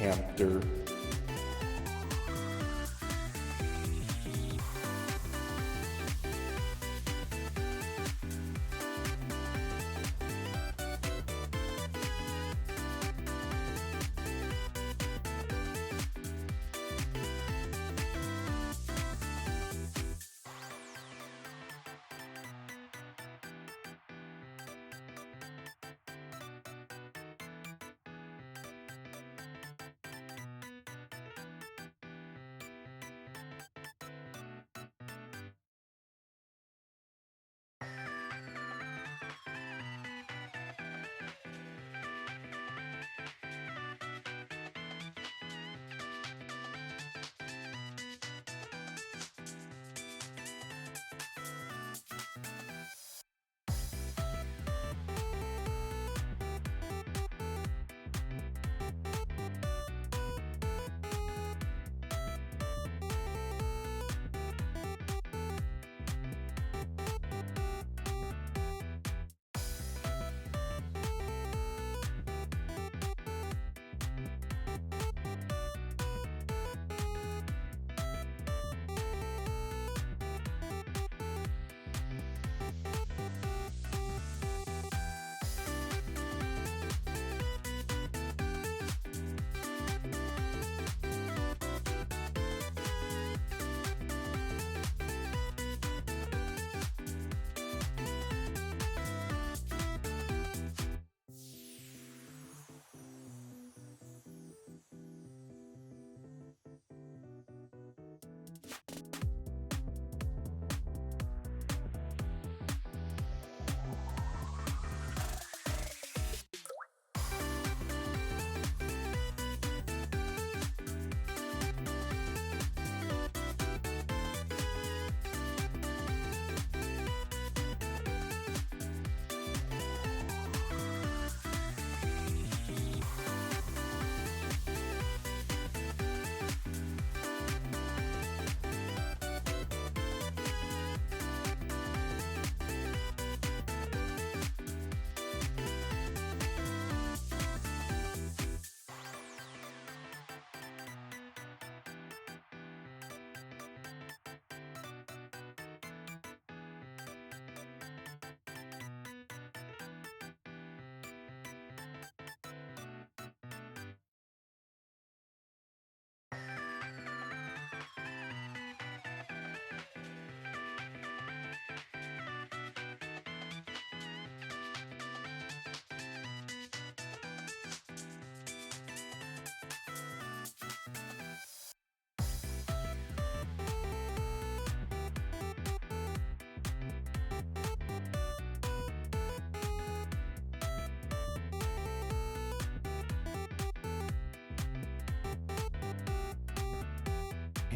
Hampter.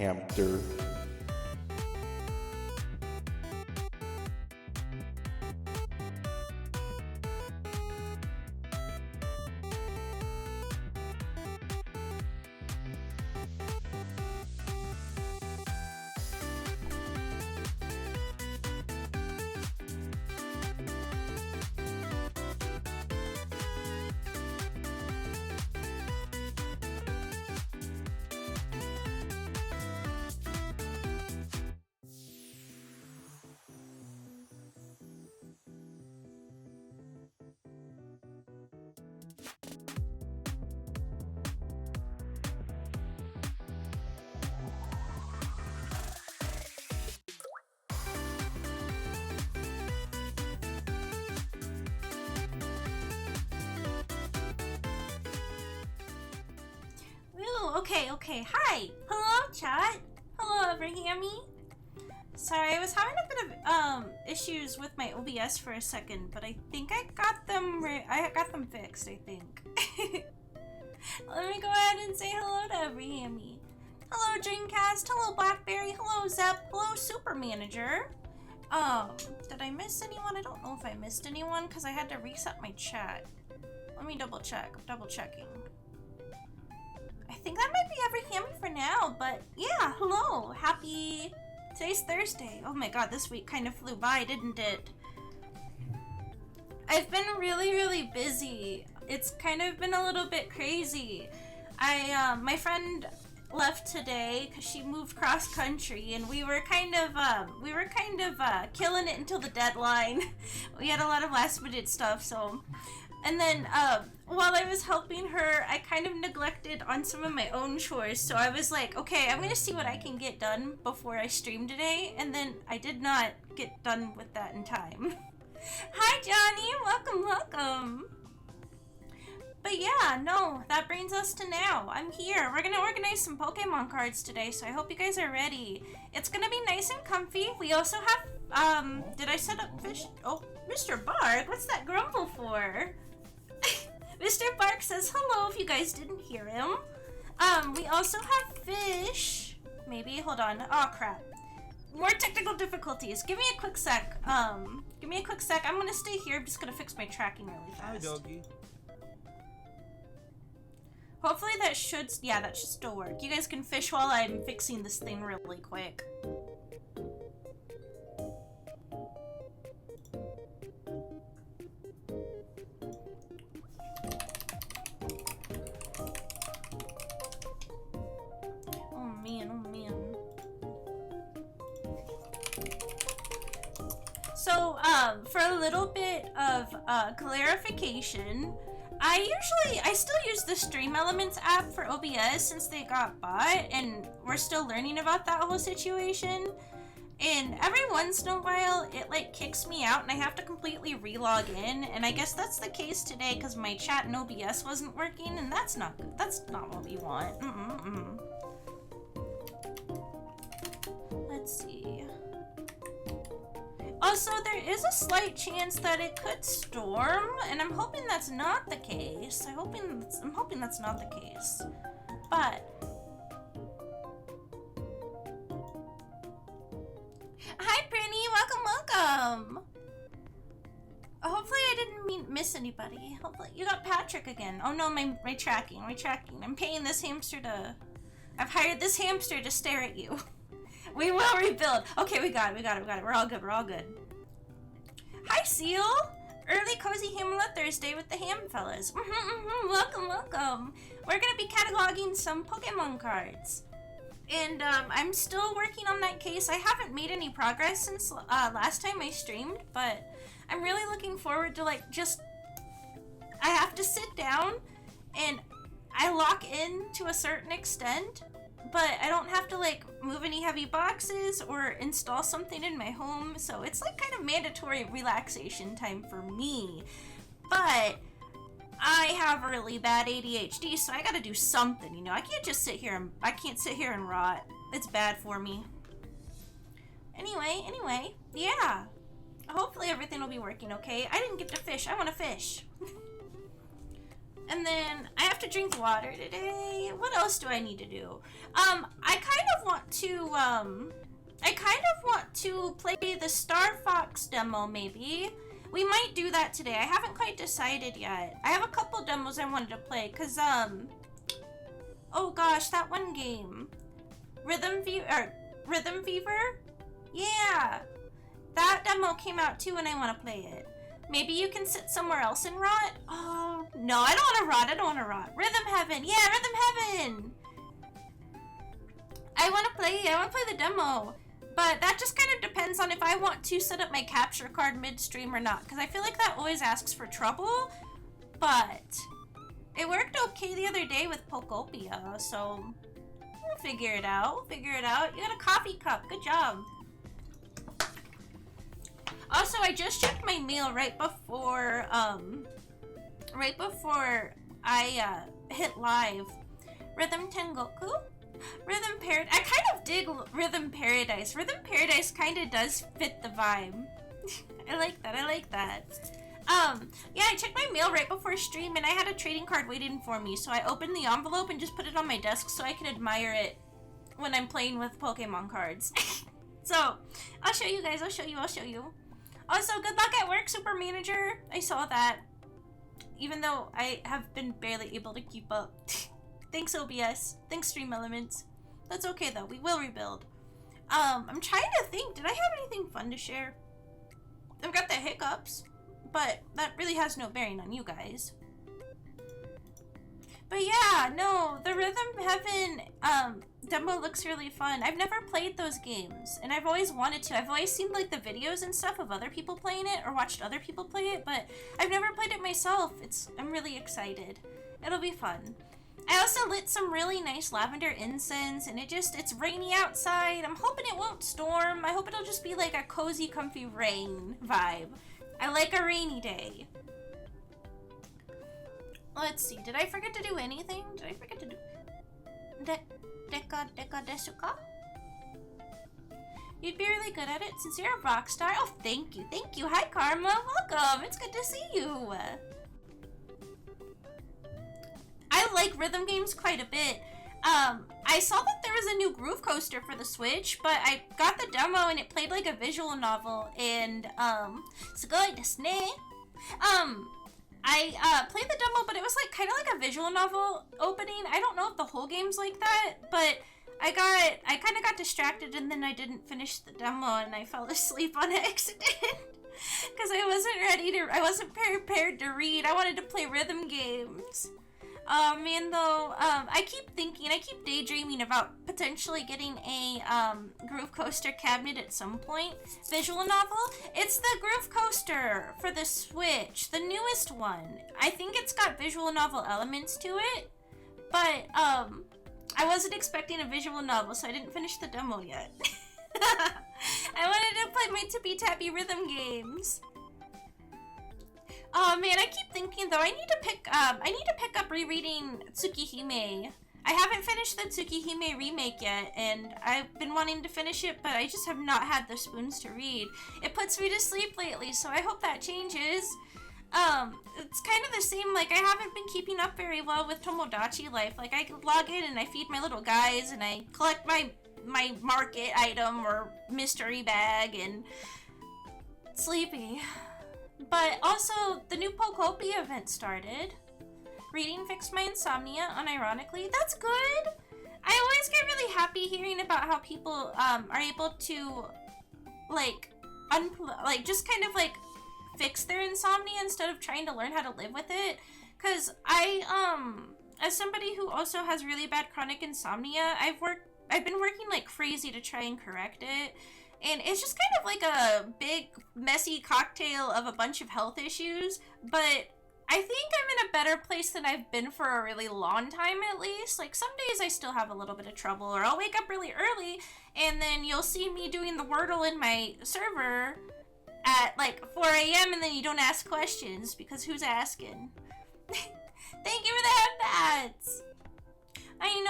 Hampter. Okay. Hi! Hello, chat! Hello, Hammy. Sorry, I was having a bit of issues with my OBS for a second, but I think I got them fixed, I think. Let me go ahead and say hello to Hammy. Hello, Dreamcast. Hello, Blackberry. Hello, Zep. Hello, Super Manager. Did I miss anyone? I don't know if I missed anyone because I had to reset my chat. Let me double check. I'm double checking. I think that might be every Hammy for now, but yeah, hello. Today's Thursday. Oh my god, this week kind of flew by, didn't it? I've been really busy. It's kind of been a little bit crazy. My friend left today because she moved cross country, and we were kind of killing it until the deadline. We had a lot of last minute stuff, so. And then, while I was helping her, I kind of neglected on some of my own chores, so I was like, okay, I'm gonna see what I can get done before I stream today, and then I did not get done with that in time. Hi, Johnny! Welcome, welcome! But yeah, no, that brings us to now. I'm here. We're gonna organize some Pokemon cards today, so I hope you guys are ready. It's gonna be nice and comfy. We also have, did I set up fish? Oh, Mr. Bark, what's that grumble for? Mr. Bark says hello if you guys didn't hear him. We also have fish. Maybe, hold on. Oh, crap. More technical difficulties. Give me a quick sec. Give me a quick sec. I'm gonna stay here. I'm just gonna fix my tracking really fast. Hi, doggy. Hopefully that should still work. You guys can fish while I'm fixing this thing really quick. Oh man, oh man. So, for a little bit of clarification, I still use the Stream Elements app for OBS since they got bought, and we're still learning about that whole situation. And every once in a while, it like kicks me out and I have to completely re-log in, and I guess that's the case today because my chat in OBS wasn't working, and that's not good. That's not what we want. Let's see. Also, there is a slight chance that it could storm, and I'm hoping that's not the case. I'm hoping that's not the case. But hi, Prinny. Welcome. Hopefully, I didn't miss anybody. Hopefully, you got Patrick again. Oh no, my tracking. I'm paying this hamster to. I've hired this hamster to stare at you. We will rebuild. Okay, we got it. We're all good. Hi, Seal. Early cozy Hamela Thursday with the Ham fellas. Welcome. We're gonna be cataloging some Pokemon cards. And I'm still working on that case. I haven't made any progress since last time I streamed, but I'm really looking forward to I have to sit down and I lock in to a certain extent, but I don't have to move any heavy boxes or install something in my home, so it's kind of mandatory relaxation time for me. But I have really bad ADHD, so I gotta do something, you know. I can't just sit here and rot. It's bad for me. Anyway, yeah. Hopefully everything will be working okay. I didn't get to fish. I want to fish. And then I have to drink water today. What else do I need to do? I kind of want to play the Star Fox demo, maybe. We might do that today. I haven't quite decided yet. I have a couple demos I wanted to play, cause oh gosh, that one game, Rhythm Fever. Yeah, that demo came out too, and I want to play it. Maybe you can sit somewhere else and rot? Oh, no, I don't want to rot. Rhythm Heaven. Yeah, Rhythm Heaven. I want to play the demo. But that just kind of depends on if I want to set up my capture card mid-stream or not. Because I feel like that always asks for trouble. But it worked okay the other day with Pokopia. So we'll figure it out. You got a coffee cup. Good job. Also, I just checked my mail right before I hit live. Rhythm Tengoku? Rhythm Paradise. I kind of dig Rhythm Paradise. Rhythm Paradise kind of does fit the vibe. I like that. Yeah, I checked my mail right before stream, and I had a trading card waiting for me, so I opened the envelope and just put it on my desk so I can admire it when I'm playing with Pokemon cards. So, I'll show you guys. I'll show you. Also, good luck at work, Super Manager. I saw that. Even though I have been barely able to keep up. Thanks, OBS. Thanks, Stream Elements. That's okay, though. We will rebuild. I'm trying to think. Did I have anything fun to share? I've got the hiccups, but that really has no bearing on you guys. But yeah, no, the Rhythm Heaven demo looks really fun. I've never played those games, and I've always wanted to. I've always seen like the videos and stuff of other people playing it, or watched other people play it, but I've never played it myself. I'm really excited. It'll be fun. I also lit some really nice lavender incense, and it's rainy outside. I'm hoping it won't storm. I hope it'll just be like a cozy, comfy rain vibe. I like a rainy day. Let's see, did I forget to do anything? Did I forget to do... Deka desuka? You'd be really good at it since you're a rock star. Oh, thank you, thank you. Hi, Karma. Welcome. It's good to see you. I like rhythm games quite a bit. I saw that there was a new Groove Coaster for the Switch, but I got the demo and it played like a visual novel, and, sugoi desu ne. I played the demo, but it was like kind of like a visual novel opening. I don't know if the whole game's like that, but I kind of got distracted, and then I didn't finish the demo, and I fell asleep on accident because I wasn't prepared to read. I wanted to play rhythm games. Man, though, I keep daydreaming about potentially getting a, Groove Coaster cabinet at some point. Visual novel? It's the Groove Coaster for the Switch, the newest one. I think it's got visual novel elements to it, but, I wasn't expecting a visual novel, so I didn't finish the demo yet. I wanted to play my tippy-tappy rhythm games. Oh man, I keep thinking though, I need to pick up rereading Tsukihime. I haven't finished the Tsukihime remake yet, and I've been wanting to finish it, but I just have not had the spoons to read. It puts me to sleep lately, so I hope that changes. It's kind of the same, like, I haven't been keeping up very well with Tomodachi Life. Like, I log in and I feed my little guys, and I collect my market item or mystery bag, and sleepy. But also, the new Pokopia event started. Reading fixed my insomnia, unironically. That's good! I always get really happy hearing about how people, are able to, like, just kind of, like, fix their insomnia instead of trying to learn how to live with it. Because as somebody who also has really bad chronic insomnia, I've been working like crazy to try and correct it. And it's just kind of like a big, messy cocktail of a bunch of health issues, but I think I'm in a better place than I've been for a really long time, at least. Like, some days I still have a little bit of trouble, or I'll wake up really early, and then you'll see me doing the Wordle in my server at, like, 4 a.m., and then you don't ask questions, because who's asking? Thank you for the headbats!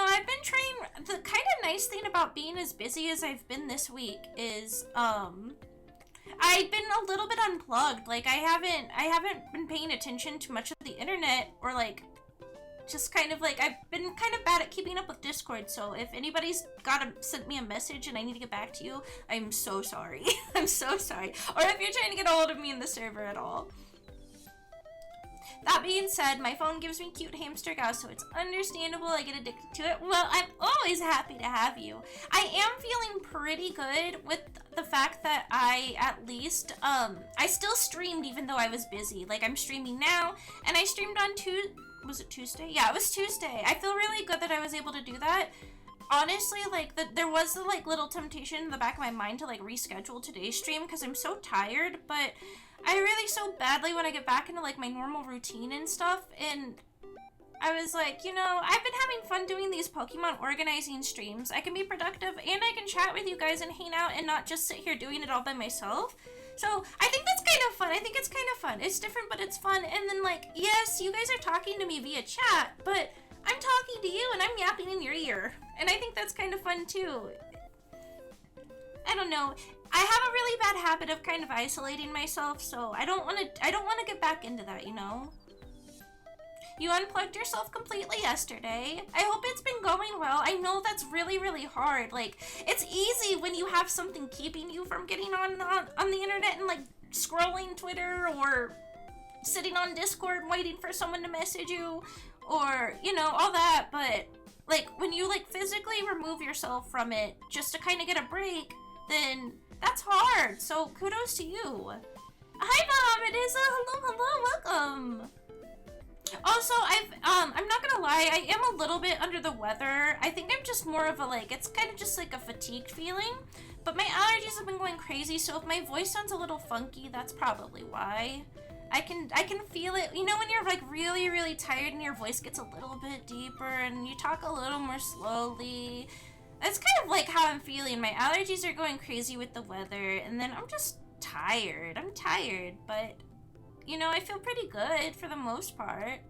I've been trying. The kind of nice thing about being as busy as I've been this week is, I've been a little bit unplugged. Like, I haven't been paying attention to much of the internet, or, like, just kind of, like, I've been kind of bad at keeping up with Discord, so if anybody's sent me a message and I need to get back to you, I'm so sorry. I'm so sorry. Or if you're trying to get a hold of me in the server at all. That being said, my phone gives me cute hamster cows, so it's understandable I get addicted to it. Well, I'm always happy to have you. I am feeling pretty good with the fact that I still streamed even though I was busy. Like, I'm streaming now, and I streamed on was it Tuesday? Yeah, it was Tuesday. I feel really good that I was able to do that. Honestly, like, there was the, like, little temptation in the back of my mind to, like, reschedule today's stream because I'm so tired, but I really so badly want to get back into, like, my normal routine and stuff, and I was like, you know, I've been having fun doing these Pokemon organizing streams. I can be productive, and I can chat with you guys and hang out and not just sit here doing it all by myself. So, I think that's kind of fun. I think it's kind of fun. It's different, but it's fun, and then, like, yes, you guys are talking to me via chat, but I'm talking to you, and I'm yapping in your ear, and I think that's kind of fun, too. I don't know. I have a really bad habit of kind of isolating myself, so I don't want to get back into that, you know? You unplugged yourself completely yesterday. I hope it's been going well. I know that's really, really hard. Like, it's easy when you have something keeping you from getting on the internet and, like, scrolling Twitter or sitting on Discord waiting for someone to message you or, you know, all that, but, like, when you, like, physically remove yourself from it just to kind of get a break, then that's hard, so kudos to you. Hi, Mom! It is hello, welcome! Oh, Also, I'm not gonna lie, I am a little bit under the weather. I think I'm just more of a, like, it's kind of just like a fatigued feeling. But my allergies have been going crazy, so if my voice sounds a little funky, that's probably why. I can feel it. You know when you're like really, really tired and your voice gets a little bit deeper and you talk a little more slowly? That's kind of like how I'm feeling. My allergies are going crazy with the weather, and then I'm just tired. I'm tired, but you know, I feel pretty good for the most part.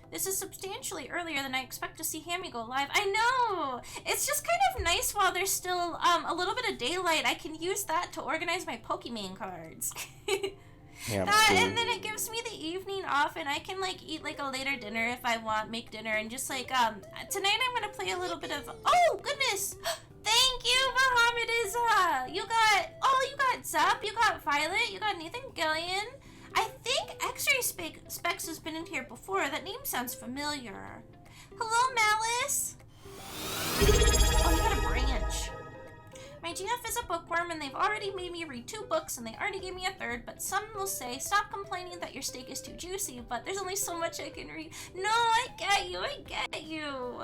This is substantially earlier than I expect to see Hammie go live. I know! It's just kind of nice while there's still a little bit of daylight. I can use that to organize my Pokemon cards. That, and then it gives me the evening off, and I can like eat like a later dinner if I want, make dinner, and just like tonight I'm gonna play a little bit of, oh goodness! Thank you, Mohammediza! You got Zap, you got Violet, you got Nathan Gillian. I think X-Ray Specs has been in here before. That name sounds familiar. Hello, Malice! Oh, you got a branch. My GF is a bookworm, and they've already made me read 2 books, and they already gave me a 3rd, but some will say, stop complaining that your steak is too juicy, but there's only so much I can read. No, I get you.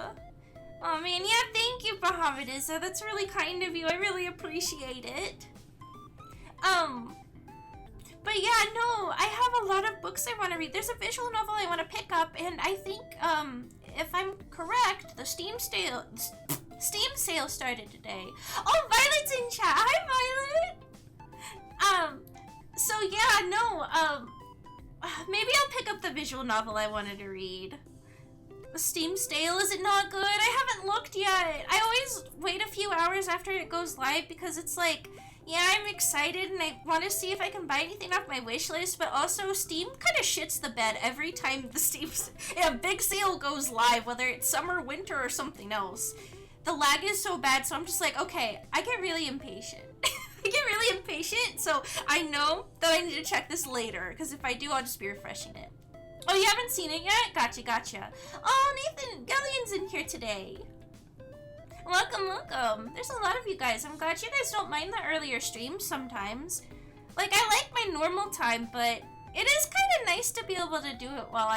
Oh man, yeah, thank you, Mohammediza. That's really kind of you. I really appreciate it. But yeah, no, I have a lot of books I want to read. There's a visual novel I want to pick up, and I think, if I'm correct, the Steam sale started today. Oh, Violet's in chat. Hi, Violet. So yeah, no, maybe I'll pick up the visual novel I wanted to read. The Steam sale, is it not good? I haven't looked yet. I always wait a few hours after it goes live because it's like, yeah, I'm excited and I want to see if I can buy anything off my wish list, but also Steam kind of shits the bed every time the big sale goes live, whether it's summer, winter, or something else. The lag is so bad, so I'm just like, okay, I get really impatient. I get really impatient, so I know that I need to check this later, because if I do, I'll just be refreshing it. Oh, you haven't seen it yet? Gotcha. Oh, Nathan Gillian's in here today. Welcome. There's a lot of you guys. I'm glad you guys don't mind the earlier streams sometimes. Like, I like my normal time, but it is kind of nice to be able to do it while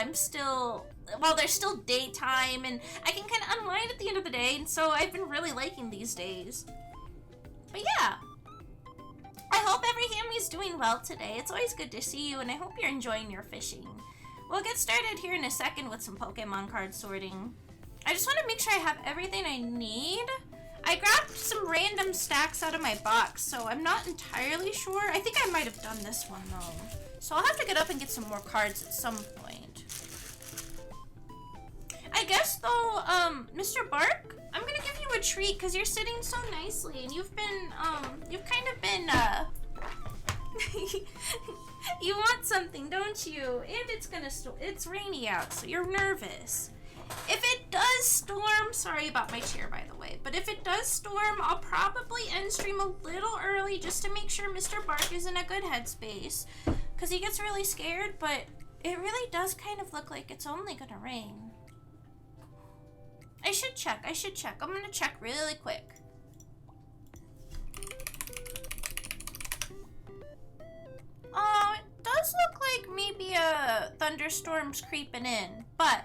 there's still daytime, and I can kind of unwind at the end of the day, and so I've been really liking these days. But yeah. I hope every Hammie's doing well today. It's always good to see you, and I hope you're enjoying your fishing. We'll get started here in a second with some Pokemon card sorting. I just want to make sure I have everything I need. I grabbed some random stacks out of my box, so I'm not entirely sure. I think I might have done this one, though. So I'll have to get up and get some more cards at some point. I guess, though, Mr. Bark, I'm gonna give you a treat, because you're sitting so nicely, and you've kind of been, you want something, don't you? And it's rainy out, so you're nervous. If it does storm, sorry about my chair, by the way, but if it does storm, I'll probably end stream a little early just to make sure Mr. Bark is in a good headspace, because he gets really scared, but it really does kind of look like it's only gonna rain. I should check. I'm gonna check really quick. Oh, it does look like maybe a thunderstorm's creeping in, but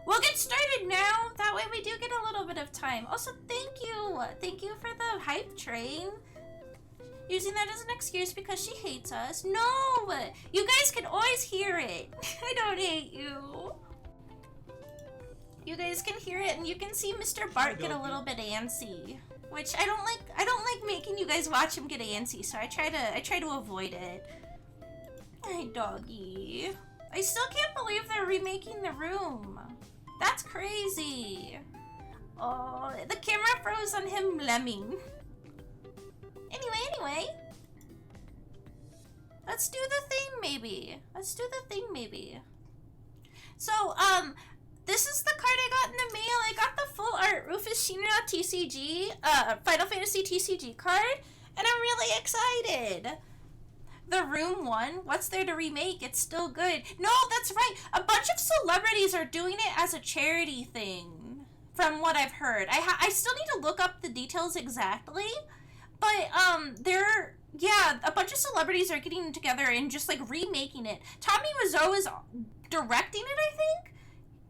we'll get started now. That way we do get a little bit of time. Also, thank you. Thank you for the hype train. Using that as an excuse because she hates us. No! You guys can always hear it. I don't hate you. You guys can hear it and you can see Mr. Bart get a little bit antsy. Which I don't like making you guys watch him get antsy, so I try to avoid it. Hi, doggy. I still can't believe they're remaking the room. That's crazy. Oh, the camera froze on him lemming. Anyway. Let's do the thing, maybe. So, this is the card I got in the mail. I got the full art Rufus Shinra TCG, Final Fantasy TCG card, and I'm really excited. The Room one, what's there to remake? It's still good. No, that's right. A bunch of celebrities are doing it as a charity thing, from what I've heard. I still need to look up the details exactly, but a bunch of celebrities are getting together and just like remaking it. Tommy Wiseau is directing it, I think.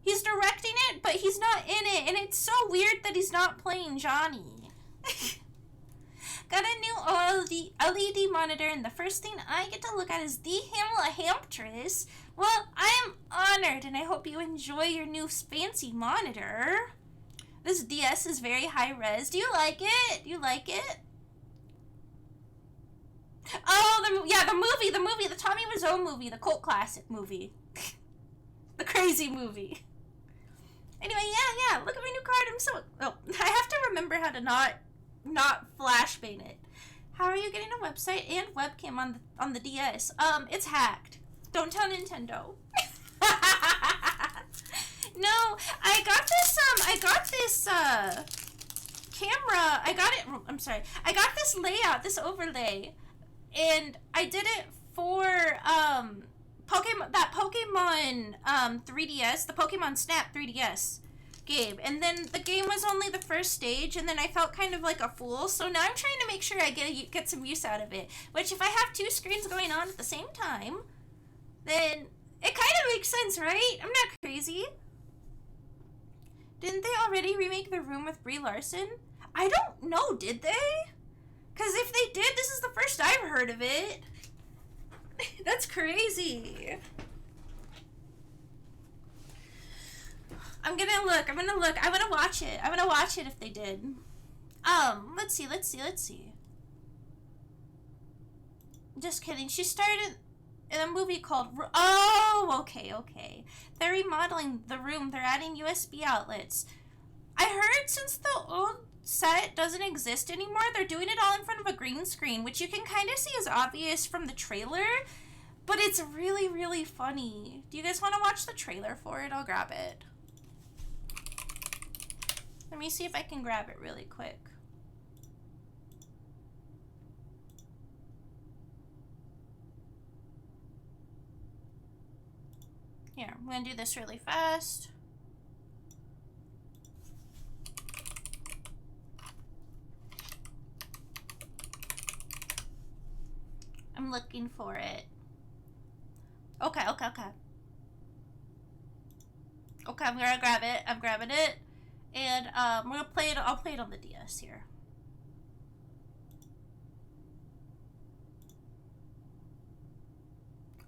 He's directing it, but he's not in it, and it's so weird that he's not playing Johnny. Got a new LED monitor, and the first thing I get to look at is the Hamela Hampter. Well, I am honored, and I hope you enjoy your new fancy monitor. This DS is very high res. Do you like it? Do you like it? Oh, the movie, the Tommy Wiseau movie, the cult classic movie. The crazy movie. Anyway, yeah, look at my new card. I have to remember how to not flashbang it. How are you getting a website and webcam on the DS? It's hacked. Don't tell Nintendo. No, I got this camera. I got this layout, this overlay, and I did it for Pokemon 3DS, the Pokemon Snap 3DS game, and then the game was only the first stage, and then I felt kind of like a fool, so now I'm trying to make sure I get some use out of it, which if I have two screens going on at the same time, then it kind of makes sense, right? I'm not crazy. Didn't they already remake The Room with Brie Larson? I don't know, did they? Because if they did, this is the first I've heard of it. That's crazy. I'm gonna look. I wanna watch it. I wanna watch it if they did. Let's see. Just kidding. She started in a movie called... Oh, okay. They're remodeling the room. They're adding USB outlets. I heard since the old set doesn't exist anymore, they're doing it all in front of a green screen, which you can kind of see as obvious from the trailer, but it's really, really funny. Do you guys want to watch the trailer for it? I'll grab it. Let me see if I can grab it really quick. Here, I'm gonna do this really fast. I'm looking for it. Okay. Okay, I'm gonna grab it. I'm grabbing it. And we're gonna play it. I'll play it on the DS here.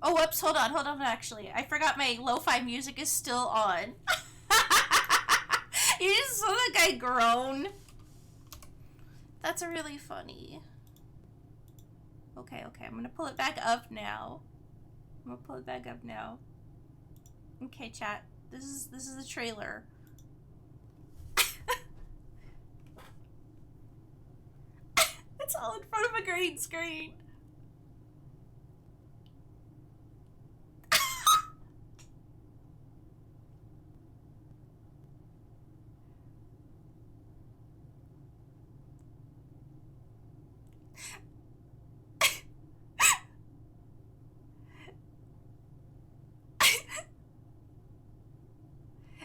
Oh, whoops, hold on, actually. I forgot my lo-fi music is still on. You just saw that guy groan. That's really funny. Okay, I'm gonna pull it back up now. Okay, chat. This is the trailer. It's all in front of a green screen.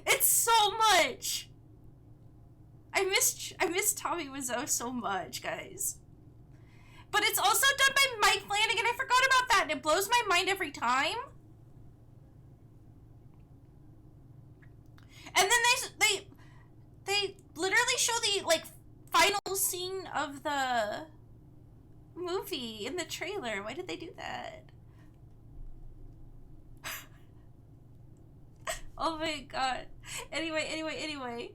It's so much. I miss Tommy Wiseau so much, guys. But it's also done by Mike Flanagan. I forgot about that, and it blows my mind every time. And then they literally show the like final scene of the movie in the trailer. Why did they do that? Oh my god. Anyway.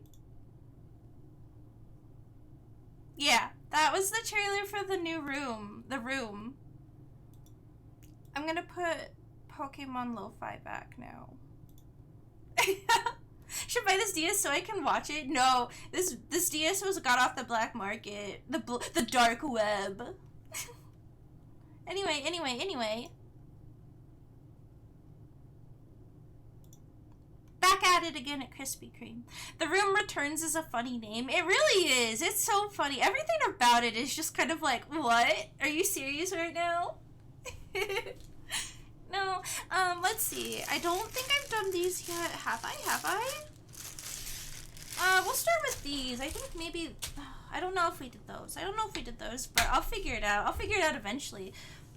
Yeah, that was the trailer for the new room. The room. I'm gonna put Pokemon Lo-Fi back now. Should buy this DS so I can watch it? No, this DS got off the black market. The dark web. Anyway. Back at it again at Krispy Kreme. The Room Returns is a funny name. It really is. It's so funny. Everything about it is just kind of like, what? Are you serious right now? No. Let's see. I don't think I've done these yet. Have I? We'll start with these. I think maybe... I don't know if we did those. But I'll figure it out. I'll figure it out eventually.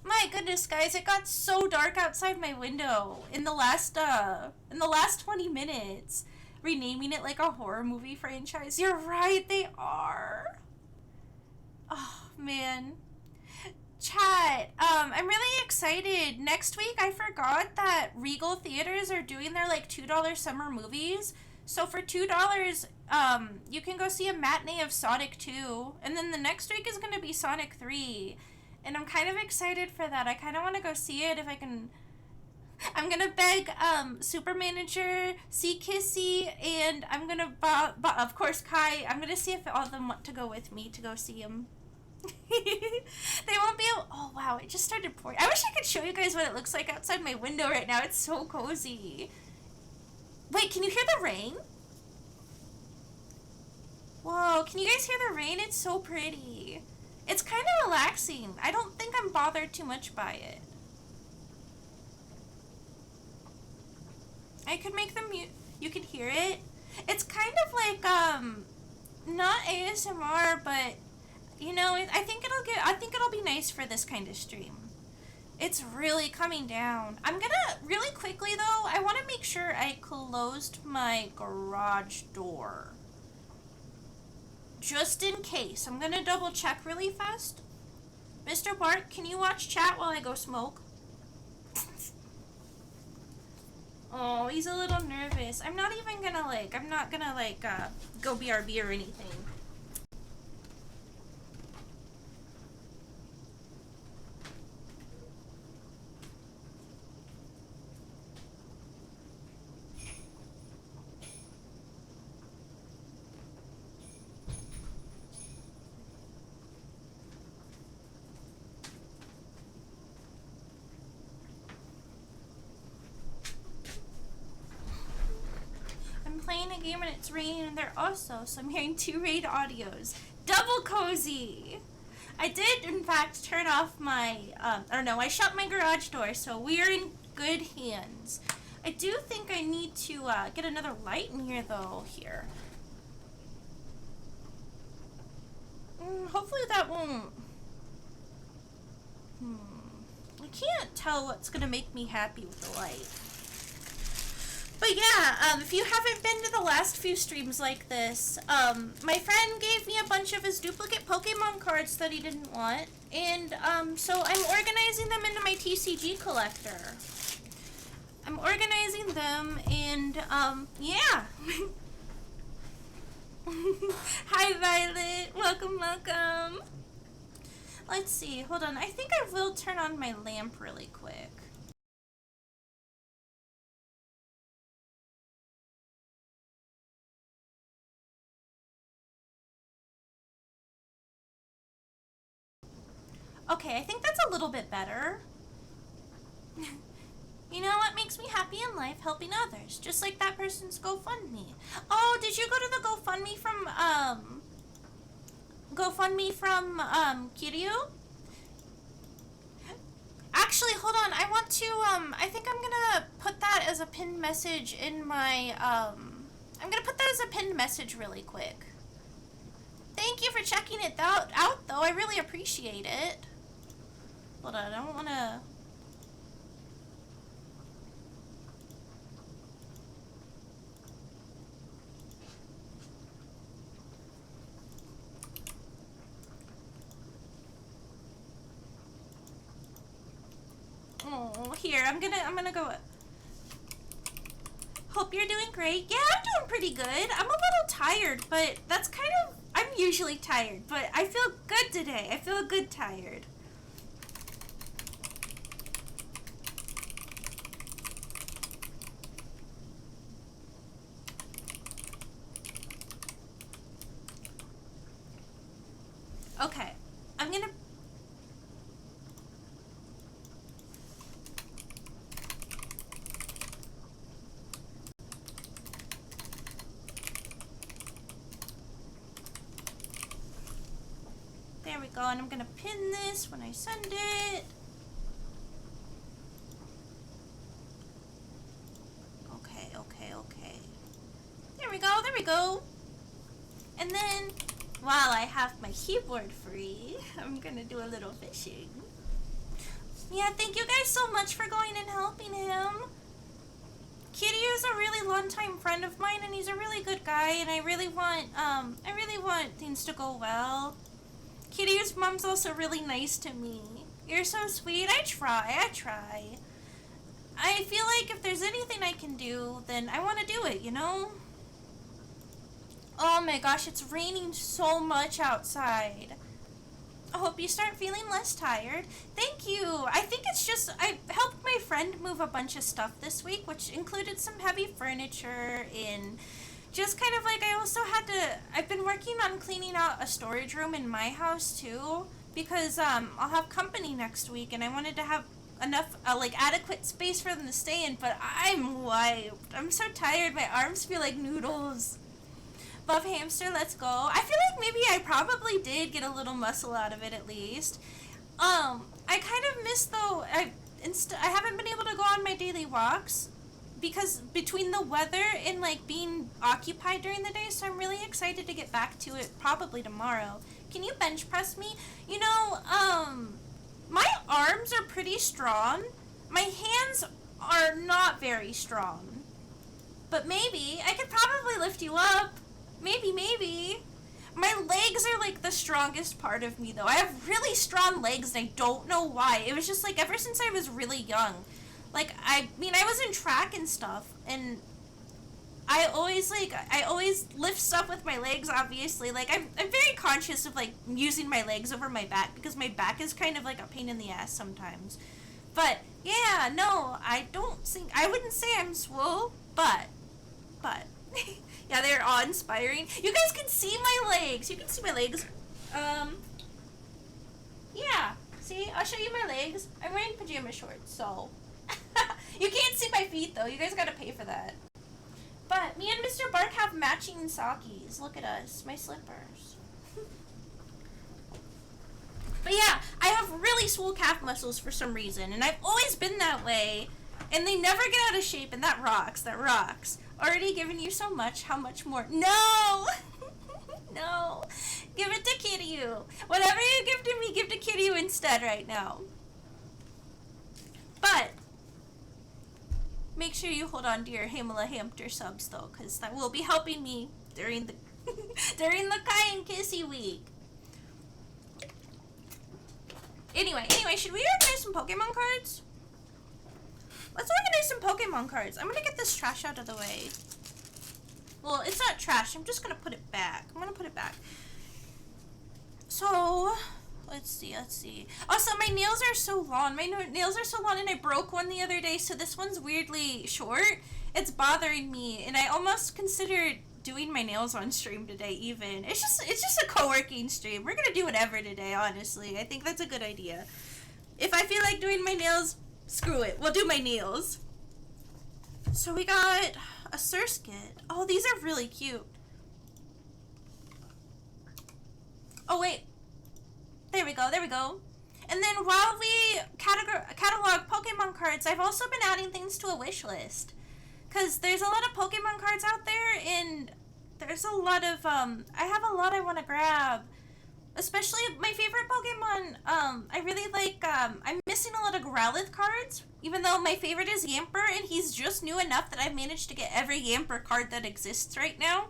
My goodness, guys, it got so dark outside my window in the last 20 minutes. Renaming it like a horror movie franchise. You're right, they are. Oh, man. Chat, I'm really excited. Next week, I forgot that Regal Theaters are doing their, like, $2 summer movies. So for $2, you can go see a matinee of Sonic 2. And then the next week is going to be Sonic 3. And I'm kind of excited for that. I kind of want to go see it if I can. I'm going to beg Super Manager, C Kissy, and I'm going to, of course, Kai. I'm going to see if all of them want to go with me to go see him. They won't be able. Oh, wow. It just started pouring. I wish I could show you guys what it looks like outside my window right now. It's so cozy. Wait, can you hear the rain? Whoa, can you guys hear the rain? It's so pretty. It's kind of relaxing. I don't think I'm bothered too much by it. I could make them mute. You can hear it. It's kind of like, not ASMR, but, you know, I think it'll be nice for this kind of stream. It's really coming down. I'm gonna, really quickly though, I want to make sure I closed my garage door. Just in case. I'm gonna double check really fast. Mr. Bart, can you watch chat while I go smoke? Oh, he's a little nervous. I'm not gonna go BRB or anything. Playing a game and it's raining and they're also, so I'm hearing 2 raid audios. Double cozy! I did, in fact, turn off my, I shut my garage door, so we're in good hands. I do think I need to get another light in here, though, here. Hopefully that won't... I can't tell what's gonna make me happy with the light. But yeah, if you haven't been to the last few streams like this, my friend gave me a bunch of his duplicate Pokemon cards that he didn't want, and so I'm organizing them into my TCG collector. I'm organizing them, and yeah. Hi Violet, welcome, welcome. Let's see, hold on, I think I will turn on my lamp really quick. Okay, I think that's a little bit better. You know what makes me happy in life? Helping others. Just like that person's GoFundMe. Oh, did you go to the GoFundMe from Kiryu? Actually, hold on. I want to, I think I'm gonna put that as a pinned message in my, I'm gonna put that as a pinned message really quick. Thank you for checking it out, though. I really appreciate it. Hold on, I don't want to... Oh, here, I'm gonna go... Hope you're doing great. Yeah, I'm doing pretty good. I'm a little tired, but that's kind of... I'm usually tired, but I feel good today. I feel good tired. Okay, I'm gonna... There we go, and I'm gonna pin this when I send it. Okay, okay, okay. There we go, there we go. And then, while I have my keyboard free, I'm gonna do a little fishing. Yeah, thank you guys so much for going and helping him. Kiryu is a really long-time friend of mine, and he's a really good guy, and I really want things to go well. Kiryu's mom's also really nice to me. You're so sweet. I try. I feel like if there's anything I can do, then I want to do it, you know? Oh my gosh, it's raining so much outside. I hope you start feeling less tired. Thank you. I think it's just, I helped my friend move a bunch of stuff this week, which included some heavy furniture and just kind of like I've been working on cleaning out a storage room in my house too, because I'll have company next week and I wanted to have enough, adequate space for them to stay in, but I'm wiped. I'm so tired. My arms feel like noodles. Love Hamster, let's go. I feel like maybe I probably did get a little muscle out of it at least. I kind of miss though, I haven't been able to go on my daily walks because between the weather and like being occupied during the day, so I'm really excited to get back to it probably tomorrow. Can you bench press me? You know, my arms are pretty strong. My hands are not very strong. But maybe I could probably lift you up. Maybe. My legs are like the strongest part of me though. I have really strong legs and I don't know why. It was just like ever since I was really young. Like, I was in track and stuff and I always lift stuff with my legs, obviously. Like, I'm very conscious of like using my legs over my back because my back is kind of like a pain in the ass sometimes. But yeah, no, I wouldn't say I'm swole, but yeah, they're awe-inspiring. You guys can see my legs. You can see my legs. Yeah. See, I'll show you my legs. I'm wearing pajama shorts, so. You can't see my feet, though. You guys gotta pay for that. But me and Mr. Bark have matching sockies. Look at us. My slippers. But yeah, I have really swole calf muscles for some reason, and I've always been that way. And they never get out of shape, and that rocks. Already given you so much, how much more? No! No. Give it to Kiryu. Whatever you give to me, give to Kiryu instead right now. But make sure you hold on to your Hamela Hampter subs though, because that will be helping me during the during the kind kissy week. Anyway, should we organize some Pokemon cards? Let's organize some Pokemon cards. I'm gonna get this trash out of the way. Well, it's not trash. I'm just gonna put it back. So, let's see. Also, my nails are so long. And I broke one the other day, so this one's weirdly short. It's bothering me, and I almost considered doing my nails on stream today even. It's just a co-working stream. We're gonna do whatever today, honestly. I think that's a good idea. If I feel like doing my nails, screw it. We'll do my nails. So we got a Surskit. Oh, these are really cute. Oh, wait. There we go. And then while we catalog Pokemon cards, I've also been adding things to a wish list. Because there's a lot of Pokemon cards out there, and there's a lot of, I have a lot I want to grab. Especially my favorite Pokemon, I really like, I'm missing a lot of Growlithe cards, even though my favorite is Yamper, and he's just new enough that I've managed to get every Yamper card that exists right now.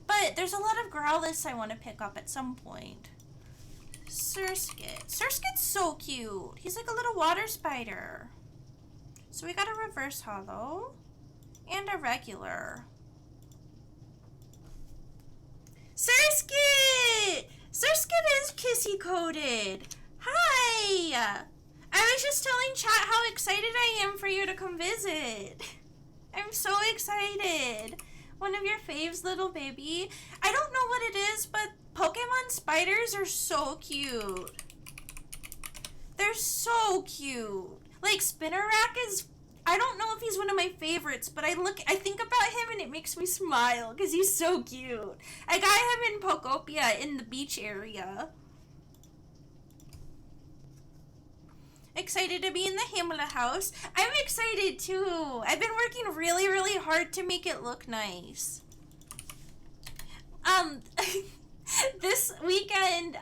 But there's a lot of Growlithes I want to pick up at some point. Surskit's so cute. He's like a little water spider. So we got a reverse holo and a regular. Surskit! Surskit is kissy coated. Hi! I was just telling chat how excited I am for you to come visit. I'm so excited. One of your faves, little baby. I don't know what it is, but Pokemon spiders are so cute. They're so cute. Like, Spinnerack is, I don't know if he's one of my favorites, but I think about him and it makes me smile because he's so cute. I got him in Pokopia in the beach area. Excited to be in the Hamela house. I'm excited too. I've been working really, really hard to make it look nice. This weekend,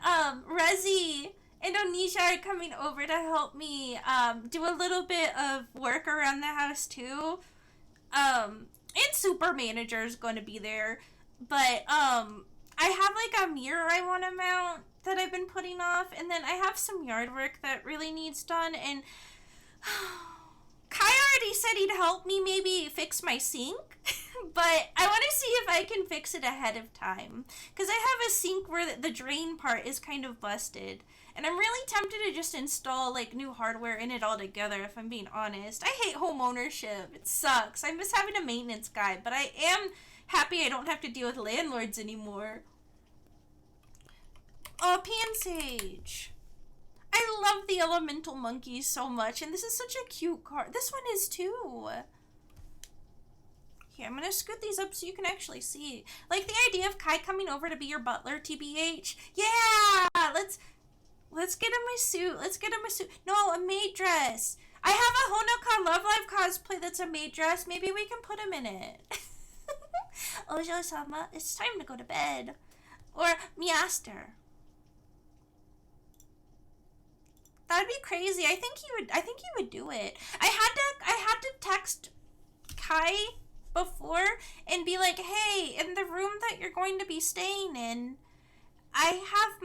Rezi Indonesia are coming over to help me do a little bit of work around the house too. And Super Manager's going to be there. But I have like a mirror I want to mount that I've been putting off, and then I have some yard work that really needs done, and Kai already said he'd help me maybe fix my sink, but I want to see if I can fix it ahead of time, because I have a sink where the drain part is kind of busted, and I'm really tempted to just install like new hardware in it altogether, if I'm being honest. I hate home ownership. It sucks. I miss having a maintenance guy, but I am happy I don't have to deal with landlords anymore. Oh, Pansage. I love the elemental monkeys so much, and this is such a cute card. This one is too. Here, I'm gonna scoot these up so you can actually see. Like the idea of Kai coming over to be your butler, TBH. Yeah, let's get him a suit. Let's get him a suit. No, a maid dress. I have a Honoka Love Live cosplay that's a maid dress. Maybe we can put him in it. Ojo-sama, it's time to go to bed. Or Miaster. That'd be crazy. I think he would do it. I had to text Kai before and be like, "Hey, in the room that you're going to be staying in, I have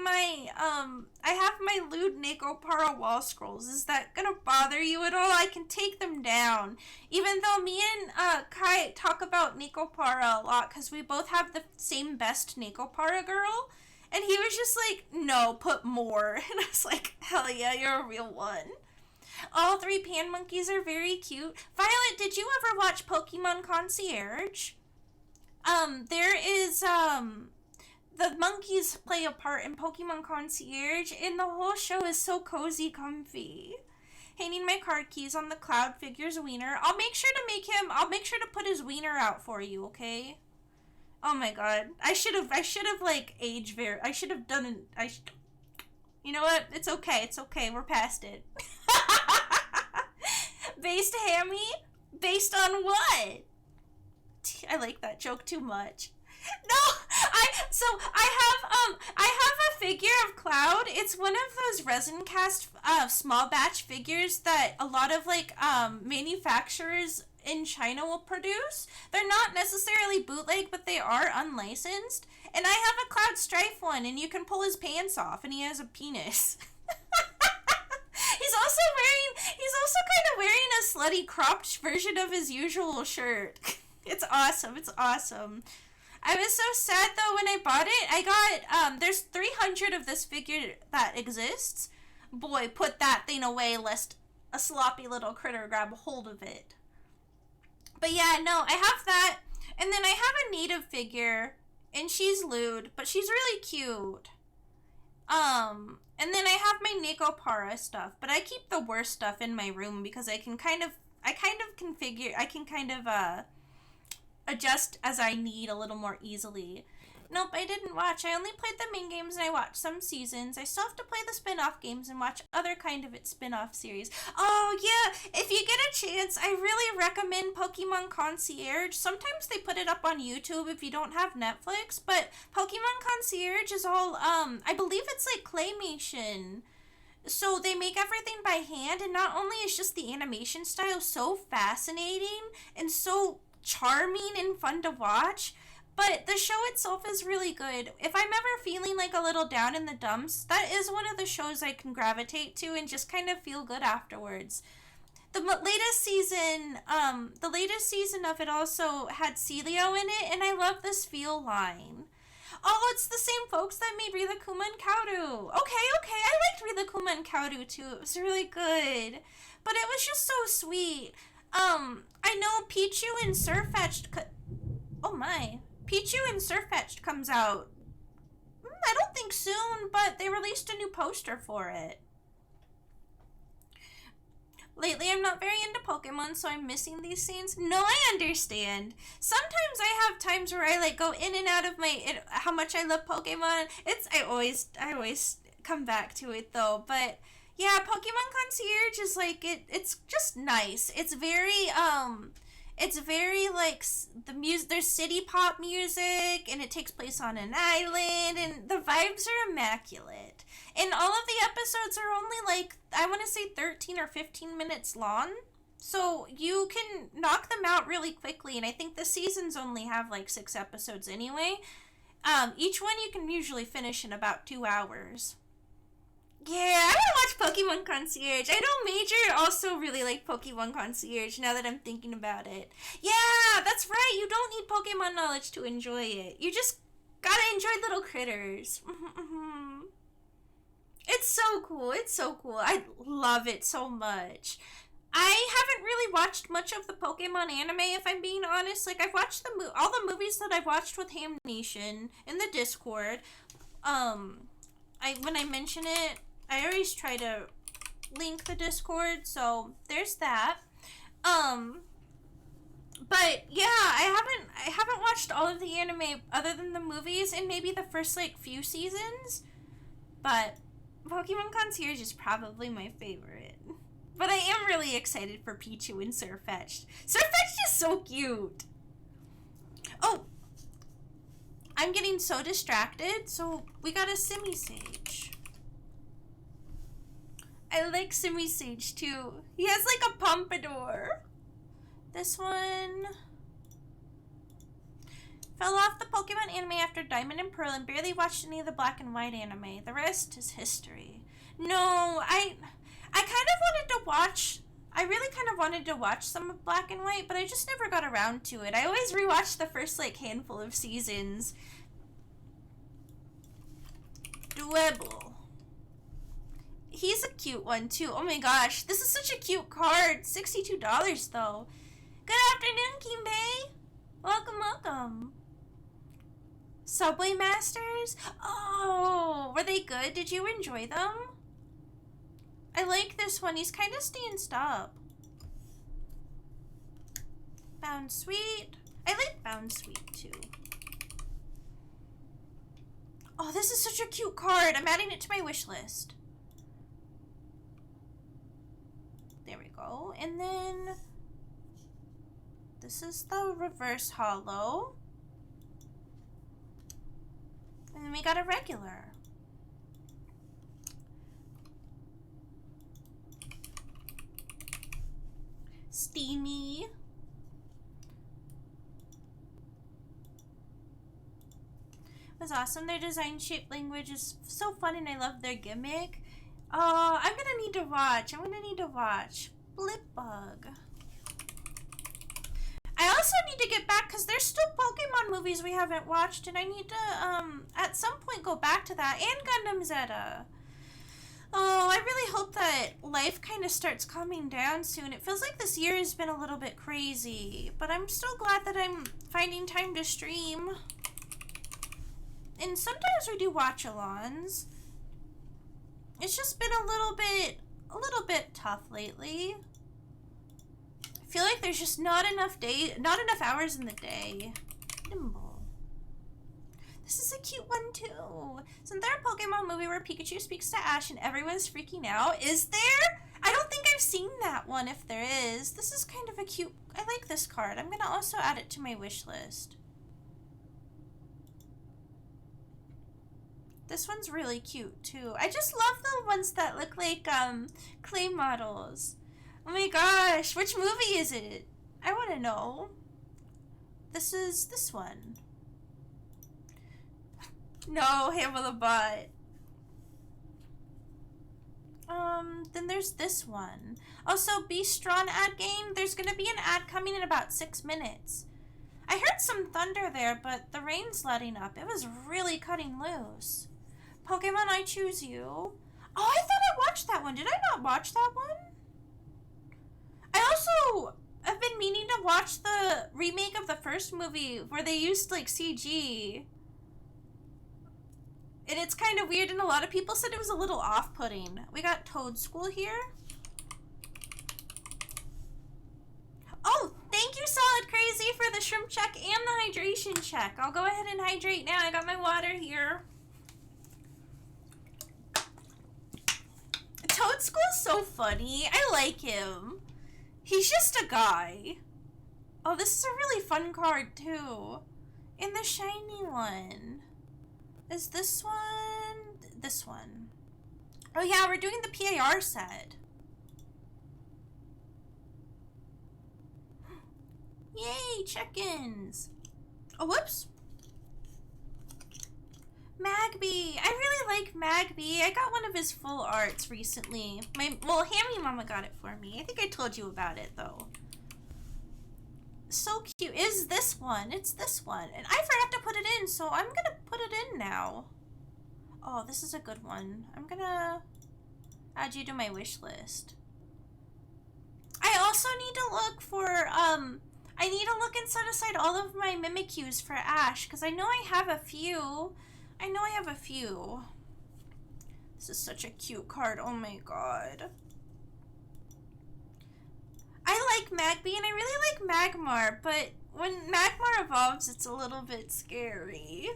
my lewd Nekopara wall scrolls. Is that gonna bother you at all? I can take them down." Even though me and Kai talk about Nekopara a lot because we both have the same best Nekopara girl. And he was just like, "No, put more." And I was like, "Hell yeah, you're a real one." All 3 pan monkeys are very cute. Violet, did you ever watch Pokemon Concierge? There is, the monkeys play a part in Pokemon Concierge, and the whole show is so cozy, comfy. Hanging my card keys on the Cloud Figure's wiener. I'll make sure to put his wiener out for you, okay? Oh my god. I should have like I should have done you know what? It's okay. We're past it. Based Hammie? Based on what? I like that joke too much. No! I have a figure of Cloud. It's one of those resin cast small batch figures that a lot of like manufacturers in China will produce. They're not necessarily bootleg, but they are unlicensed. And I have a Cloud Strife one, and you can pull his pants off, and he has a penis. He's also kind of wearing a slutty cropped version of his usual shirt. It's awesome. I was so sad though when I bought it. I got there's 300 of this figure that exists. Boy, put that thing away lest a sloppy little critter grab hold of it. But yeah, no, I have that. And then I have a native figure, and she's lewd, but she's really cute. And then I have my Nekopara stuff, but I keep the worst stuff in my room because I can kind of adjust as I need a little more easily. Nope, I didn't watch. I only played the main games and I watched some seasons. I still have to play the spin-off games and watch other kind of its spin-off series. Oh yeah, if you get a chance, I really recommend Pokemon Concierge. Sometimes they put it up on YouTube if you don't have Netflix, but Pokemon Concierge is all, I believe it's like claymation. So they make everything by hand, and not only is just the animation style so fascinating and so charming and fun to watch, but the show itself is really good. If I'm ever feeling like a little down in the dumps, that is one of the shows I can gravitate to and just kind of feel good afterwards. The latest season of it also had Celio in it, and I love this feel line. Oh, it's the same folks that made Rilakuma and Kaoru. Okay, I liked Rilakuma and Kaoru too. It was really good. But it was just so sweet. I know Pichu and Surfetched oh my. Pichu and Surfetched comes out, I don't think soon, but they released a new poster for it. Lately, I'm not very into Pokemon, so I'm missing these scenes. No, I understand. Sometimes I have times where I like go in and out of how much I love Pokemon. I always come back to it though. But yeah, Pokemon Concierge is like it's just nice. It's very It's very like the music. There's city pop music, and it takes place on an island, and the vibes are immaculate. And all of the episodes are only like, I want to say 13 or 15 minutes long, so you can knock them out really quickly. And I think the seasons only have like 6 episodes anyway. Each one you can usually finish in about 2 hours. Yeah, I want to watch Pokemon Concierge. I know Major also really like Pokemon Concierge now that I'm thinking about it. Yeah, that's right. You don't need Pokemon knowledge to enjoy it. You just gotta enjoy little critters. It's so cool. It's so cool. I love it so much. I haven't really watched much of the Pokemon anime, if I'm being honest. Like, I've watched all the movies that I've watched with Ham Nation in the Discord. When I mention it, I always try to link the Discord, so there's that. But yeah, I haven't watched all of the anime other than the movies and maybe the first like few seasons. But Pokemon Concierge is probably my favorite. But I am really excited for Pichu and Sirfetch'd. Sirfetch'd is so cute. Oh, I'm getting so distracted, so we got a Simisage. I like Simisage too. He has like a pompadour. This one fell off the Pokemon anime after Diamond and Pearl and barely watched any of the Black and White anime. The rest is history. No, I really kind of wanted to watch some of Black and White, but I just never got around to it. I always rewatched the first like handful of seasons. Dwebble. He's a cute one too. Oh my gosh, this is such a cute card. $62 though. Good afternoon, Kimbe. Welcome, welcome. Subway Masters? Oh, were they good? Did you enjoy them? I like this one. He's kind of stanced up. Bound Sweet. I like Bound Sweet too. Oh, this is such a cute card. I'm adding it to my wish list. There we go. And then this is the reverse holo. And then we got a regular. Steamy. It was awesome. Their design shape language is so fun and I love their gimmick. I'm gonna need to watch. Blipbug. I also need to get back because there's still Pokemon movies we haven't watched and I need to at some point go back to that, and Gundam Zeta. Oh, I really hope that life kind of starts calming down soon. It feels like this year has been a little bit crazy, but I'm still glad that I'm finding time to stream. And sometimes we do watch-alongs. It's just been a little bit tough lately. I feel like there's just not enough hours in the day. Nimble. This is a cute one too. Isn't there a Pokemon movie where Pikachu speaks to Ash and everyone's freaking out? Is there? I don't think I've seen that one if there is. This is kind of a cute, I like this card. I'm gonna also add it to my wish list. This one's really cute too. I just love the ones that look like clay models. Oh my gosh, which movie is it? I want to know. This is this one. No, Hamela Bot. Then there's this one. Also, Be Strong ad game. There's gonna be an ad coming in about 6 minutes. I heard some thunder there, but the rain's letting up. It was really cutting loose. Pokemon I Choose You. Oh, I thought I watched that one. Did I not watch that one? I also have been meaning to watch the remake of the first movie where they used like CG. And it's kind of weird and a lot of people said it was a little off-putting. We got Toad School here. Oh, thank you Solid Crazy for the shrimp check and the hydration check. I'll go ahead and hydrate now. I got my water here. Toad School's so funny. I like him. He's just a guy. Oh, this is a really fun card, too. And the shiny one. Is this one? This one. Oh, yeah, we're doing the PAR set. Yay, check-ins. Oh, whoops. Magby. I really like Magby. I got one of his full arts recently. Well, Hammie Mama got it for me. I think I told you about it, though. So cute. Is this one? It's this one. And I forgot to put it in, so I'm gonna put it in now. Oh, this is a good one. I'm gonna add you to my wish list. I also need to look for, I need to look and set aside all of my Mimikyus for Ash, because I know I have a few. This is such a cute card. Oh my god. I like Magby and I really like Magmar, but when Magmar evolves, it's a little bit scary.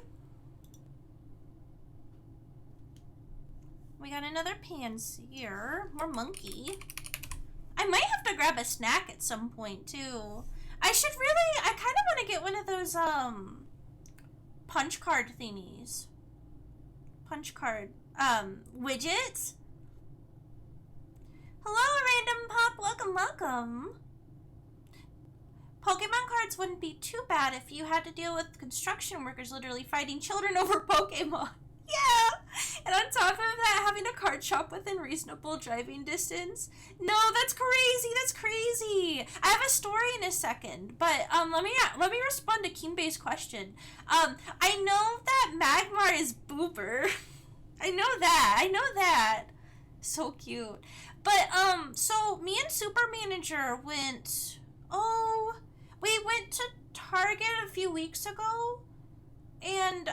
We got another Pansier, more monkey. I might have to grab a snack at some point too. I kind of want to get one of those, punch card thingies. Punch card, widgets. Hello, Random Pop. Welcome, welcome. Pokemon cards wouldn't be too bad if you had to deal with construction workers literally fighting children over Pokemon. Yeah! And on top of that, having a card shop within reasonable driving distance. No, that's crazy. That's crazy. I have a story in a second, but let me respond to Kimbe's question. I know that Magmar is Boober. I know that. So cute. But so me and Super Manager went to Target a few weeks ago, and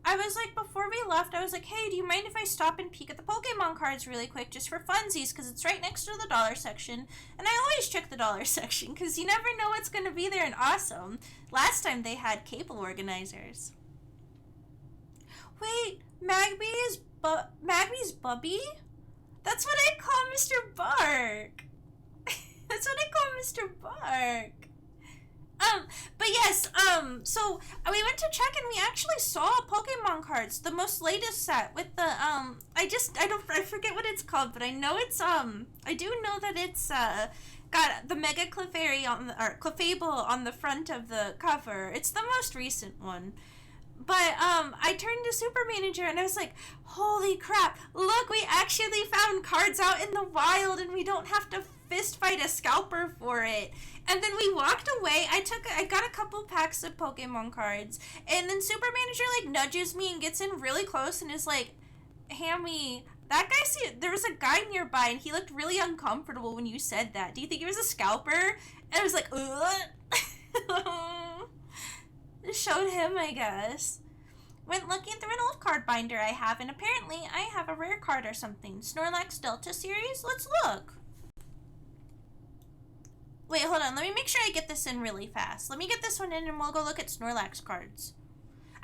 I was like, before we left, I was like, hey, do you mind if I stop and peek at the Pokemon cards really quick just for funsies, because it's right next to the dollar section, and I always check the dollar section because you never know what's going to be there. And awesome, last time they had cable organizers. Wait, Magby's Bubby? That's what I call Mr. Bark. That's what I call Mr. Bark. But yes, so we went to check and we actually saw Pokemon cards, the most latest set with the, I forget what it's called, but I know it's, I do know that it's, got the Mega Clefairy or Clefable on the front of the cover. It's the most recent one. But, I turned to Super Manager and I was like, holy crap, look, we actually found cards out in the wild and we don't have to fist fight a scalper for it. And then we walked away. I got a couple packs of Pokemon cards, and then Super Manager like nudges me and gets in really close and is like, Hammie, that guy, there was a guy nearby and he looked really uncomfortable when you said that. Do you think he was a scalper? And I was like, showed him, I guess. Went looking through an old card binder I have, and apparently I have a rare card or something. Snorlax Delta series? Let's look. Wait, hold on. Let me make sure I get this in really fast. Let me get this one in and we'll go look at Snorlax cards.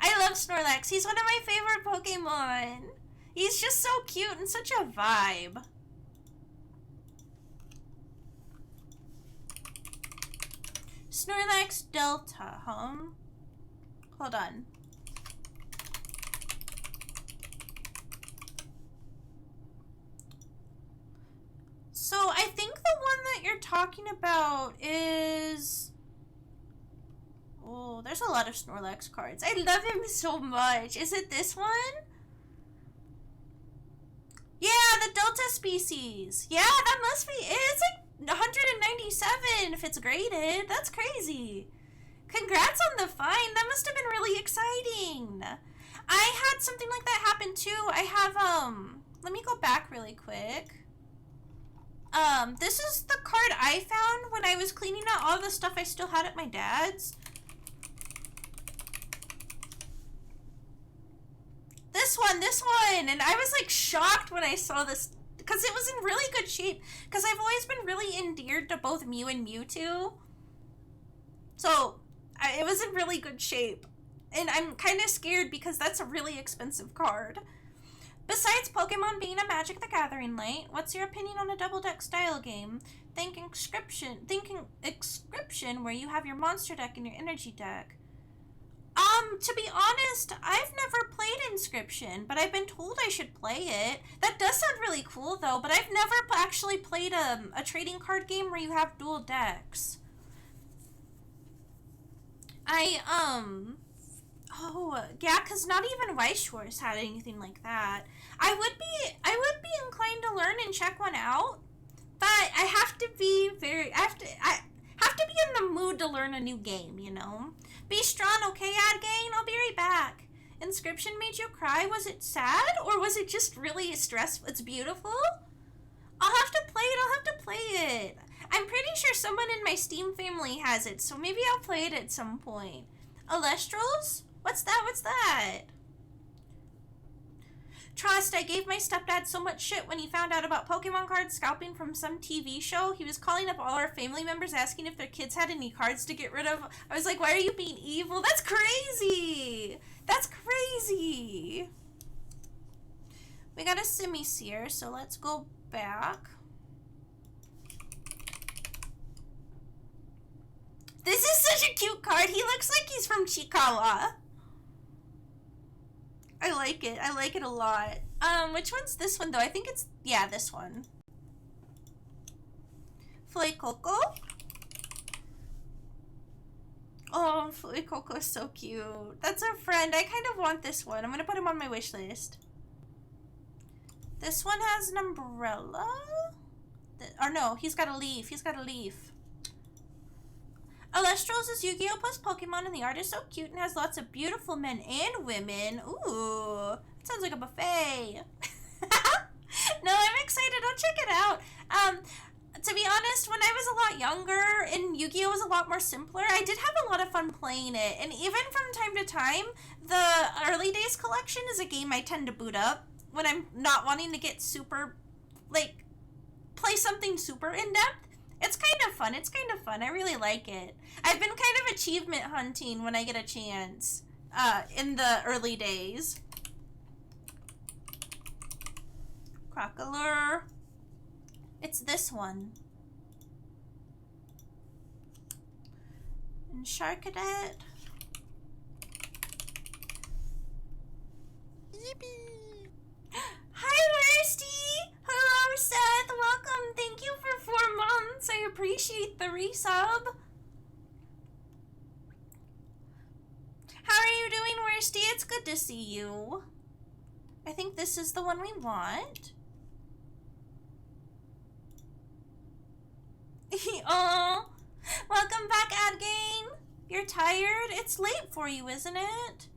I love Snorlax. He's one of my favorite Pokemon. He's just so cute and such a vibe. Snorlax Delta, huh? Hold on. So I think the one that you're talking about is... Oh, there's a lot of Snorlax cards. I love him so much. Is it this one? Yeah, the Delta species. Yeah, that must be it. It's like 197 if it's graded. That's crazy. Congrats on the find. That must have been really exciting. I had something like that happen too. I have, let me go back really quick. This is the card I found when I was cleaning out all the stuff I still had at my dad's. This one, and I was like shocked when I saw this, because it was in really good shape, because I've always been really endeared to both Mew and Mewtwo. So, it was in really good shape, and I'm kind of scared because that's a really expensive card. Besides Pokemon being a Magic the Gathering light, what's your opinion on a double deck style game? Thinking Inscription where you have your monster deck and your energy deck. To be honest, I've never played Inscription, but I've been told I should play it. That does sound really cool though, but I've never actually played a trading card game where you have dual decks. Oh, yeah, because not even Weiss Schwarz had anything like that. I would be inclined to learn and check one out, but I have to be I have to be in the mood to learn a new game, you know? Be strong, okay, Adgain? I'll be right back. Inscription made you cry? Was it sad? Or was it just really stressful? It's beautiful? I'll have to play it. I'm pretty sure someone in my Steam family has it, so maybe I'll play it at some point. Alestrals? What's that? Trust, I gave my stepdad so much shit when he found out about Pokemon card scalping from some TV show. He was calling up all our family members asking if their kids had any cards to get rid of. I was like, why are you being evil? That's crazy! That's crazy! We got a Simisear, so let's go back. This is such a cute card. He looks like he's from Chikawa. I like it. I like it a lot. Which one's this one though? I think it's, yeah, this one. Fuecoco. Oh, Fuecoco is so cute. That's a friend. I kind of want this one. I'm gonna put him on my wish list. This one has an umbrella. Or no, he's got a leaf. He's got a leaf. Alestrals is Yu-Gi-Oh! Plus Pokemon, and the art is so cute and has lots of beautiful men and women. Ooh, that sounds like a buffet. No, I'm excited. I'll check it out. To be honest, when I was a lot younger and Yu-Gi-Oh! Was a lot more simpler, I did have a lot of fun playing it. And even from time to time, the Early Days collection is a game I tend to boot up when I'm not wanting to get super, like, play something super in-depth. It's kind of fun. It's kind of fun. I really like it. I've been kind of achievement hunting when I get a chance in the early days. Crocalure. It's this one. And Sharkadet. Yippee! Hi, Thirsty! Hello, Seth. Welcome. Thank you for 4 months. I appreciate the resub. How are you doing, Worsty? It's good to see you. I think this is the one we want. Oh, welcome back, Adgain. You're tired? It's late for you, isn't it?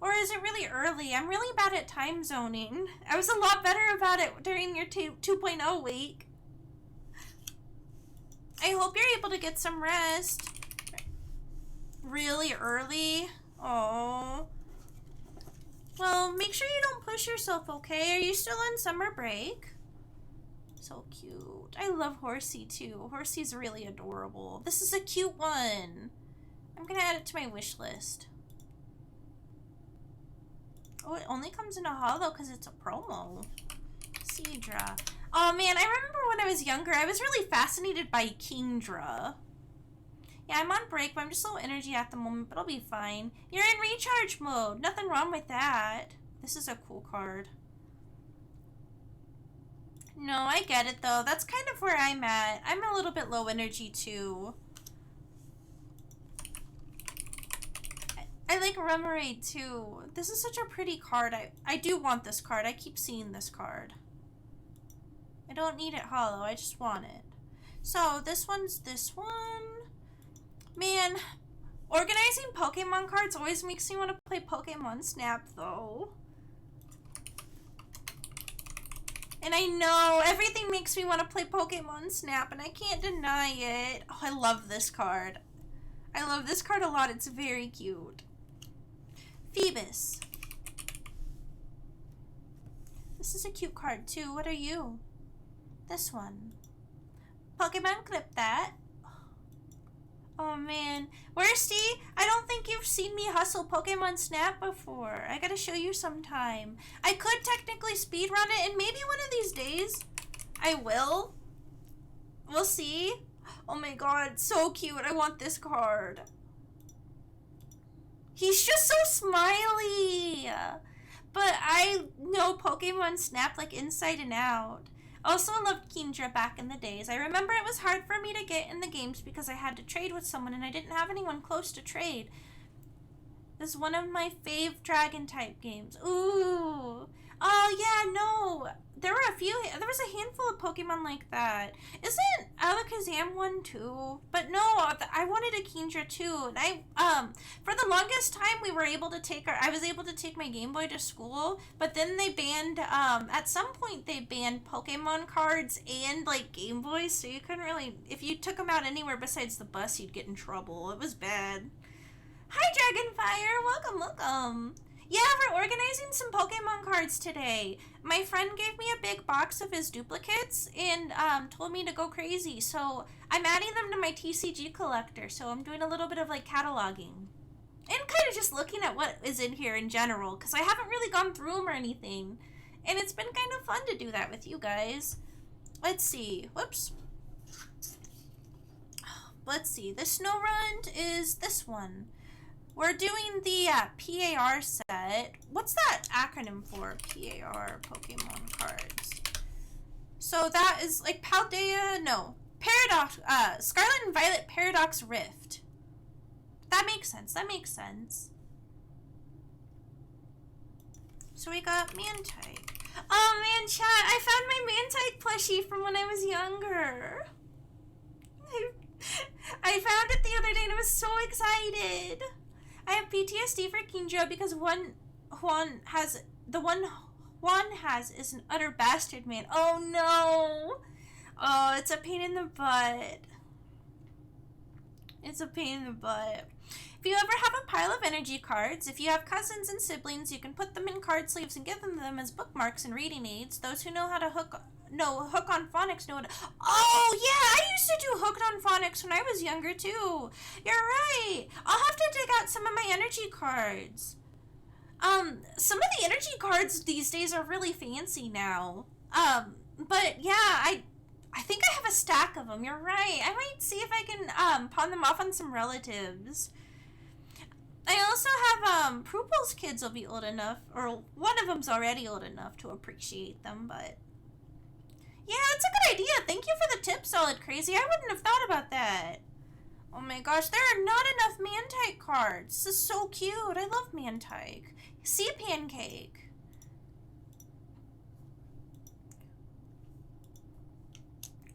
Or is it really early? I'm really bad at time zoning. I was a lot better about it during your 2.0 week. I hope you're able to get some rest. Really early? Oh. Well, make sure you don't push yourself, okay? Are you still on summer break? So cute. I love Horsey too. Horsey's really adorable. This is a cute one. I'm gonna add it to my wish list. Oh, it only comes in a holo because it's a promo. Seadra. Oh man, I remember when I was younger, I was really fascinated by Kingdra. Yeah, I'm on break, but I'm just low energy at the moment, but I'll be fine. You're in recharge mode. Nothing wrong with that. This is a cool card. No, I get it though. That's kind of where I'm at. I'm a little bit low energy too. I like Remoraid too. This is such a pretty card. I do want this card. I keep seeing this card. I don't need it hollow. I just want it. So this one's this one. Man, organizing Pokemon cards always makes me want to play Pokemon Snap though. And I know everything makes me want to play Pokemon Snap and I can't deny it. Oh, I love this card. I love this card a lot. It's very cute. Phoebus. This is a cute card too. What are you? This one. Pokemon clip that. Oh man. Worsty, I don't think you've seen me hustle Pokemon Snap before. I gotta show you sometime. I could technically speedrun it, and maybe one of these days I will. We'll see. Oh my god, so cute. I want this card. He's just so smiley. But I know Pokemon Snap like inside and out. Also loved Kendra back in the days. I remember it was hard for me to get in the games because I had to trade with someone and I didn't have anyone close to trade. This is one of my fave dragon type games. Ooh. Oh yeah, no. There was a handful of Pokemon like that. Isn't Alakazam one too? But no, I wanted a Kendra too. And for the longest time I was able to take my Game Boy to school, but then they banned, at some point they banned Pokemon cards and like Game Boys, so you couldn't really, if you took them out anywhere besides the bus, you'd get in trouble. It was bad. Hi Dragonfire, welcome. Yeah, we're organizing some Pokemon cards today. My friend gave me a big box of his duplicates and told me to go crazy. So I'm adding them to my TCG collector. So I'm doing a little bit of like cataloging. And kind of just looking at what is in here in general. Because I haven't really gone through them or anything. And it's been kind of fun to do that with you guys. Let's see. Whoops. Let's see. The Snorunt is this one. We're doing the PAR set. What's that acronym for? PAR, Pokemon cards. So that is like Paldea, no. Paradox, Scarlet and Violet Paradox Rift. That makes sense. So we got Mantike. Oh man, chat, I found my Mantike plushie from when I was younger. I found it the other day and I was so excited. I have PTSD for Kendra because the one Juan has is an utter bastard man. Oh no! Oh, it's a pain in the butt. If you ever have a pile of energy cards, if you have cousins and siblings, you can put them in card sleeves and give them as bookmarks and reading aids. Those who know how to hook on phonics know what. Oh yeah, I used to do hooked on phonics when I was younger too. You're right. I'll have to dig out some of my energy cards. Some of the energy cards these days are really fancy now. But yeah, I think I have a stack of them. You're right. I might see if I can pawn them off on some relatives. I also have Purple's kids will be old enough, or one of them's already old enough to appreciate them, but yeah, it's a good idea. Thank you for the tip, Solid Crazy. I wouldn't have thought about that. Oh my gosh, there are not enough Mantike cards. This is so cute. I love Mantike. Sea Pancake.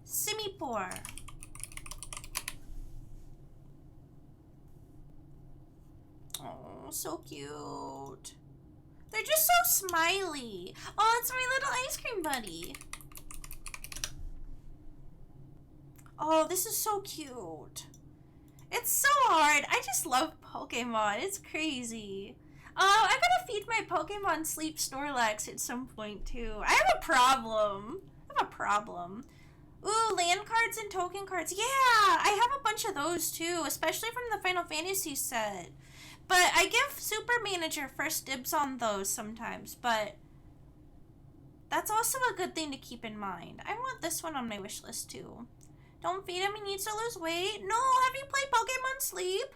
Simipour. Oh, so cute. They're just so smiley. Oh, it's my little ice cream buddy. Oh, this is so cute. It's so hard. I just love Pokemon. It's crazy. Oh, I gotta feed my Pokemon Sleep Snorlax at some point, too. I have a problem. Ooh, land cards and token cards. Yeah, I have a bunch of those, too, especially from the Final Fantasy set. But I give Super Manager first dibs on those sometimes, but that's also a good thing to keep in mind. I want this one on my wish list, too. Don't feed him, he needs to lose weight. No, have you played Pokemon Sleep?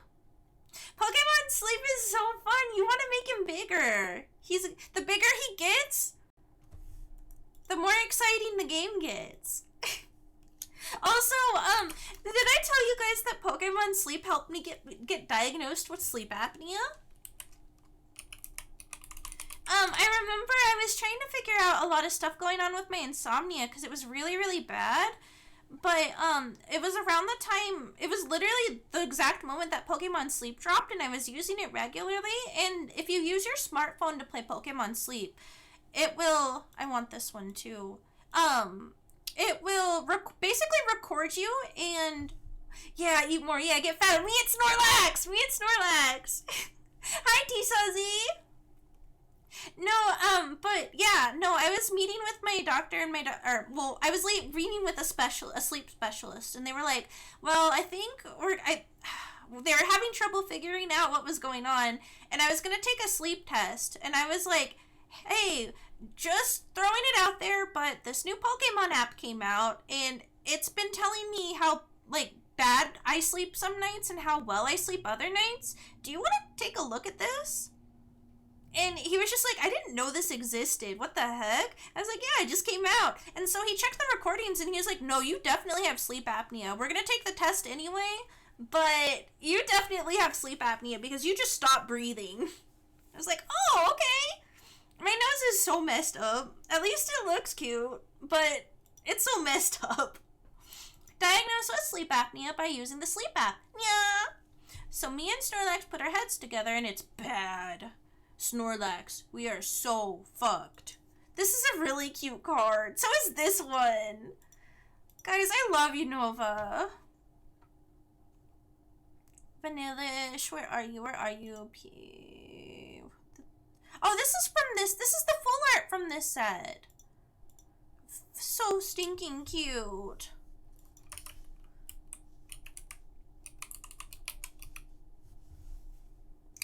Pokemon Sleep is so fun. You want to make him bigger. The bigger he gets, the more exciting the game gets. Also, did I tell you guys that Pokemon Sleep helped me get diagnosed with sleep apnea? I remember I was trying to figure out a lot of stuff going on with my insomnia because it was really, really bad. But, it was around the time, it was literally the exact moment that Pokemon Sleep dropped and I was using it regularly. And if you use your smartphone to play Pokemon Sleep, it will, I want this one too, it will basically record you and, yeah, eat more, yeah, get fat. Me and Snorlax! Hi, T-Suzzy! No, but yeah, no, I was meeting with my doctor and I was meeting with a sleep specialist, and they were like, well, I think they were having trouble figuring out what was going on, and I was gonna take a sleep test, and I was like, hey, just throwing it out there, but this new Pokemon app came out, and it's been telling me how, like, bad I sleep some nights and how well I sleep other nights. Do you want to take a look at this? And he was just like, I didn't know this existed. What the heck? I was like, yeah, it just came out. And so he checked the recordings, and he was like, no, you definitely have sleep apnea. We're going to take the test anyway, but you definitely have sleep apnea because you just stopped breathing. I was like, oh, okay. My nose is so messed up. At least it looks cute, but it's so messed up. Diagnosed with sleep apnea by using the sleep app. Yeah. So me and Snorlax put our heads together, and it's bad. Snorlax, we are so fucked. This is a really cute card. So is this one. Guys, I love you, Nova. Vanillish, where are you? Where are you? Oh, this is from this. This is the full art from this set. So stinking cute.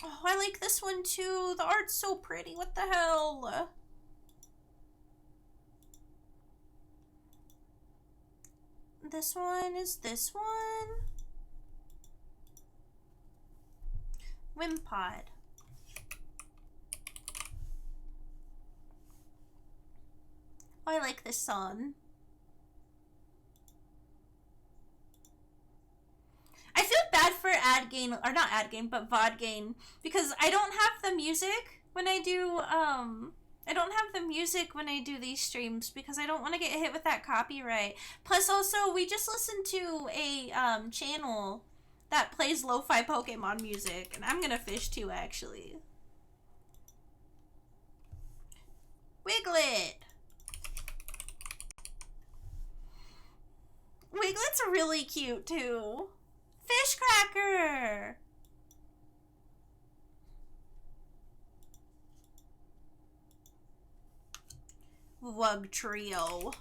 Oh, I like this one too. The art's so pretty. What the hell? This one is this one. Wimpod. Oh, I like this song. I feel bad for AdGain, or not AdGain, but VODGain, because I don't have the music when I do, these streams, because I don't want to get hit with that copyright. Plus, also, we just listened to a, channel that plays lo-fi Pokemon music, and I'm gonna fish too, actually. Wiglet! Wiglet's really cute, too. Fish Cracker! Wug Trio.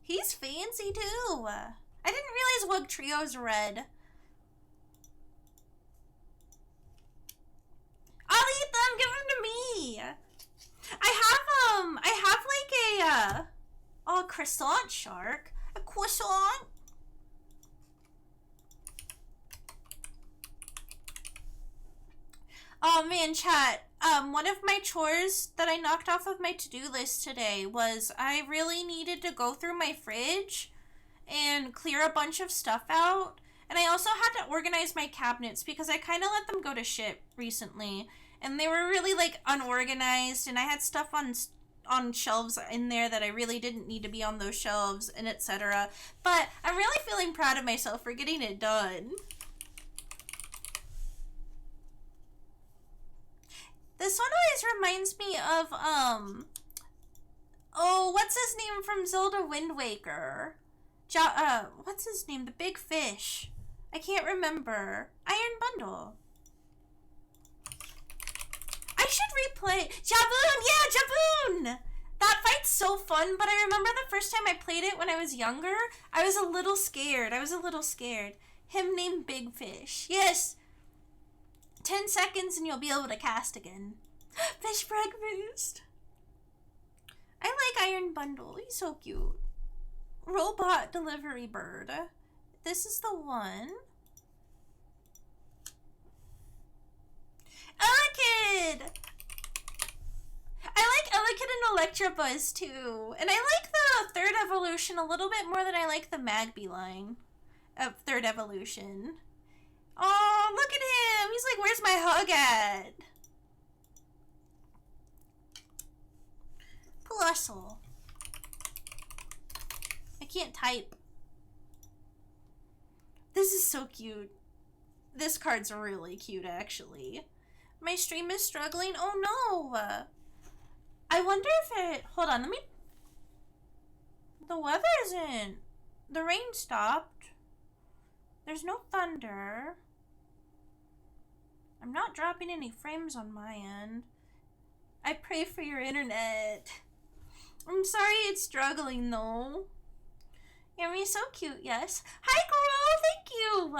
He's fancy, too. I didn't realize Wug Trio's red. I'll eat them! Give them to me! I have like a croissant shark. A croissant? Oh man, chat. One of my chores that I knocked off of my to-do list today was I really needed to go through my fridge and clear a bunch of stuff out. And I also had to organize my cabinets because I kind of let them go to shit recently. And they were really, like, unorganized, and I had stuff on shelves in there that I really didn't need to be on those shelves, and etc. But I'm really feeling proud of myself for getting it done. This one always reminds me of, oh, what's his name from Zelda Wind Waker? What's his name? The big fish. I can't remember. Iron Bundle. I should replay. Jaboon! Yeah, Jaboon! That fight's so fun, but I remember the first time I played it when I was younger, I was a little scared. Him named Big Fish. Yes! 10 seconds and you'll be able to cast again. Fish breakfast! I like Iron Bundle. He's so cute. Robot Delivery Bird. This is the one. Elekid! I like Elekid and Electabuzz too. And I like the third evolution a little bit more than I like the Magby line of third evolution. Oh, look at him! He's like, where's my hug at? Plusle. I can't type. This is so cute. This card's really cute, actually. My stream is struggling. Oh no! I wonder if it... Hold on, let me... The weather isn't... The rain stopped. There's no thunder. I'm not dropping any frames on my end. I pray for your internet. I'm sorry it's struggling though. Hammie's so cute, yes. Hi girl, thank you.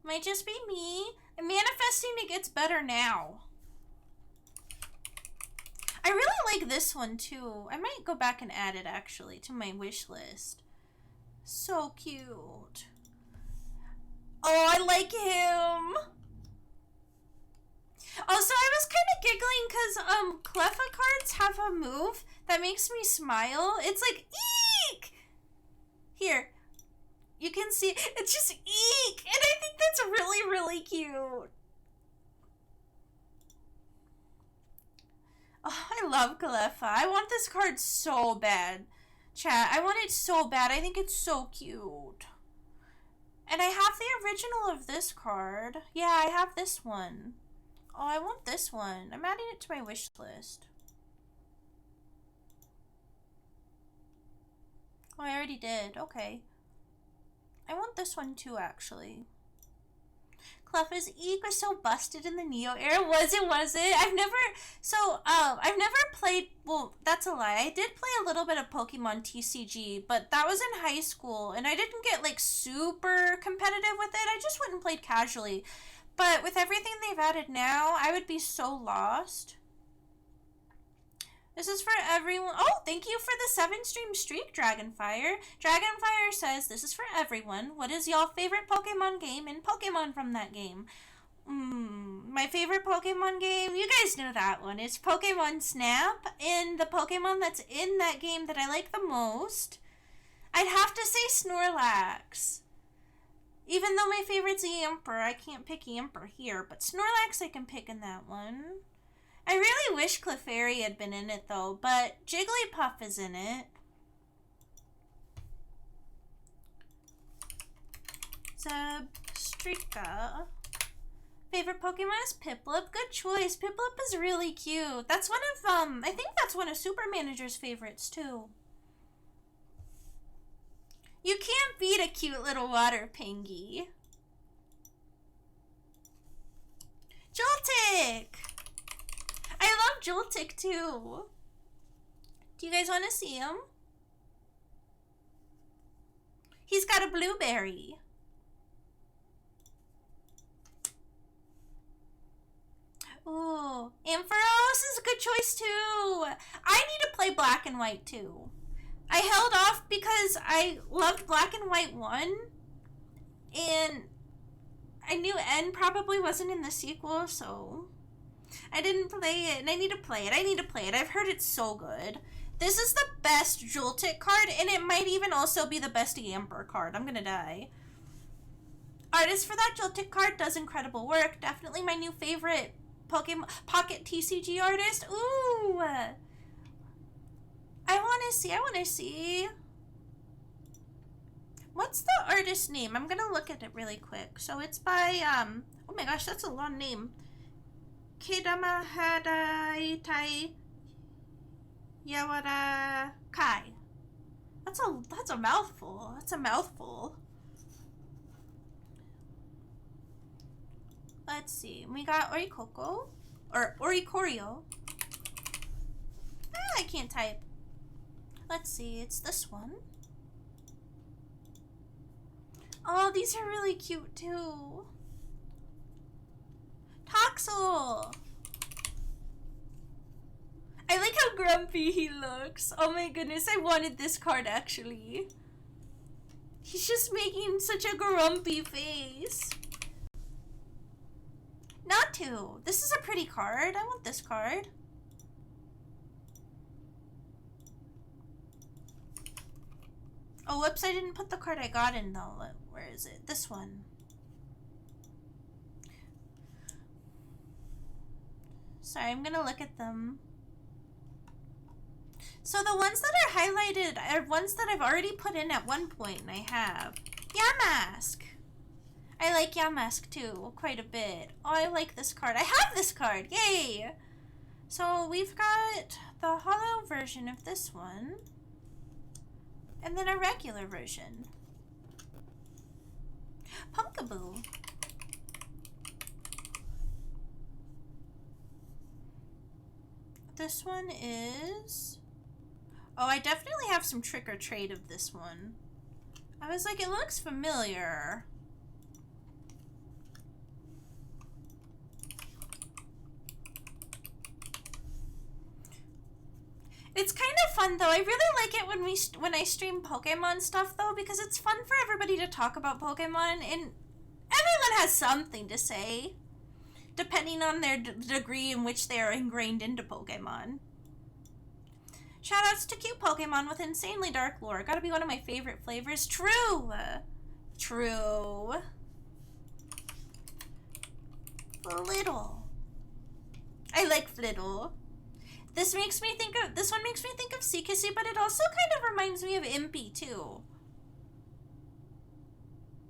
Might just be me. I'm manifesting it gets better now. I really like this one too. I might go back and add it actually to my wish list. So cute. Oh, I like him. Also, I was kind of giggling because Cleffa cards have a move that makes me smile. It's like, eek! Here. You can see, it's just eek! And I think that's really, really cute. Oh, I love Cleffa. I want this card so bad. Chat, I want it so bad. I think it's so cute. And I have the original of this card. Yeah, I have this one. Oh, I want this one. I'm adding it to my wish list. Oh, I already did. Okay. I want this one too, actually. Cleffa's eek was so busted in the Neo era. Was it? I've never played, well, that's a lie. I did play a little bit of Pokemon TCG, but that was in high school, and I didn't get, like, super competitive with it. I just went and played casually. But with everything they've added now, I would be so lost. This is for everyone. Oh, thank you for the 7-stream streak, Dragonfire. Dragonfire says, this is for everyone. What is y'all favorite Pokemon game and Pokemon from that game? My favorite Pokemon game, you guys know that one. It's Pokemon Snap, and the Pokemon that's in that game that I like the most, I'd have to say Snorlax. Even though my favorite's Yamper, I can't pick Yamper here, but Snorlax I can pick in that one. I really wish Clefairy had been in it though, but Jigglypuff is in it. Substrika. Favorite Pokemon is Piplup. Good choice. Piplup is really cute. That's one of, I think that's one of Super Manager's favorites too. You can't beat a cute little water pingy. Joltik! I love Joltik too. Do you guys want to see him? He's got a blueberry. Ooh, Ampharos is a good choice too. I need to play Black and White too. I held off because I loved Black and White 1, and I knew N probably wasn't in the sequel, so I didn't play it, and I need to play it. I've heard it's so good. This is the best Joltik card, and it might even also be the best Yamper card. I'm gonna die. Artist for that Joltik card does incredible work. Definitely my new favorite Pokemon Pocket TCG artist. Ooh! I want to see. What's the artist's name? I'm gonna look at it really quick. So it's by, oh my gosh, that's a long name. Kedama Hadaitai Yawara Kai. That's a mouthful. That's a mouthful. Let's see. We got Orikoko. Or Orikorio. I can't type. Let's see. It's this one. Oh, these are really cute too. Toxel. I like how grumpy he looks. Oh my goodness, I wanted this card actually. He's just making such a grumpy face. Not to. This is a pretty card. I want this card. Oh, whoops, I didn't put the card I got in though. Where is it? This one. Sorry, I'm gonna look at them. So the ones that are highlighted are ones that I've already put in at one point, and I have. Yamask! I like Yamask too, quite a bit. Oh, I like this card. I have this card! Yay! So we've got the holo version of this one. And then a regular version. Pumpkaboo. This one is... Oh, I definitely have some Trick or Treat of this one. I was like, it looks familiar. It's kind of fun though. I really like it when I stream Pokemon stuff though, because it's fun for everybody to talk about Pokemon, and everyone has something to say, depending on their degree in which they are ingrained into Pokemon. Shoutouts to cute Pokemon with insanely dark lore. Gotta be one of my favorite flavors. True! True. Flittle. I like Flittle. This one makes me think of Seekissy, but it also kind of reminds me of Impy too.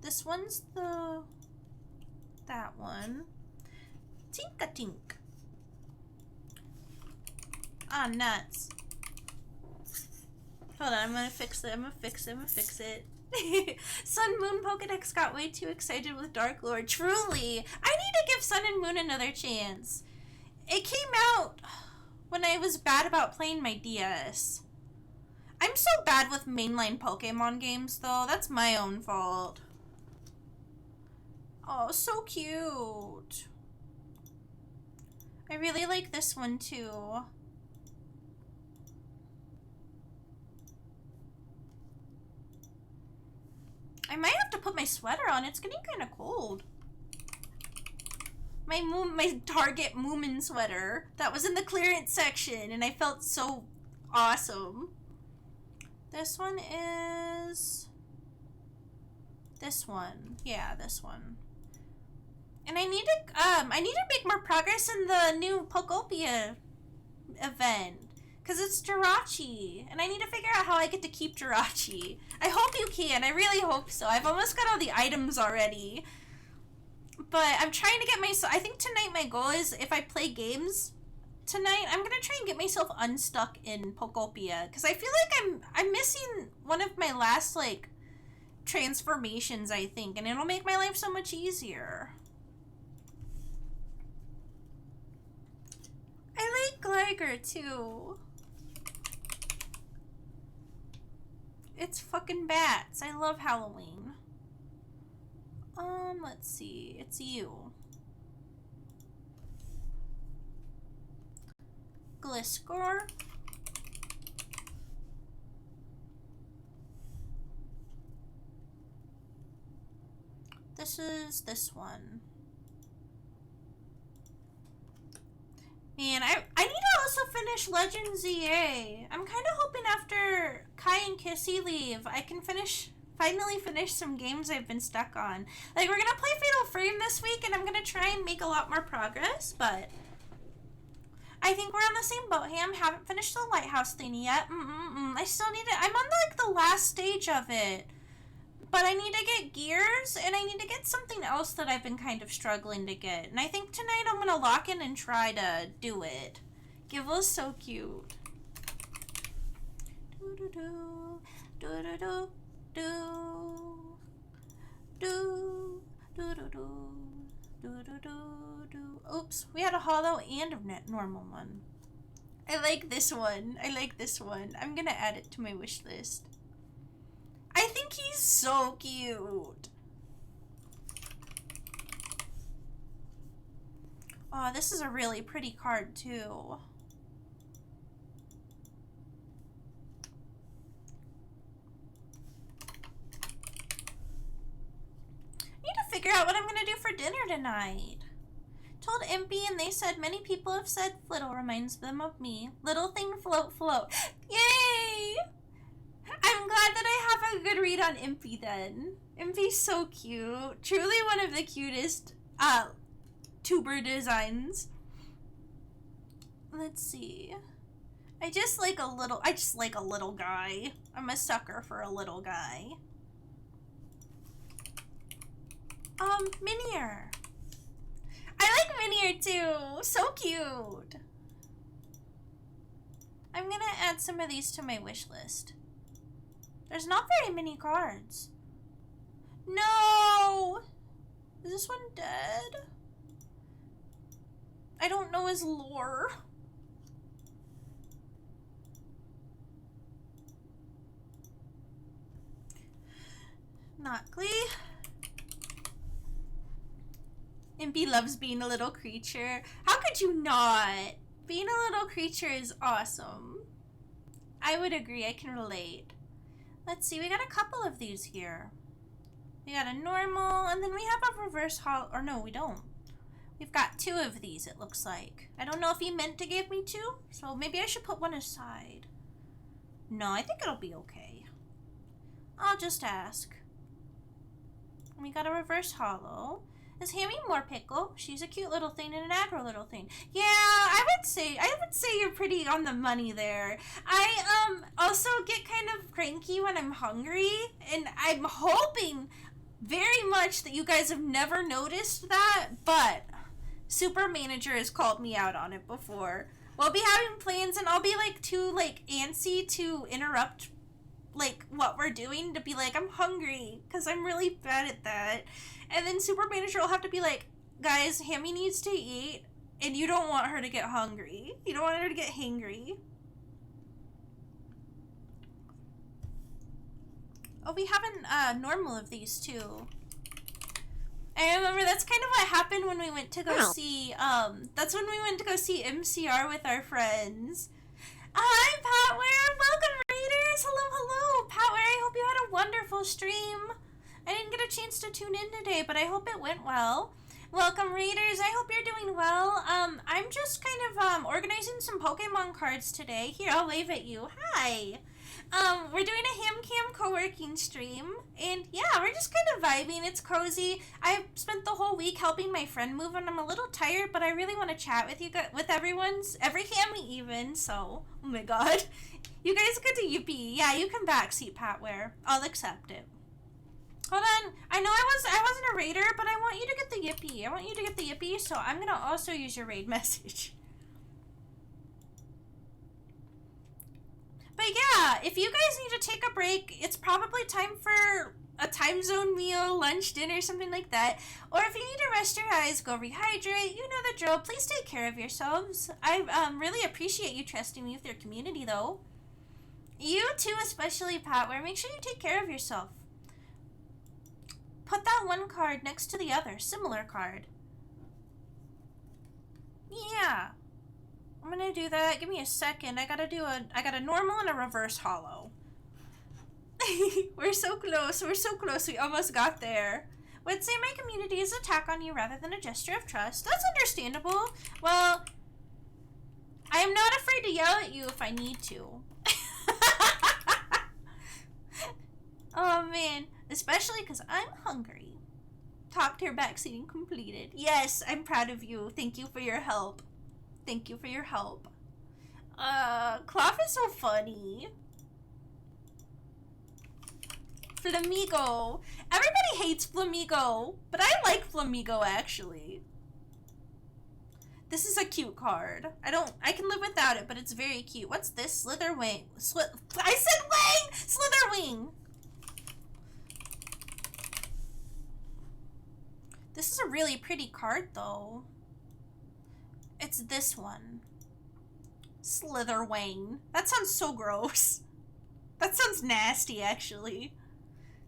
This one's that one. Tink-a-tink. Ah, nuts. Hold on, I'm gonna fix it. I'm gonna fix it. Sun Moon Pokedex got way too excited with Dark Lord. Truly, I need to give Sun and Moon another chance. It came out when I was bad about playing my DS. I'm so bad with mainline Pokemon games, though. That's my own fault. Oh, so cute. I really like this one, too. I might have to put my sweater on. It's getting kind of cold. My Target Moomin sweater that was in the clearance section, and I felt so awesome. This one is this one. Yeah, this one. And I need to make more progress in the new Pokopia event, because it's Jirachi, and I need to figure out how I get to keep Jirachi. I hope you can. I really hope so. I've almost got all the items already. But I'm trying to get myself... I think tonight my goal is, if I play games tonight, I'm going to try and get myself unstuck in Pokopia. Because I feel like I'm missing one of my last, like, transformations, I think. And it'll make my life so much easier. I like Gligar, too. It's fucking bats. I love Halloween. Let's see. It's you. Gliscor. This is this one. Man, I need to also finish Legend ZA. I'm kind of hoping after Kai and Kissy leave, I can finally finish some games I've been stuck on. Like, we're gonna play Fatal Frame this week, and I'm gonna try and make a lot more progress, but I think we're on the same boat, Ham. Haven't finished the lighthouse thing yet. I still need it. I'm on the last stage of it, but I need to get gears, and I need to get something else that I've been kind of struggling to get. And I think tonight I'm gonna lock in and try to do it. Givel's so cute. Do-do-do, do-do-do. Oops, we had a hollow and a normal one. I like this one. I'm gonna add it to my wish list. I think he's so cute. Oh, this is a really pretty card too. Figure out what I'm gonna do for dinner tonight. Told Impy and they said many people have said Flittle reminds them of me. Little thing float float. Yay! I'm glad that I have a good read on Impy then. Impy's so cute. Truly one of the cutest tuber designs. Let's see. I just like a little guy. I'm a sucker for a little guy. Minier. I like Minier too. So cute. I'm gonna add some of these to my wish list. There's not very many cards. No! Is this one dead? I don't know his lore. Knockly. Impy loves being a little creature. How could you not? Being a little creature is awesome. I would agree, I can relate. Let's see, we got a couple of these here. We got a normal, and then we have a reverse holo, or no, we don't. We've got 2 of these, it looks like. I don't know if he meant to give me 2, so maybe I should put one aside. No, I think it'll be okay. I'll just ask. We got a reverse holo. Is Hammie more pickle? She's a cute little thing and an aggro little thing. Yeah, I would say you're pretty on the money there. I also get kind of cranky when I'm hungry, and I'm hoping very much that you guys have never noticed that, but Super Manager has called me out on it before. We'll be having plans and I'll be like too antsy to interrupt like what we're doing, to be like, I'm hungry, because I'm really bad at that. And then Super Manager will have to be like, guys, Hammie needs to eat, and you don't want her to get hungry. You don't want her to get hangry. Oh, we have a normal of these too. I remember that's kind of what happened when we went to go see, that's when we went to go see MCR with our friends. Hi, Patware! Welcome, Raiders! Hello, hello! Patware, I hope you had a wonderful stream. I didn't get a chance to tune in today, but I hope it went well. Welcome, Raiders! I hope you're doing well. I'm just kind of, organizing some Pokemon cards today. Here, I'll wave at you. Hi! We're doing a HamCam co-working stream, and yeah, we're just kind of vibing. It's cozy. I've spent the whole week helping my friend move, and I'm a little tired, but I really want to chat with you guys, with every Hammie even, so, oh my god. You guys get to yippee. Yeah, you can backseat Patware. I'll accept it. Hold on. I know I wasn't a raider, but I want you to get the yippee. I want you to get the yippee, so I'm gonna also use your raid message. But yeah, if you guys need to take a break, it's probably time for a time zone meal, lunch, dinner, something like that. Or if you need to rest your eyes, go rehydrate, you know the drill. Please take care of yourselves. I really appreciate you trusting me with your community, though. You too, especially Patware. Make sure you take care of yourself. Put that one card next to the other, similar card. Yeah. I'm gonna do that. Give me a second. I got a normal and a reverse holo. We're so close. We're so close. We almost got there. Would say my community is an attack on you rather than a gesture of trust. That's understandable. Well, I am not afraid to yell at you if I need to. Oh man. Especially because I'm hungry. Top tier backseating completed. Yes, I'm proud of you. Thank you for your help. Thank you for your help. Cloth is so funny. Flamigo. Everybody hates Flamigo, but I like Flamigo actually. This is a cute card. I can live without it, but it's very cute. What's this? Slitherwing. I said wing! Slitherwing! This is a really pretty card, though. It's this one. Slitherwing. That sounds so gross. That sounds nasty, actually.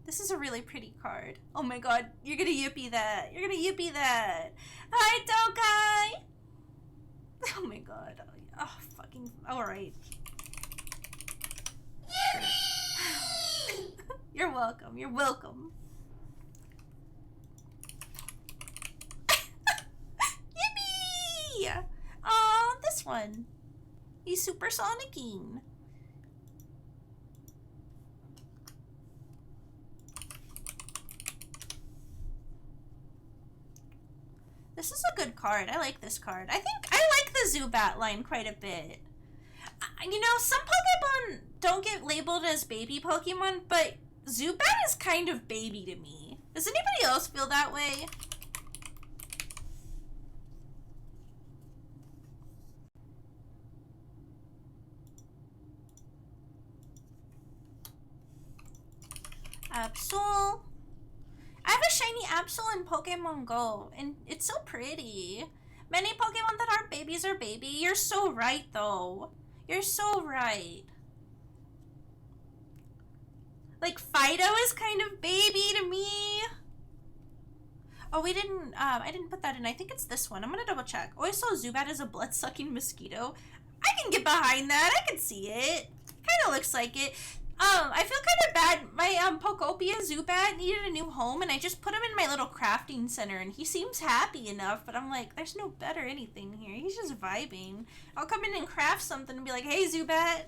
This is a really pretty card. Oh my god, you're gonna yippee that. You're gonna yippee that. Hi, Tokai! Oh my god. Oh, fucking... Alright. You're welcome. You're welcome. Yippee! Oh, this one. He's supersonicing. This is a good card. I like this card. I like the Zubat line quite a bit. You know, some Pokemon don't get labeled as baby Pokemon, but Zubat is kind of baby to me. Does anybody else feel that way? Absol. I have a shiny Absol in Pokemon Go, and it's so pretty. Many Pokemon that aren't babies are baby. You're so right, though. You're so right. Like, Fido is kind of baby to me. Oh, we didn't, I didn't put that in. I think it's this one. I'm gonna double check. Oh, I saw Zubat as a blood-sucking mosquito. I can get behind that. I can see it. Kind of looks like it. I feel kind of bad. My, Pokopia Zubat needed a new home, and I just put him in my little crafting center, and he seems happy enough, but I'm like, there's no bed or anything here. He's just vibing. I'll come in and craft something and be like, hey, Zubat.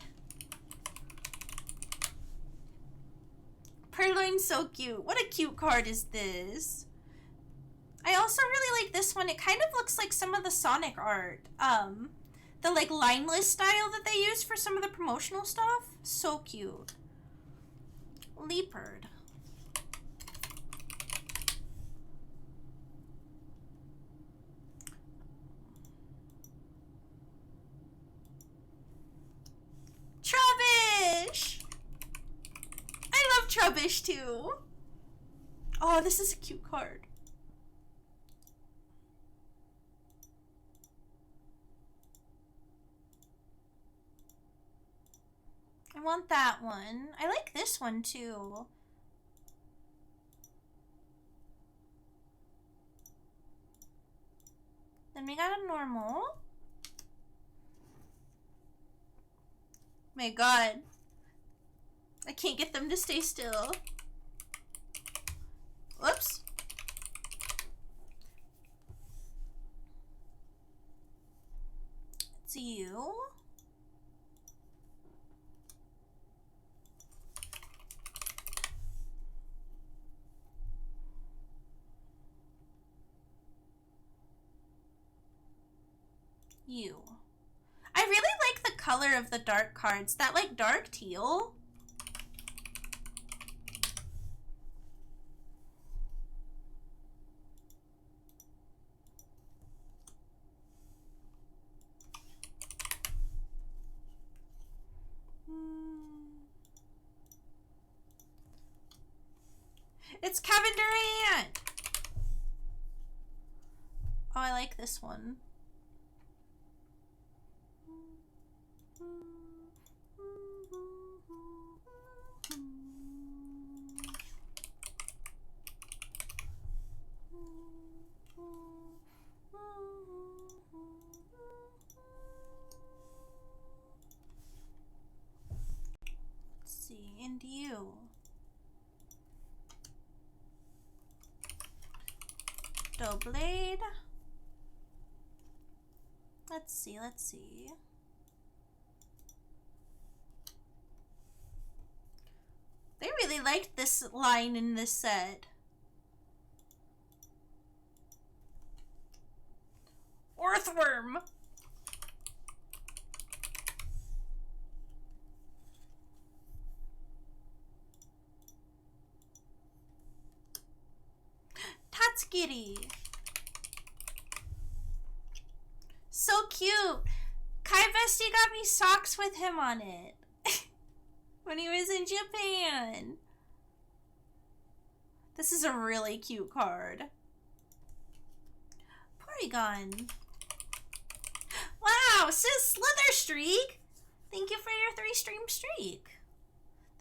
Purloin's so cute. What a cute card is this? I also really like this one. It kind of looks like some of the Sonic art. The like lineless style that they use for some of the promotional stuff. So cute. Leopard. Trubbish! I love Trubbish too. Oh, this is a cute card. I want that one. I like this one too. Then we got a normal. My god. I can't get them to stay still. Whoops. It's you. You. I really like the color of the dark cards. That like dark teal. It's Kevin Durant. Oh, I like this one. Let's see, and you. Doublade. Let's see, let's see. They really liked this line in this set. Earthworm. Tatskiri. So cute. Kai Vesti got me socks with him on it. When he was in Japan. This is a really cute card. Porygon. Wow, sis Slither Streak. Thank you for your 3-stream streak.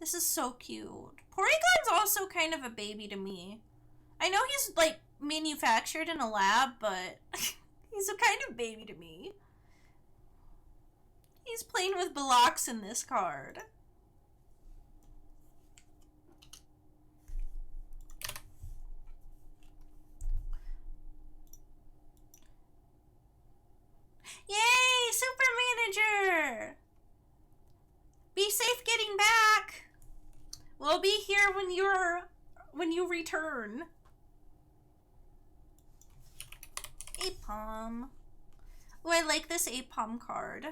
This is so cute. Porygon's also kind of a baby to me. I know he's like manufactured in a lab, but he's a kind of baby to me. He's playing with blocks in this card. Yay, Super Manager! Be safe getting back. We'll be here when you return. Apom. Oh, I like this Apom card.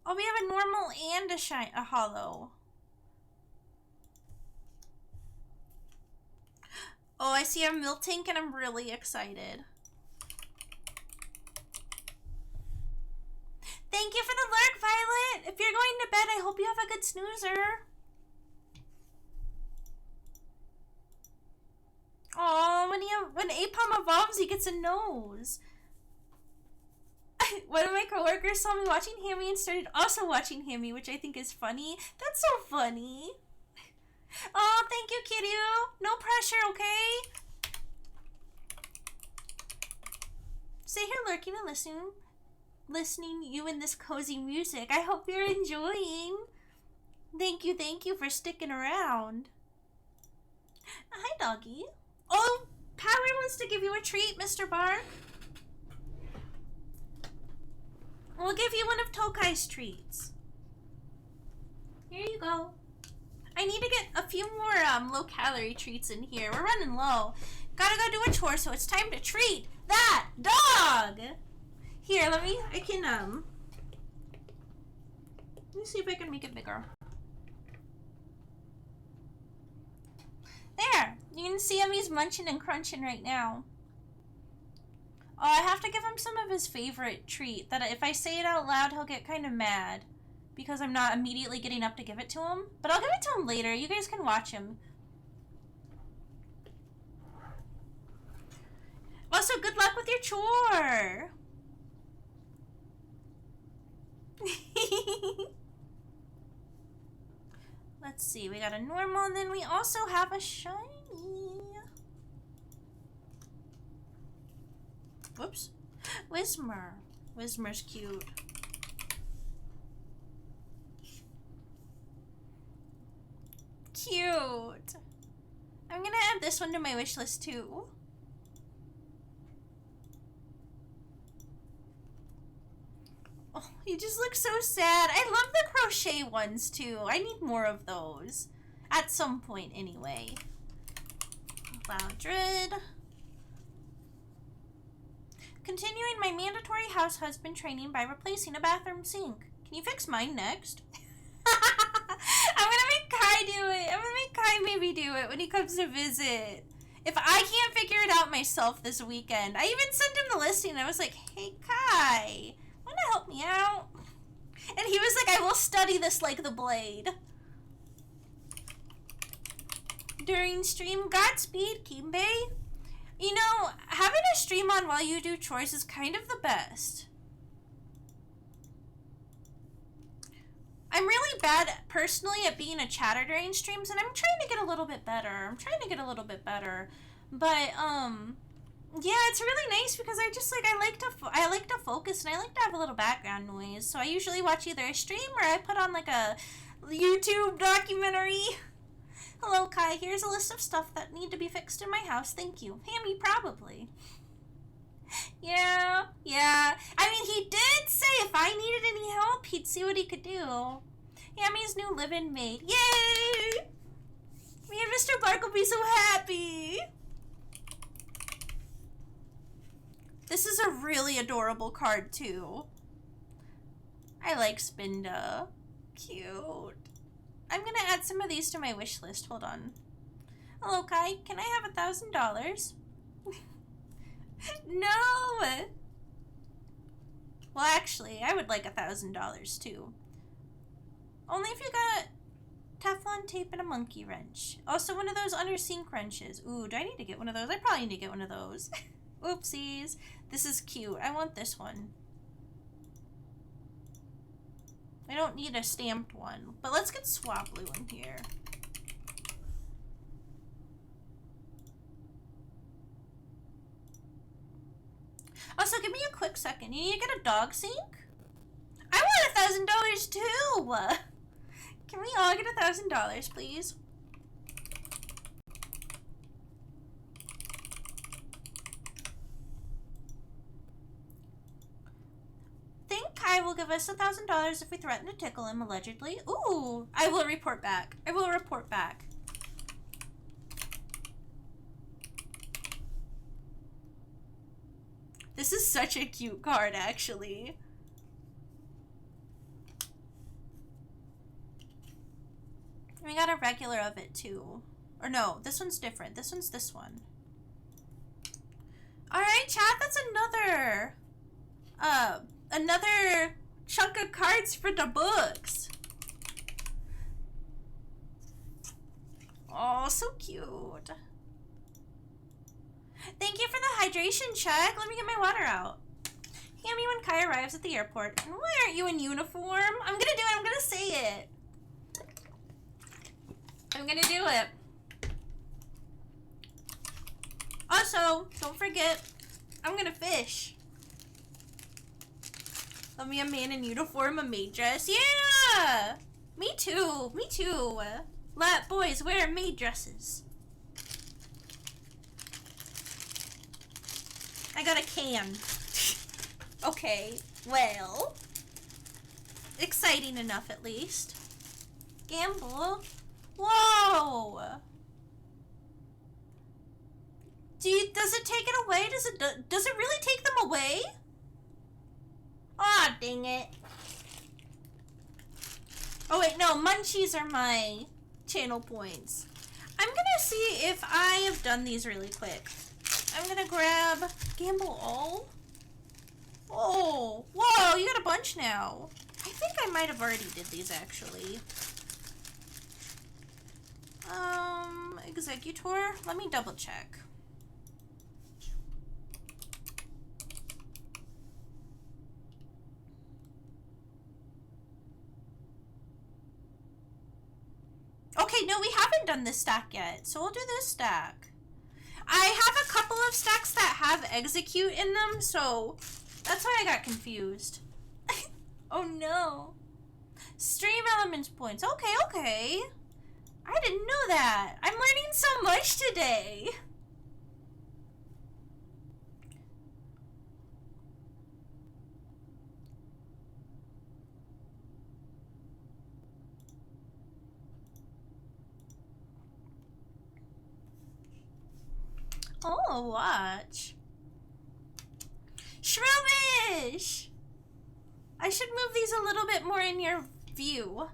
Oh, we have a normal and a hollow. Oh, I see a Miltank and I'm really excited. Thank you for the lurk, Violet! If you're going to bed, I hope you have a good snoozer. Oh, when Apom evolves, he gets a nose. One of my coworkers saw me watching Hammie and started also watching Hammie, which I think is funny. That's so funny. Oh, thank you, Kiryu. No pressure, okay? Stay here lurking and listening you in this cozy music. I hope you're enjoying. Thank you for sticking around. Hi, doggy. Oh, Power wants to give you a treat, Mr. Bark. We'll give you one of Tokai's treats. Here you go. I need to get a few more low-calorie treats in here. We're running low. Gotta go do a chore, so it's time to treat that dog! Here, let me see if I can make it bigger. There! You can see him, he's munching and crunching right now. Oh, I have to give him some of his favorite treat that if I say it out loud, he'll get kind of mad because I'm not immediately getting up to give it to him. But I'll give it to him later. You guys can watch him. Also, good luck with your chore. Let's see. We got a normal, and then we also have a shiny. Whoops. Whismer. Whismer's cute. Cute. I'm gonna add this one to my wish list too. Oh, he just looks so sad. I love the crochet ones too. I need more of those. At some point anyway. Loudred. Continuing my mandatory house husband training by replacing a bathroom sink. Can you fix mine next? I'm gonna make Kai do it. I'm gonna make Kai maybe do it when he comes to visit. If I can't figure it out myself this weekend. I even sent him the listing and I was like, hey Kai, wanna help me out? And he was like, I will study this like the blade. During stream, Godspeed, Kimbe. You know, having a stream on while you do chores is kind of the best. I'm really bad, personally, at being a chatter during streams, and I'm trying to get a little bit better. But, yeah, it's really nice because I just, like, I like to focus, and I like to have a little background noise. So I usually watch either a stream or I put on, like, a YouTube documentary. Hello, Kai. Here's a list of stuff that need to be fixed in my house. Thank you. Hammie, probably. Yeah. I mean, he did say if I needed any help, he'd see what he could do. Hammie's new live-in mate. Yay! Me and Mr. Bark will be so happy. This is a really adorable card, too. I like Spinda. Cute. I'm gonna add some of these to my wish list. Hold on. Hello, Kai. Can I have $1,000? No! Well, actually, I would like $1,000 too. Only if you got Teflon tape and a monkey wrench. Also, one of those under sink wrenches. Ooh, do I need to get one of those? I probably need to get one of those. Oopsies. This is cute. I want this one. I don't need a stamped one, but let's get Swablu in here. Also, give me a quick second. You need to get a dog sink? I want $1,000 too! Can we all get $1,000, please? Think Kai will give us $1,000 if we threaten to tickle him, allegedly. Ooh! I will report back. I will report back. This is such a cute card, actually. We got a regular of it, too. Or no, this one's different. This one's this one. Alright, chat, that's another chunk of cards for the books. Oh, so cute. Thank you for the hydration check. Let me get my water out. Hammie when Kai arrives at the airport. And why aren't you in uniform? I'm gonna do it. I'm gonna say it. I'm gonna do it. Also, don't forget, I'm gonna fish. Love me a man in uniform, a maid dress. Yeah! Me too. Me too. Let boys wear maid dresses. I got a can. Okay, well. Exciting enough, at least. Gamble. Whoa! Does it take it away? Does it really take them away? Aw, dang it. Oh wait, no, munchies are my channel points. I'm gonna see if I have done these really quick. I'm gonna grab Gamble All. Oh, whoa, you got a bunch now. I think I might have already did these actually. Executor, let me double check. Okay, no, we haven't done this stack yet, so we'll do this stack. I have a couple of stacks that have execute in them, so that's why I got confused. Oh no. Stream elements points. Okay, okay. I didn't know that. I'm learning so much today. Oh, watch. Shroomish! I should move these a little bit more in your view.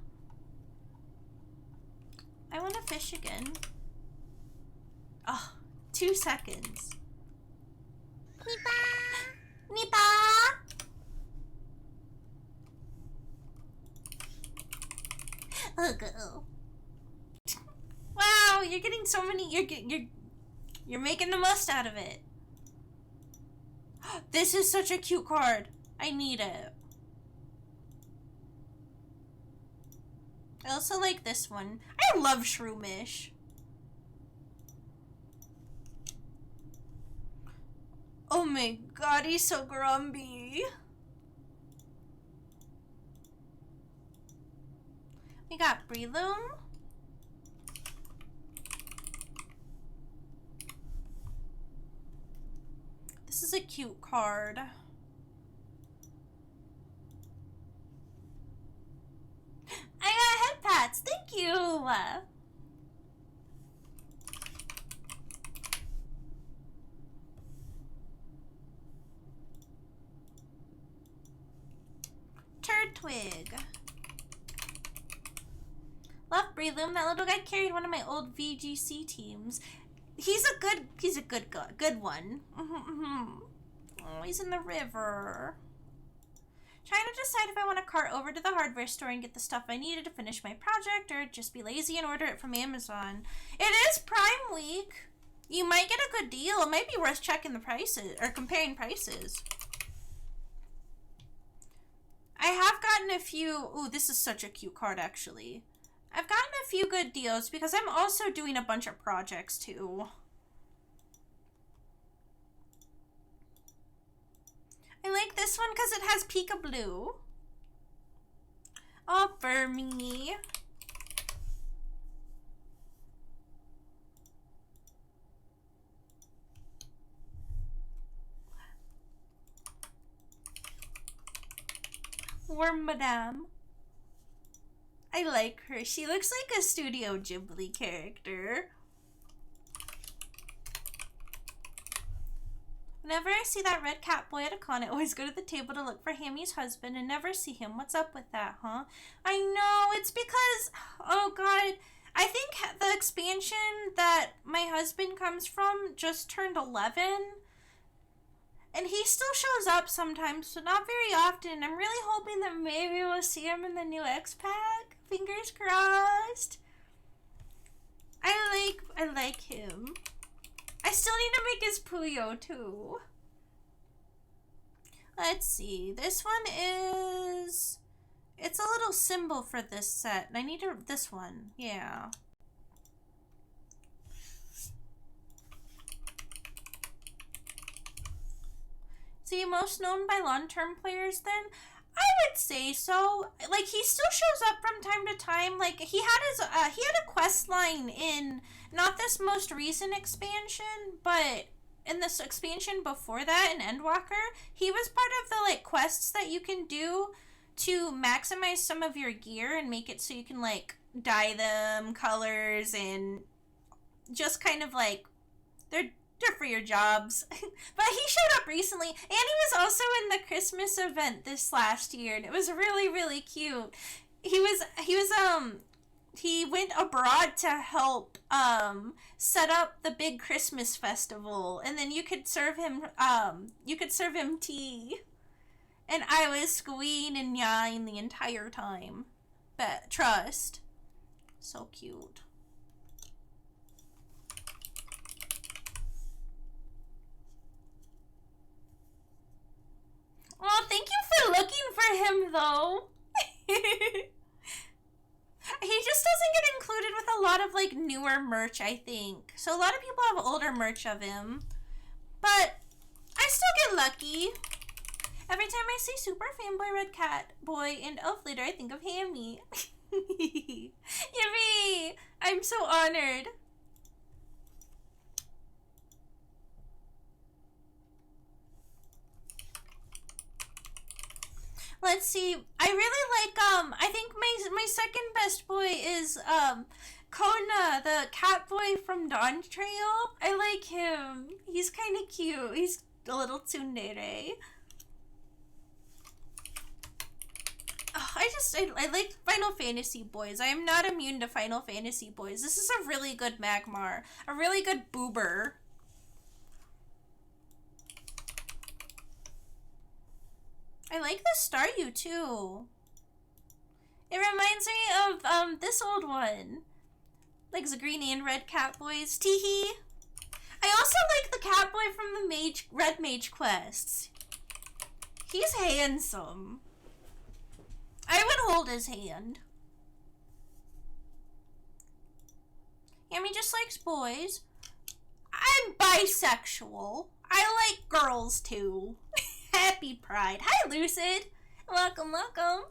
I want to fish again. Oh, 2 seconds. Nipa! Nipa! Oh, go. Wow, you're getting so many. You're making the most out of it. This is such a cute card. I need it. I also like this one. I love Shroomish. Oh my god, he's so grumpy. We got Breloom. This is a cute card. I got head pats. Thank you. Turd Twig. Love Breloom. That little guy carried one of my old VGC teams. He's a good one. Oh, he's in the river. Trying to decide if I want to cart over to the hardware store and get the stuff I needed to finish my project, or just be lazy and order it from Amazon. It is Prime Week. You might get a good deal. It might be worth checking the prices or comparing prices. I have gotten a few. Ooh, this is such a cute card, actually. I've gotten a few good deals because I'm also doing a bunch of projects too. I like this one because it has peekaboo. Oh, Fermi. Worm Madame. I like her. She looks like a Studio Ghibli character. Whenever I see that red cat boy at a con, I always go to the table to look for Hammie's husband and never see him. What's up with that, huh? I know, it's because, oh god, I think the expansion that my husband comes from just turned 11. And he still shows up sometimes, but not very often. I'm really hoping that maybe we'll see him in the new X-Pack. Fingers crossed. I like him. I still need to make his Puyo too. Let's see. This one is... It's a little symbol for this set. I need this one. Yeah. Is he most known by long-term players then? I would say so. Like, he still shows up from time to time. Like, he had a quest line in not this most recent expansion, but in this expansion before that in Endwalker, he was part of the like quests that you can do to maximize some of your gear and make it so you can like dye them colors and just kind of like they're for your jobs. But he showed up recently, and he was also in the Christmas event this last year, and it was really, really cute. He went abroad to help set up the big Christmas festival, and then you could serve him tea. And I was squeeing and yawing the entire time. But trust. So cute. Oh, thank you for looking for him, though. He just doesn't get included with a lot of, like, newer merch, I think. So a lot of people have older merch of him. But I still get lucky. Every time I see Super Fanboy Red Cat Boy and Elf Leader, I think of Hammie. Yippee! I'm so honored. Let's see. I really like I think my second best boy is Kona, the cat boy from Dawn Trail. I like him. He's kind of cute. He's a little tsundere. Oh, I like Final Fantasy boys. I am not immune to Final Fantasy boys. This is a really good Magmar. A really good Boober. I like the Staryu too. It reminds me of this old one. Like the green and red cat boys. Teehee. I also like the cat boy from the Red Mage quests. He's handsome. I would hold his hand. Hammie just likes boys. I'm bisexual. I like girls too. Happy Pride. Hi, Lucid. Welcome, welcome.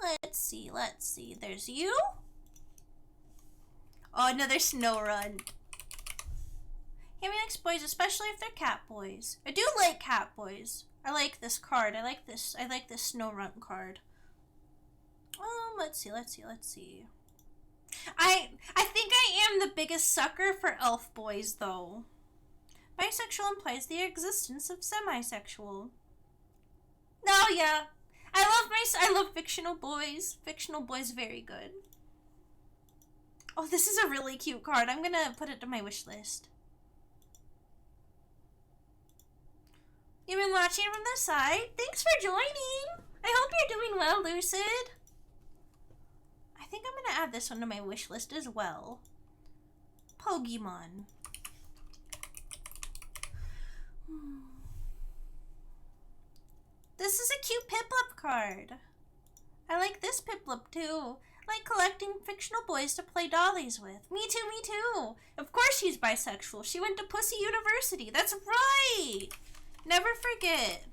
Let's see. There's you. Oh, another snow run. Hammie likes boys, especially if they're cat boys. I do like cat boys. I like this card. I like this snow run card. Let's see. I think I am the biggest sucker for elf boys, though. Bisexual implies the existence of semi-sexual. No, yeah. I love fictional boys. Fictional boys, very good. Oh, this is a really cute card. I'm gonna put it to my wish list. You've been watching from the side? Thanks for joining! I hope you're doing well, Lucid. I think I'm gonna add this one to my wish list as well. Pokémon. This is a cute Piplup card. I like this Piplup too. I like collecting fictional boys to play dollies with. Me too. Of course she's bisexual. She went to Pussy University. That's right. Never forget.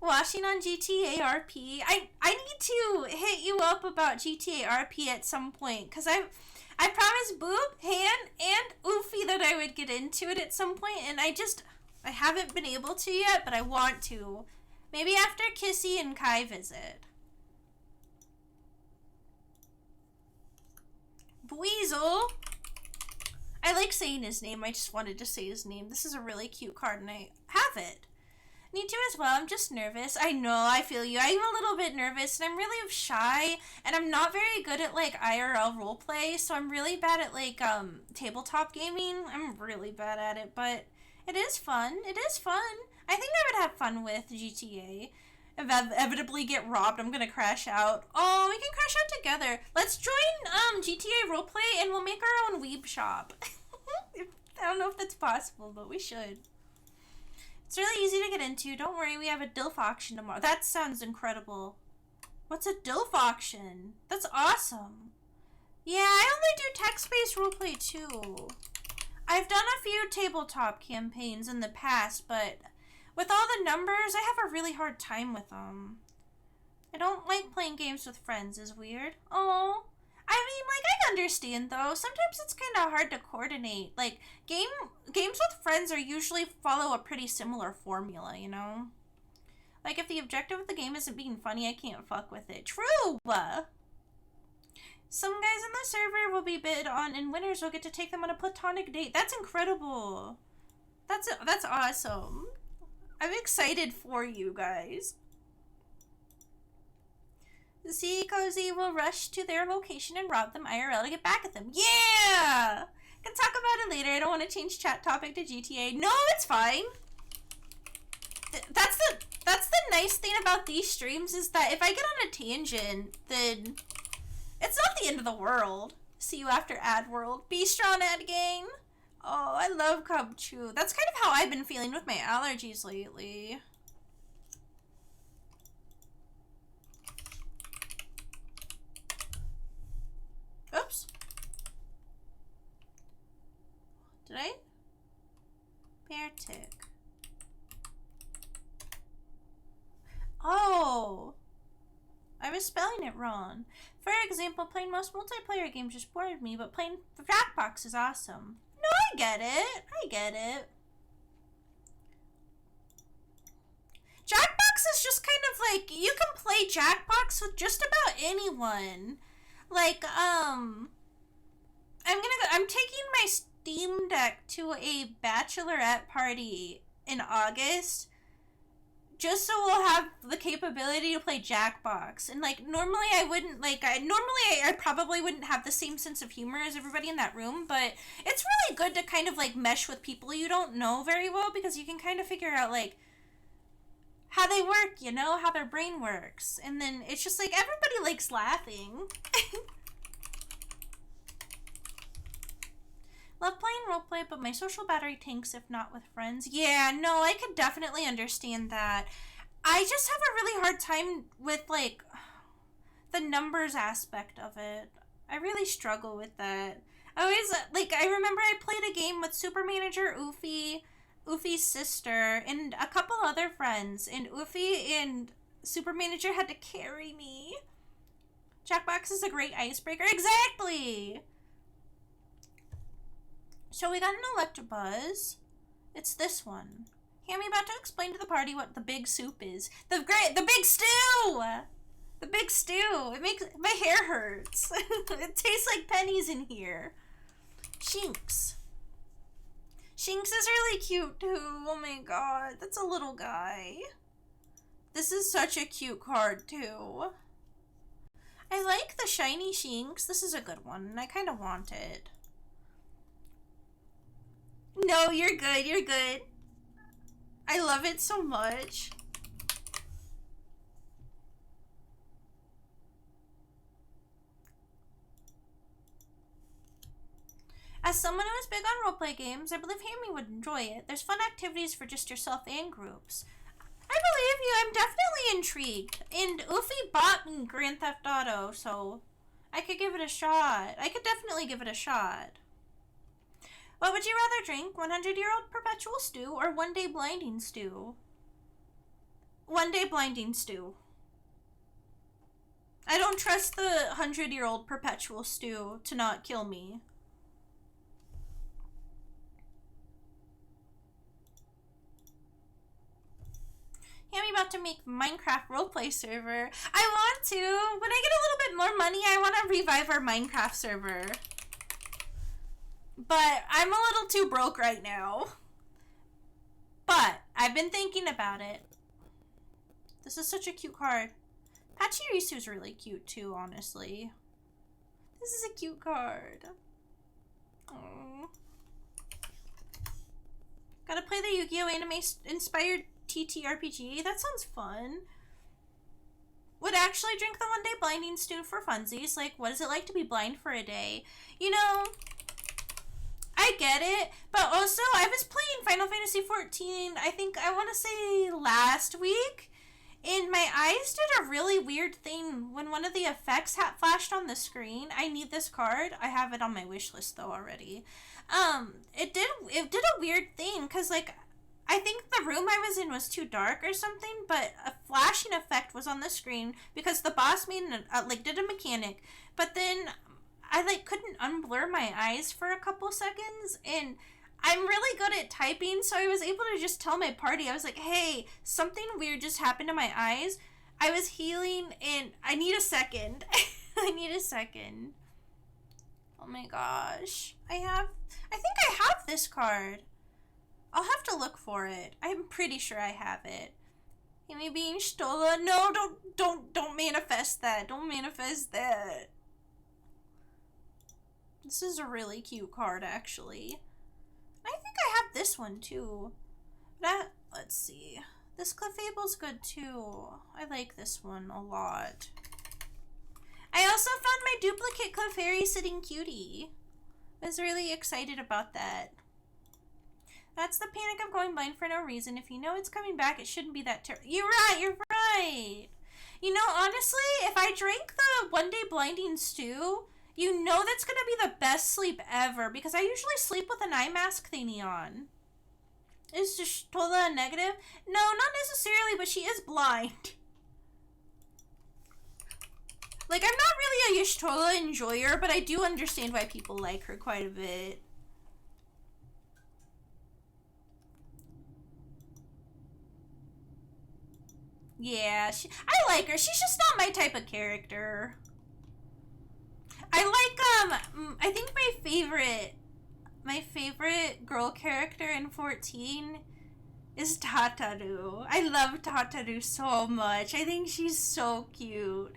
Watching on GTA RP. I need to hit you up about GTA RP at some point, because I promised Boob, Han, and Oofy that I would get into it at some point, and I haven't been able to yet, but I want to. Maybe after Kissy and Kai visit. Buizel. I like saying his name. I just wanted to say his name. This is a really cute card, and I have it. Me too as well. I'm just nervous. I know, I feel you. I'm a little bit nervous, and I'm really shy, and I'm not very good at, like, IRL roleplay, so I'm really bad at, like, tabletop gaming. I'm really bad at it, but it is fun. It is fun. I think I would have fun with GTA. If I inevitably get robbed, I'm gonna crash out. Oh, we can crash out together. Let's join GTA roleplay, and we'll make our own weeb shop. I don't know if that's possible, but we should. It's really easy to get into. Don't worry, we have a DILF auction tomorrow. That sounds incredible. What's a DILF auction? That's awesome. Yeah, I only do text-based roleplay too. I've done a few tabletop campaigns in the past, but with all the numbers, I have a really hard time with them. I don't like playing games with friends, is weird. Oh, I mean, like, I understand though. Sometimes it's kind of hard to coordinate. Like, games with friends are usually follow a pretty similar formula, you know? Like, if the objective of the game isn't being funny, I can't fuck with it. True! Some guys in the server will be bid on, and winners will get to take them on a platonic date. That's incredible. That's awesome. I'm excited for you guys. Z Cozy will rush to their location and rob them IRL to get back at them. Yeah! Can talk about it later. I don't want to change chat topic to GTA. No, it's fine. That's the nice thing about these streams is that if I get on a tangent, then it's not the end of the world. See you after Ad World. Be strong, Ad Gang. Oh, I love Cub Chew. That's kind of how I've been feeling with my allergies lately. Oops. Did I? Bear tick. Oh. I was spelling it wrong. For example, playing most multiplayer games just bored me, but playing Jackbox is awesome. No, I get it. I get it. Jackbox is just kind of like, you can play Jackbox with just about anyone. Like, I'm taking my Steam Deck to a bachelorette party in August, just so we'll have the capability to play Jackbox. And like, normally I wouldn't, like, I probably wouldn't have the same sense of humor as everybody in that room, but it's really good to kind of like mesh with people you don't know very well, because you can kind of figure out like how they work, you know, how their brain works. And then it's just like, everybody likes laughing. Love playing roleplay, but my social battery tanks if not with friends. Yeah, no, I could definitely understand that. I just have a really hard time with, like, the numbers aspect of it. I really struggle with that. I always, like, I remember I played a game with Super Manager Oofy's sister, and a couple other friends, and Oofy and Super Manager had to carry me. Jackbox is a great icebreaker. Exactly! So we got an Electabuzz. It's this one. Hammie about to explain to the party what the big soup is. The big stew! The big stew. It makes my hair hurts. It tastes like pennies in here. Shinx. Shinx is really cute too. Oh my god. That's a little guy. This is such a cute card too. I like the shiny Shinx. This is a good one, and I kind of want it. No, you're good. You're good. I love it so much. As someone who is big on roleplay games, I believe Hammie would enjoy it. There's fun activities for just yourself and groups. I believe you. I'm definitely intrigued. And Oofy bought me Grand Theft Auto, so I could give it a shot. I could definitely give it a shot. What would you rather drink? 100-year-old perpetual stew or one-day blinding stew? One-day blinding stew. I don't trust the 100-year-old perpetual stew to not kill me. Hammie about to make Minecraft roleplay server. I want to. When I get a little bit more money, I want to revive our Minecraft server. But I'm a little too broke right now. But I've been thinking about it. This is such a cute card. Pachirisu really cute too, honestly. This is a cute card. Aww. Gotta play the Yu-Gi-Oh! Anime inspired TTRPG. That sounds fun. Would actually drink the one-day blinding stew for funsies. Like, what is it like to be blind for a day? You know, I I get it, but also I was playing Final Fantasy 14, I think, I want to say last week, and my eyes did a really weird thing when one of the effects flashed on the screen. I need this card. I have it on my wish list though already. It did a weird thing, because like, I think the room I was in was too dark or something, but a flashing effect was on the screen because the boss made did a mechanic, but then I like couldn't unblur my eyes for a couple seconds, and I'm really good at typing, so I was able to just tell my party, I was like, hey, something weird just happened to my eyes. I was healing and I need a second. I need a second. Oh my gosh. I think I have this card. I'll have to look for it. I'm pretty sure I have it. Hammy being stolen. No, don't manifest that. Don't manifest that. This is a really cute card, actually. I think I have this one, too. Let's see. This Clefable's good, too. I like this one a lot. I also found my duplicate Clefairy sitting cutie. I was really excited about that. That's the panic of going blind for no reason. If you know it's coming back, it shouldn't be that terrible. You're right. You know, honestly, if I drank the one-day blinding stew, you know that's gonna be the best sleep ever, because I usually sleep with an eye mask thingy on. Is Y'shtola a negative? No, not necessarily, but she is blind. Like, I'm not really a Y'shtola enjoyer, but I do understand why people like her quite a bit. Yeah, I like her. She's just not my type of character. I like, I think my favorite girl character in 14 is Tataru. I love Tataru so much. I think she's so cute.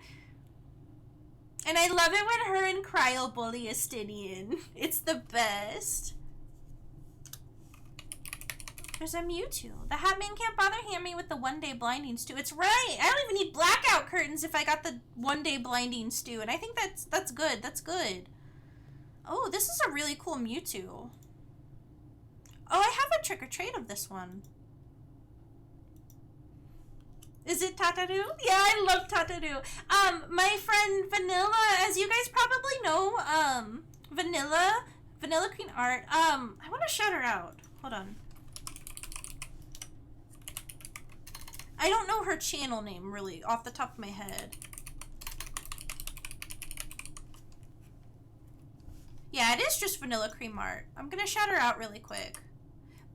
And I love it when her and Cryo bully Estinian. It's the best. There's a Mewtwo. The Hatman can't bother Hammie with the one-day blinding stew. It's right. I don't even need blackout curtains if I got the one-day blinding stew. And I think that's good. That's good. Oh, this is a really cool Mewtwo. Oh, I have a trick-or-treat of this one. Is it Tataru? Yeah, I love Tataru. My friend Vanilla, as you guys probably know, Vanilla Queen Art, I want to shout her out. Hold on. I don't know her channel name, really, off the top of my head. Yeah, it is just Vanilla Cream Art. I'm gonna shout her out really quick.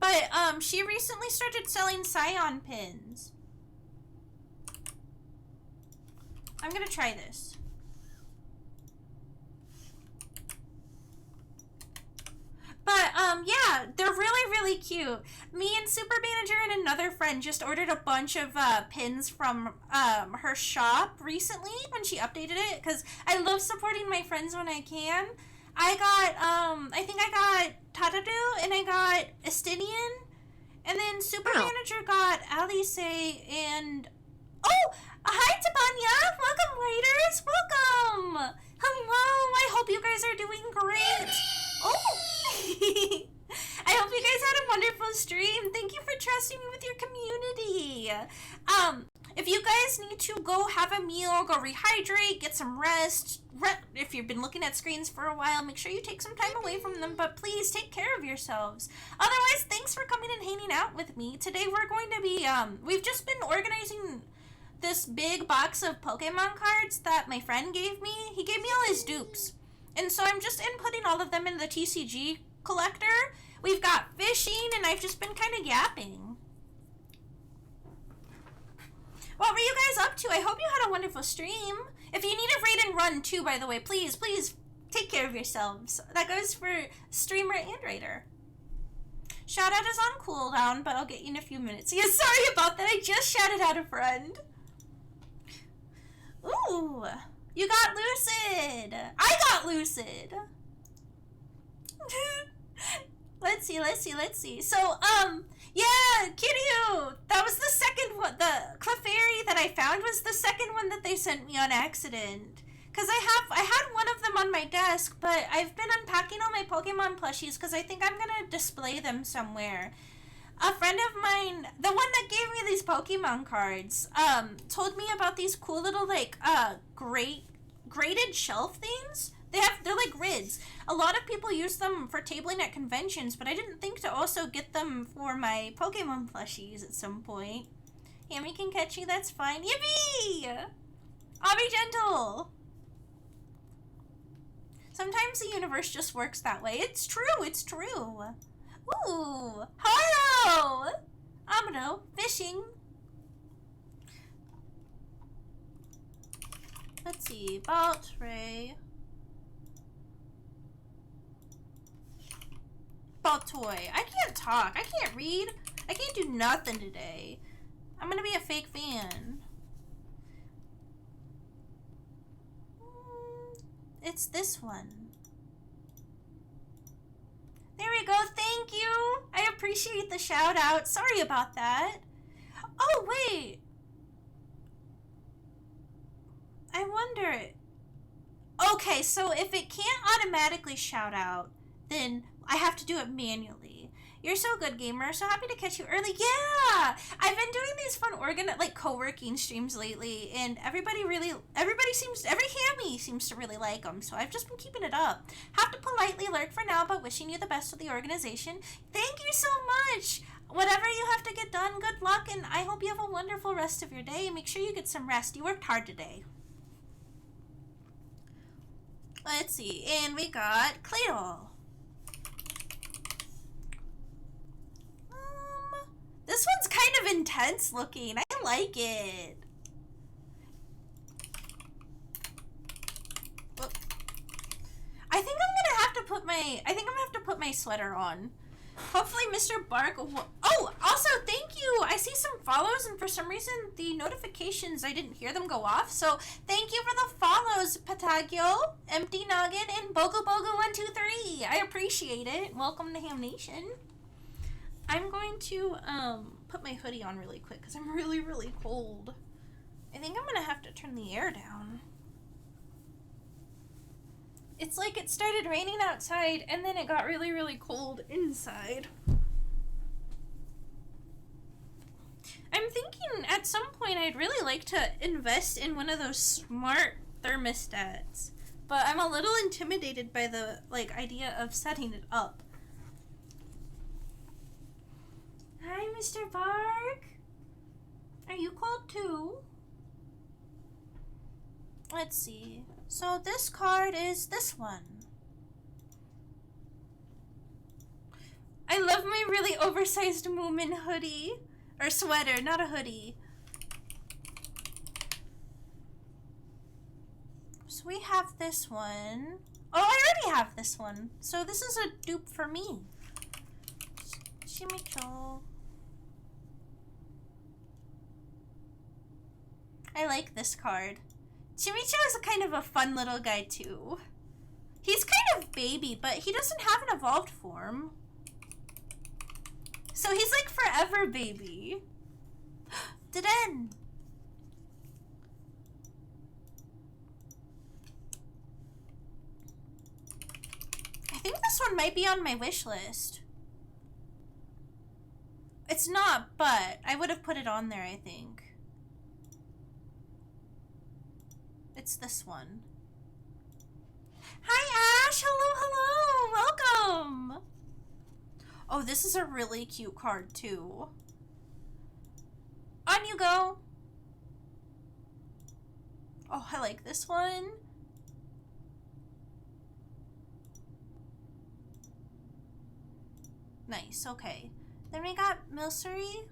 But, she recently started selling Scion pins. I'm gonna try this. But, yeah, they're really, really cute. Me and Super Manager and another friend just ordered a bunch of, pins from, her shop recently when she updated it, because I love supporting my friends when I can. I got, I think I got Tataru, and I got Estinian, and then Super Manager got Alice, and... Oh! Hi, Tabanya! Welcome, waiters! Welcome! Hello! I hope you guys are doing great! Oh! I hope you guys had a wonderful stream. Thank you for trusting me with your community. If you guys need to go have a meal, go rehydrate, get some rest, if you've been looking at screens for a while, make sure you take some time away from them, but please take care of yourselves. Otherwise, thanks for coming and hanging out with me. Today we're going to be, we've just been organizing this big box of Pokemon cards that my friend gave me. He gave me all his dupes. And so I'm just inputting all of them in the TCG collector. We've got fishing, and I've just been kind of yapping. What were you guys up to? I hope you had a wonderful stream. If you need a raid and run too, by the way, please take care of yourselves. That goes for streamer and raider. Shout out is on cooldown, but I'll get you in a few minutes. Yeah, sorry about that. I just shouted out a friend. Ooh, you got Lucid. I got Lucid. Let's see. So, yeah, Kiryu, that was the second one. The Clefairy that I found was the second one that they sent me on accident. Cause I had one of them on my desk, but I've been unpacking all my Pokemon plushies because I think I'm gonna display them somewhere. A friend of mine, the one that gave me these Pokemon cards, told me about these cool little like graded shelf things. They're like grids. A lot of people use them for tabling at conventions, but I didn't think to also get them for my Pokemon plushies at some point. Hammie can catch you, that's fine. Yippee! I'll be gentle. Sometimes the universe just works that way. It's true, it's true. Ooh, hello! Amino, fishing. Let's see, Baltray. Baltoy. I can't talk, I can't read. I can't do nothing today. I'm gonna be a fake fan. It's this one. There we go, thank you! I appreciate the shout out. Sorry about that. Oh, wait. I wonder. Okay, so if it can't automatically shout out, then I have to do it manually. You're so good, gamer. So happy to catch you early. Yeah! I've been doing these fun co-working streams lately, and every Hammie seems to really like them, so I've just been keeping it up. Have to politely lurk for now, but wishing you the best with the organization. Thank you so much! Whatever you have to get done, good luck, and I hope you have a wonderful rest of your day. Make sure you get some rest. You worked hard today. Let's see, and we got Claydol. This one's kind of intense looking. I like it. Whoop. I think I'm gonna have to put my sweater on. Hopefully Mr. Bark will... Oh, also thank you. I see some follows, and for some reason the notifications, I didn't hear them go off. So thank you for the follows, Patagio, Empty Nugget, and Bogo Bogo 123. I appreciate it. Welcome to Ham Nation. I'm going to put my hoodie on really quick because I'm really, really cold. I think I'm going to have to turn the air down. It's like it started raining outside and then it got really, really cold inside. I'm thinking at some point I'd really like to invest in one of those smart thermostats, but I'm a little intimidated by the idea of setting it up. Hi, Mr. Bark. Are you cold too? Let's see. So this card is this one. I love my really oversized Moomin hoodie. Or sweater, not a hoodie. So we have this one. Oh, I already have this one. So this is a dupe for me. Shimicho. I like this card. Chimicho is kind of a fun little guy too. He's kind of baby, but he doesn't have an evolved form. So he's like forever baby. Diden! I think this one might be on my wish list. It's not, but I would have put it on there, I think. It's this one. Hi, Ash! Hello, hello! Welcome! Oh, this is a really cute card, too. On you go! Oh, I like this one. Nice, okay. Then we got Milcery.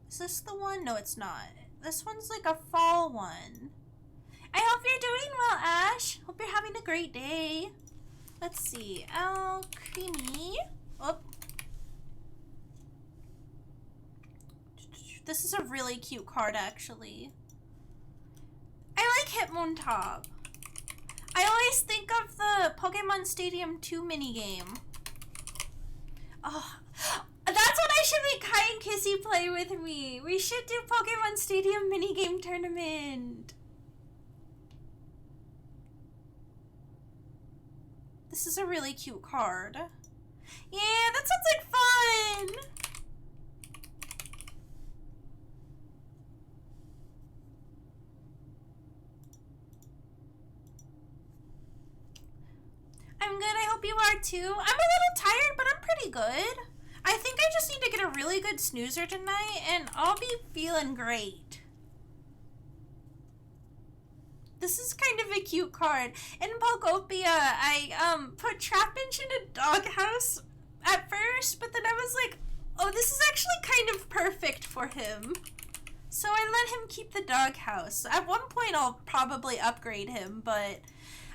Is this the one? No, it's not. This one's like a fall one. I hope you're doing well, Ash. Hope you're having a great day. Let's see. Creamy. Oh. This is a really cute card, actually. I like Hitmontop. I always think of the Pokemon Stadium 2 minigame. Oh, that's what I should make Kai and Kissy play with me. We should do Pokemon Stadium minigame tournament. This is a really cute card. Yeah, that sounds like fun. I'm good, I hope you are too. I'm a little tired, but I'm pretty good. I think I just need to get a really good snoozer tonight, and I'll be feeling great. This is kind of a cute card. In Pokopia, I put Trapinch in a doghouse at first, but then I was like, oh, this is actually kind of perfect for him. So I let him keep the doghouse. At one point, I'll probably upgrade him, but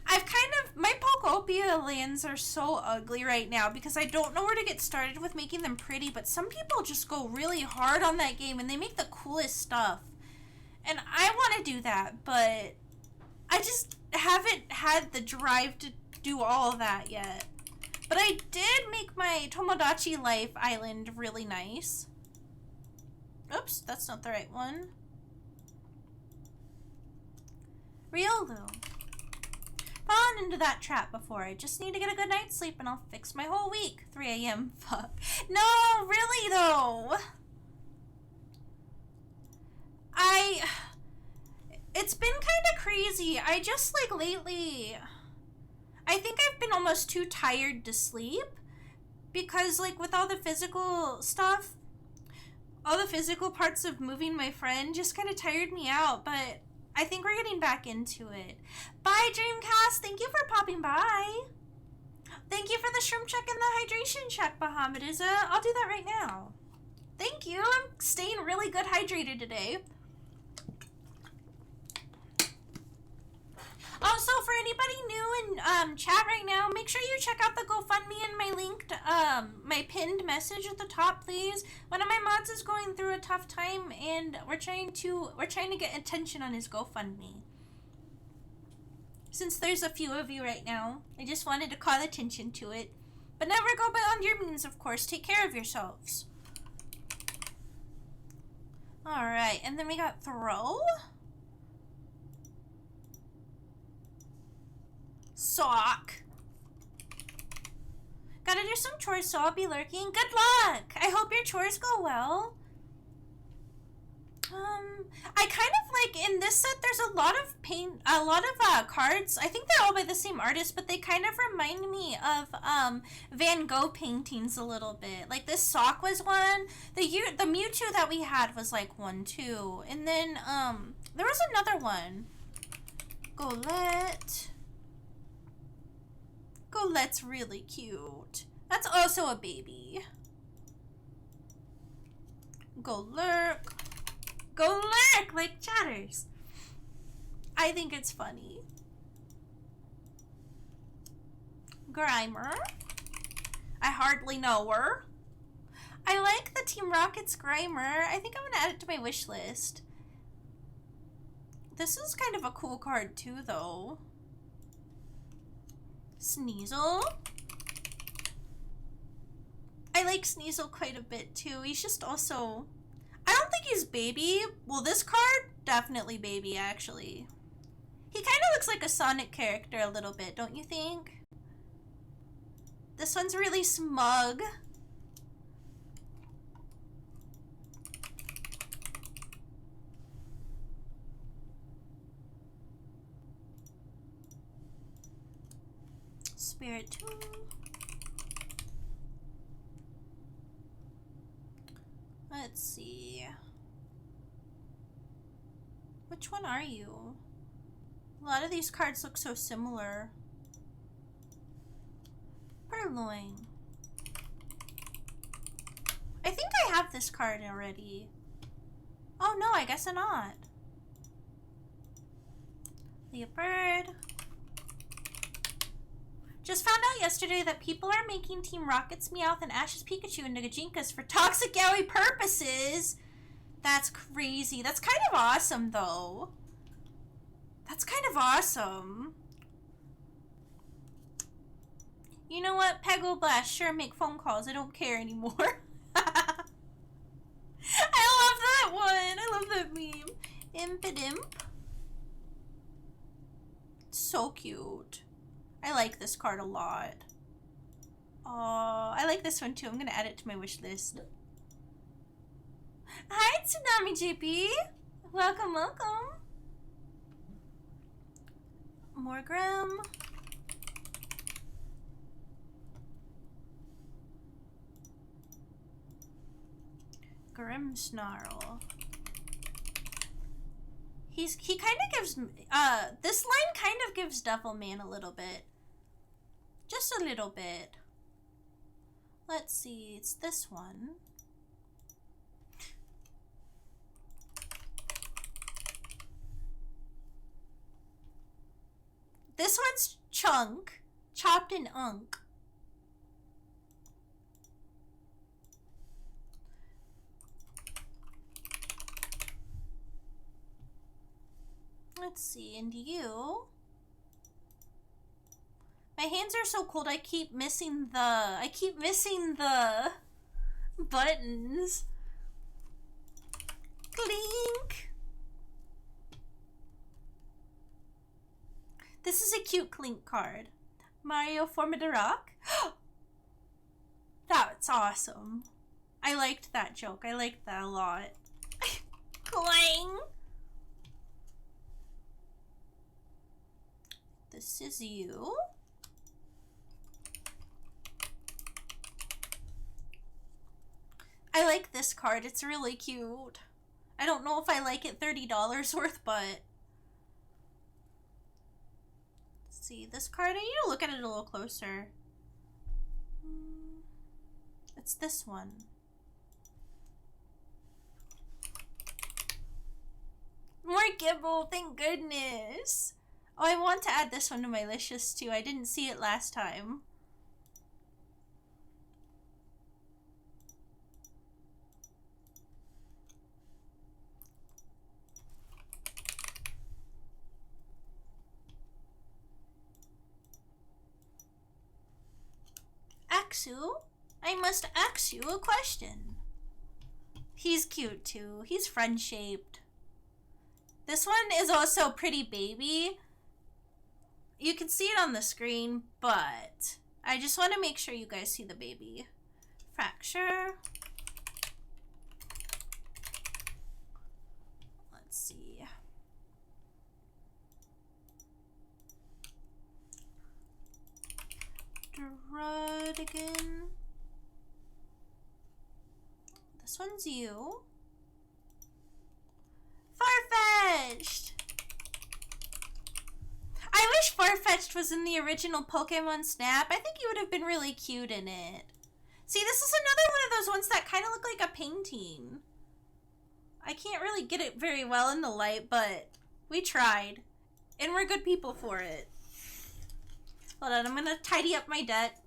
I've kind of, my Pokopia lands are so ugly right now because I don't know where to get started with making them pretty, but some people just go really hard on that game and they make the coolest stuff. And I want to do that, but I just haven't had the drive to do all of that yet. But I did make my Tomodachi Life Island really nice. Oops, that's not the right one. Riolu. Fallen into that trap before. I just need to get a good night's sleep and I'll fix my whole week. 3 a.m. Fuck. No, really though. It's been kind of crazy. I just like lately, I think I've been almost too tired to sleep because like with all the physical stuff, all the physical parts of moving my friend just kind of tired me out, but I think we're getting back into it. Bye, Dreamcast. Thank you for popping by. Thank you for the shrimp check and the hydration check, Bahamadiza. I'll do that right now. Thank you. I'm staying really good hydrated today. Also, for anybody new in chat right now, make sure you check out the GoFundMe and my linked, my pinned message at the top, please. One of my mods is going through a tough time, and we're trying to get attention on his GoFundMe. Since there's a few of you right now, I just wanted to call attention to it. But never go beyond your means, of course. Take care of yourselves. Alright, and then we got Throw. Sock. Gotta do some chores, so I'll be lurking. Good luck! I hope your chores go well. I kind of like, in this set, there's a lot of cards. I think they're all by the same artist, but they kind of remind me of, Van Gogh paintings a little bit. Like, this sock was one. The Mewtwo that we had was, like, one, too. And then, there was another one. Golette's really cute. That's also a baby. Golurk. Golurk, like Chatters. I think it's funny. Grimer. I hardly know her. I like the Team Rocket's Grimer. I think I'm gonna add it to my wish list. This is kind of a cool card too, though. Sneasel. I like Sneasel quite a bit too. He's just also, I don't think he's baby. Well, this card, definitely baby, actually. He kind of looks like a Sonic character a little bit, don't you think? This one's really smug. Spiritomb. Let's see. Which one are you? A lot of these cards look so similar. Purloin. I think I have this card already. Oh no, I guess I'm not. Leopard. Just found out yesterday that people are making Team Rocket's Meowth and Ash's Pikachu into Gajinkas for toxic yaoi purposes. That's crazy. That's kind of awesome, though. That's kind of awesome. You know what? Pego Blast, sure, make phone calls. I don't care anymore. I love that one. I love that meme. Impidimp. So cute. I like this card a lot. Oh, I like this one too. I'm gonna add it to my wish list. Hi, Tsunami JP. Welcome, welcome. Morgram. Grimmsnarl. He kind of gives this line kind of gives Devilman a little bit. Just a little bit. Let's see, it's this one. This one's Chunk, chopped in unk. Let's see, and you? My hands are so cold, I keep missing the buttons. Clink! This is a cute Clink card. Mario Formidarock? That's awesome. I liked that joke. I liked that a lot. Clang! This is you. I like this card. It's really cute. I don't know if I like it $30 worth, but... Let's see, this card, I need to look at it a little closer. It's this one. More Gibble, thank goodness. Oh, I want to add this one to my list too. I didn't see it last time. Axu, I must ask you a question. He's cute too. He's friend-shaped. This one is also Pretty Baby. You can see it on the screen, but I just want to make sure you guys see the baby. Fracture. Let's see. Drudigan. This one's you. Farfetch'd! I wish Farfetch'd was in the original Pokemon Snap. I think he would have been really cute in it. See, this is another one of those ones that kind of look like a painting. I can't really get it very well in the light, but we tried. And we're good people for it. Hold on, I'm gonna tidy up my deck.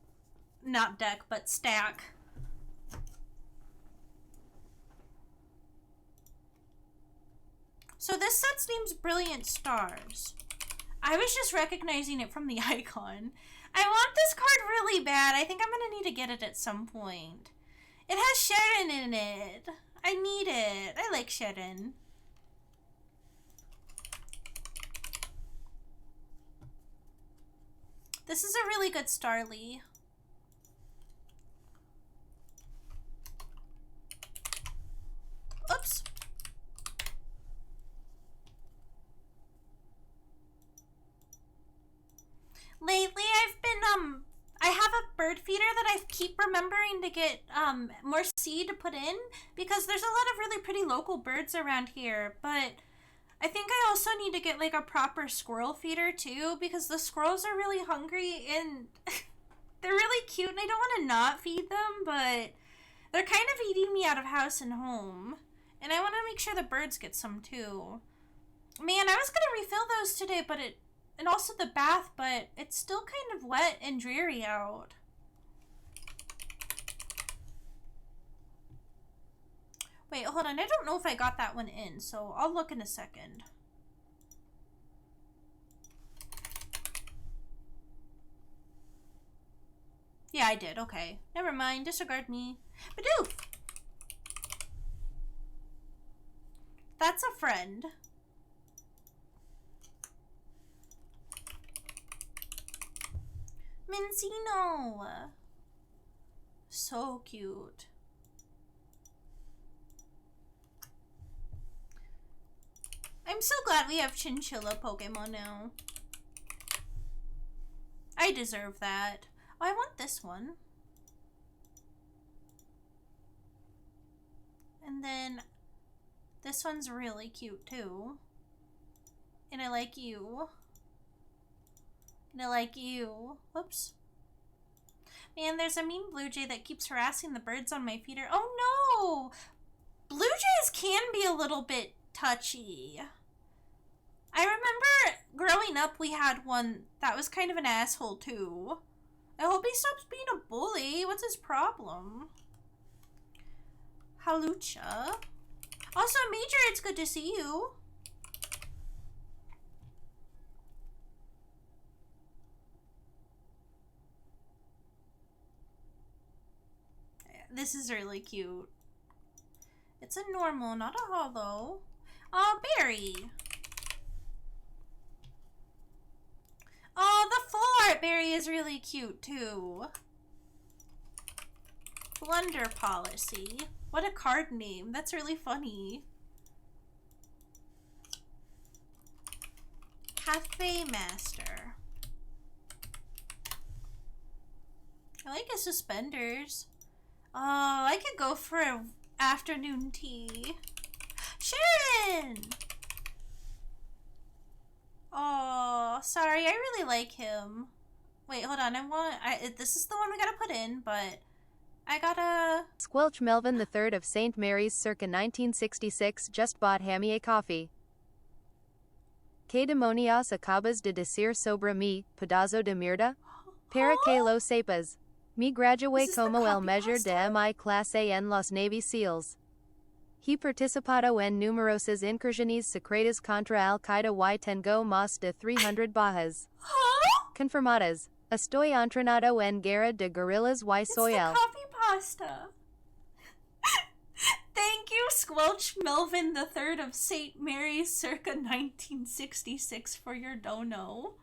Not deck, but stack. So this set's name's Brilliant Stars. I was just recognizing it from the icon. I want this card really bad. I think I'm gonna need to get it at some point. It has Sharon in it. I need it. I like Sharon. This is a really good Starly. Oops. Lately, I've been, I have a bird feeder that I keep remembering to get, more seed to put in, because there's a lot of really pretty local birds around here, but I think I also need to get, like, a proper squirrel feeder, too, because the squirrels are really hungry, and they're really cute, and I don't want to not feed them, but they're kind of eating me out of house and home, and I want to make sure the birds get some, too. Man, I was going to refill those today, but and also the bath, but it's still kind of wet and dreary out. Wait, hold on. I don't know if I got that one in, so I'll look in a second. Yeah, I did. Okay. Never mind. Disregard me. Badoof! That's a friend. Mincino! So cute. I'm so glad we have chinchilla Pokemon now. I deserve that. Oh, I want this one. And then this one's really cute too. And I like you. And I like you. Whoops. Man, there's a mean blue jay that keeps harassing the birds on my feeder. Oh no! Blue jays can be a little bit touchy. I remember growing up we had one that was kind of an asshole too. I hope he stops being a bully. What's his problem? Halucha. Also, Major, it's good to see you. This is really cute. It's a normal, not a hollow. Oh, Berry. Oh, the full art Berry is really cute too. Blunder Policy. What a card name. That's really funny. Cafe Master. I like his suspenders. Oh, I could go for an afternoon tea. Sharon! Oh, sorry. I really like him. Wait, hold on. This is the one we gotta put in, but I gotta... Squelch Melvin III of St. Mary's circa 1966 just bought Hammie a coffee. Que demonios acabas de decir sobre mi pedazo de mierda? Para que lo sepas. Mi gradué como el measure de mi clase en los Navy SEALs. He participado en numerosas incursiones secretas contra Al-Qaeda y tengo más de 300 bajas. Confirmadas. Estoy entrenado en guerra de guerrillas y soy el... It's the coffee pasta. Thank you, Squelch Melvin III of St. Mary's circa 1966 for your dono.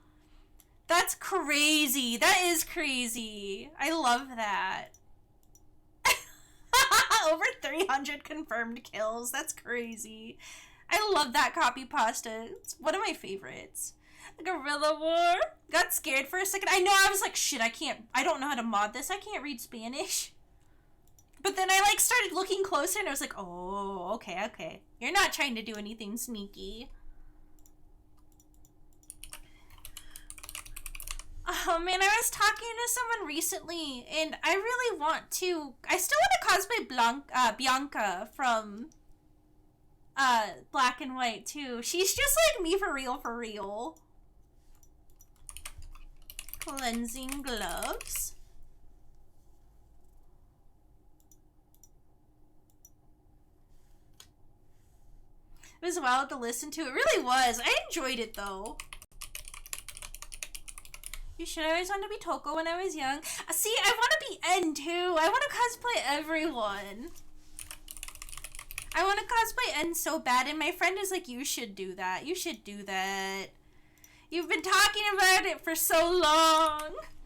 That's crazy. That is crazy. I love that. Over 300 confirmed kills. That's crazy. I love that copy pasta. It's one of my favorites. Guerrilla War. Got scared for a second. I know, I was like, shit, I don't know how to mod this. I can't read Spanish. But then I like started looking closer and I was like, oh, okay. You're not trying to do anything sneaky. Oh man, I was talking to someone recently and I really want to, I still want to cosplay Bianca from Black and White too. She's just like me for real. Cleansing gloves. It was wild to listen to. It really was. I enjoyed it though. You should always want to be Toko when I was young. See, I want to be N too. I want to cosplay everyone. I want to cosplay N so bad, and my friend is like, you should do that. You should do that. You've been talking about it for so long.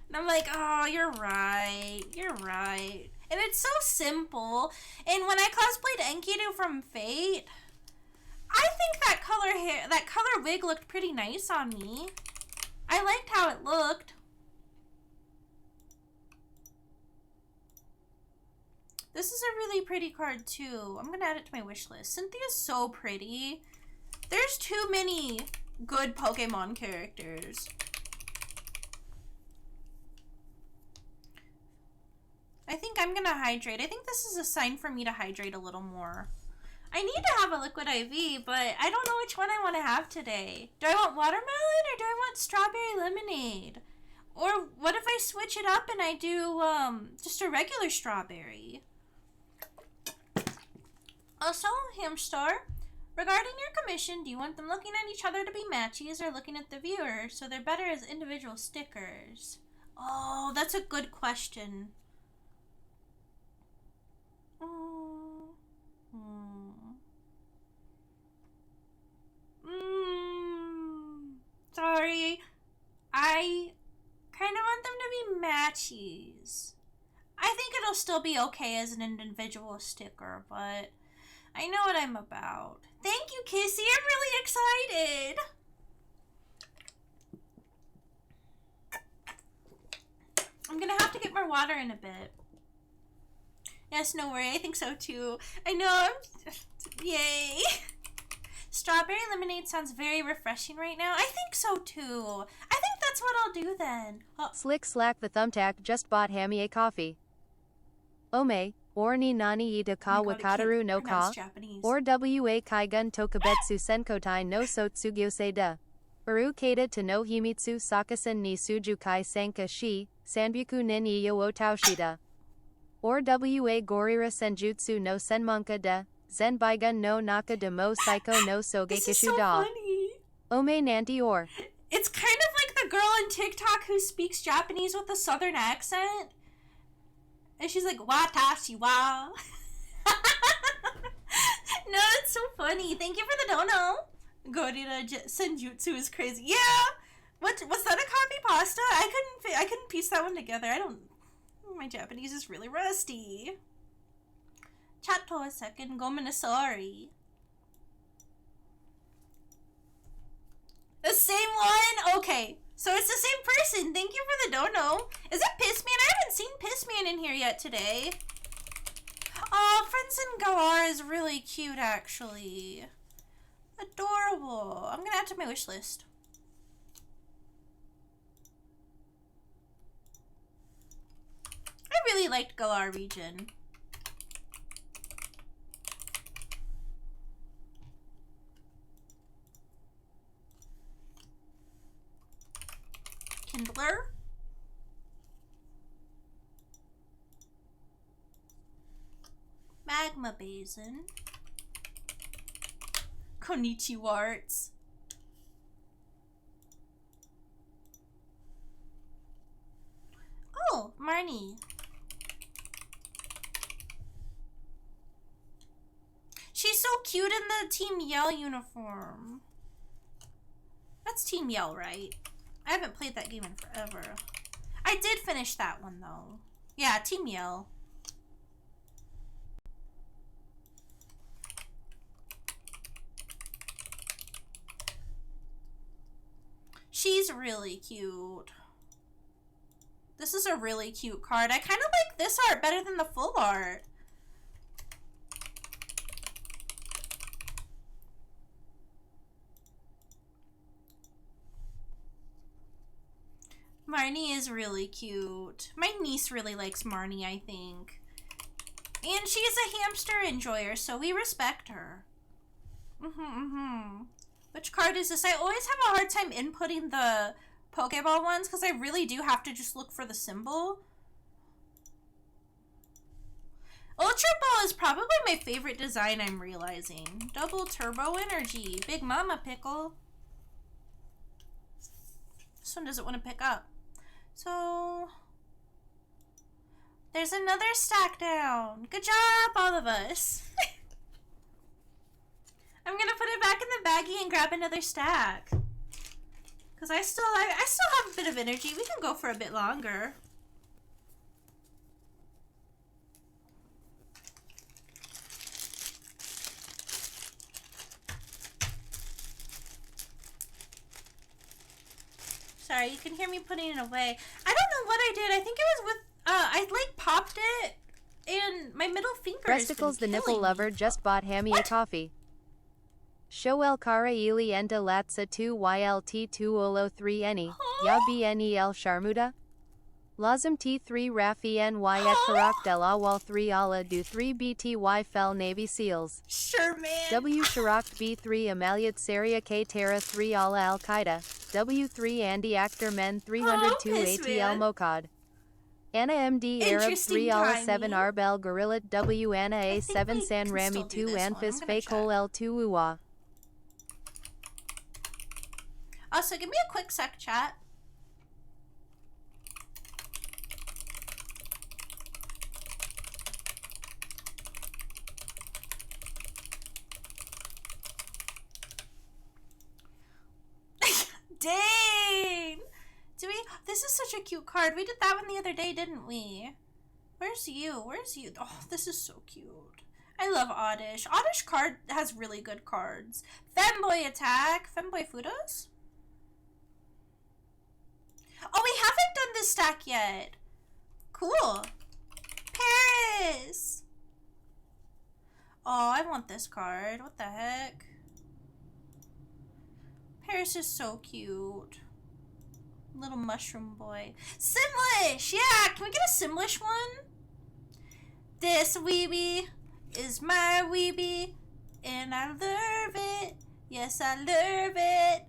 And I'm like, oh, you're right. You're right. And it's so simple. And when I cosplayed Enkidu from Fate, I think that color wig looked pretty nice on me. I liked how it looked. This is a really pretty card too. I'm gonna add it to my wish list. Cynthia's so pretty. There's too many good Pokemon characters. I think I'm gonna hydrate. I think this is a sign for me to hydrate a little more. I need to have a liquid IV, but I don't know which one I want to have today. Do I want watermelon or do I want strawberry lemonade? Or what if I switch it up and I do just a regular strawberry? Also, Hamster, regarding your commission, do you want them looking at each other to be matchies or looking at the viewer so they're better as individual stickers? Oh, that's a good question. Sorry. I kind of want them to be matchies. I think it'll still be okay as an individual sticker, but I know what I'm about. Thank you, Kissy. I'm really excited. I'm gonna have to get more water in a bit. Yes, no worry. I think so too. I know. Yay. Strawberry lemonade sounds very refreshing right now. I think so too. I think that's what I'll do then. Oh. Slick Slack the Thumbtack just bought Hammie a coffee. Ome, or ni nani ita ka wakataru no ka, or wa kaigun tokubetsu senkotai no sotsugyose da. Uru kata to no himitsu sakasen ni sujukai sanka shi, sanbuku nin iyo o taushida. Or wa gorira senjutsu no senmanka da, zenbaigun no naka de mo psycho no sogekishu da. Ome nanti or. It's kind of like the girl on TikTok who speaks Japanese with a southern accent. And she's like, watashi wa. No, it's so funny. Thank you for the dono. Gorira senjutsu is crazy. Yeah. What was that, a copy pasta? I couldn't piece that one together. My Japanese is really rusty. Chat to a second. Gomenasori. The same one? Okay. So it's the same person. Thank you for the dono. Is it Pissman? I haven't seen Pissman in here yet today. Oh, Friendson Galar is really cute, actually. Adorable. I'm gonna add to my wish list. I really liked Galar region. Kindler. Magma Basin. Konnichiwa Arts. Oh, Marnie. She's so cute in the Team Yell uniform. That's Team Yell, right? I haven't played that game in forever. I did finish that one, though. Yeah, Team Yell. She's really cute. This is a really cute card. I kind of like this art better than the full art. Marnie is really cute. My niece really likes Marnie, I think. And she's a hamster enjoyer, so we respect her. Which card is this? I always have a hard time inputting the Pokeball ones because I really do have to just look for the symbol. Ultra Ball is probably my favorite design, I'm realizing. Double Turbo Energy. Big Mama Pickle. This one doesn't want to pick up. So, there's another stack down. Good job, all of us. I'm gonna put it back in the baggie and grab another stack. Cause I still have a bit of energy. We can go for a bit longer. Sorry, you can hear me putting it away. I don't know what I did. I think it was with, I like popped it and my middle finger Breasticles the nipple lover just bought Hammie a coffee. Shoel Kara Ili Enta Latsa 2 YLT 2 Olo 3 Eni, Ya BNEL Sharmuda. Lazim T3 Rafi NY Karak Del Awal 3 Ala Do 3 BTY Fell Navy SEALs. Sure, man. W Sharak B3 Amaliat Saria K Terra 3 Ala Al Qaeda. W3 Andy Actor Men 302 ATL Mokad. Anna MD Arab 3 Ala 7 Arbel Gorilla W Anna A7 San Rami 2 Anfis Fakol L2 Uwa. Also, give me a quick sec, chat. Dang! Do we? This is such a cute card. We did that one the other day, didn't we? Where's you? Where's you? Oh, this is so cute. I love Oddish. Oddish card has really good cards. Femboy attack. Femboy Fudos? Oh, we haven't done this stack yet. Cool. Paris! Oh, I want this card. What the heck? Paris is so cute. Little mushroom boy. Simlish! Yeah, can we get a Simlish one? This weebie is my weebie, and I love it. Yes, I love it.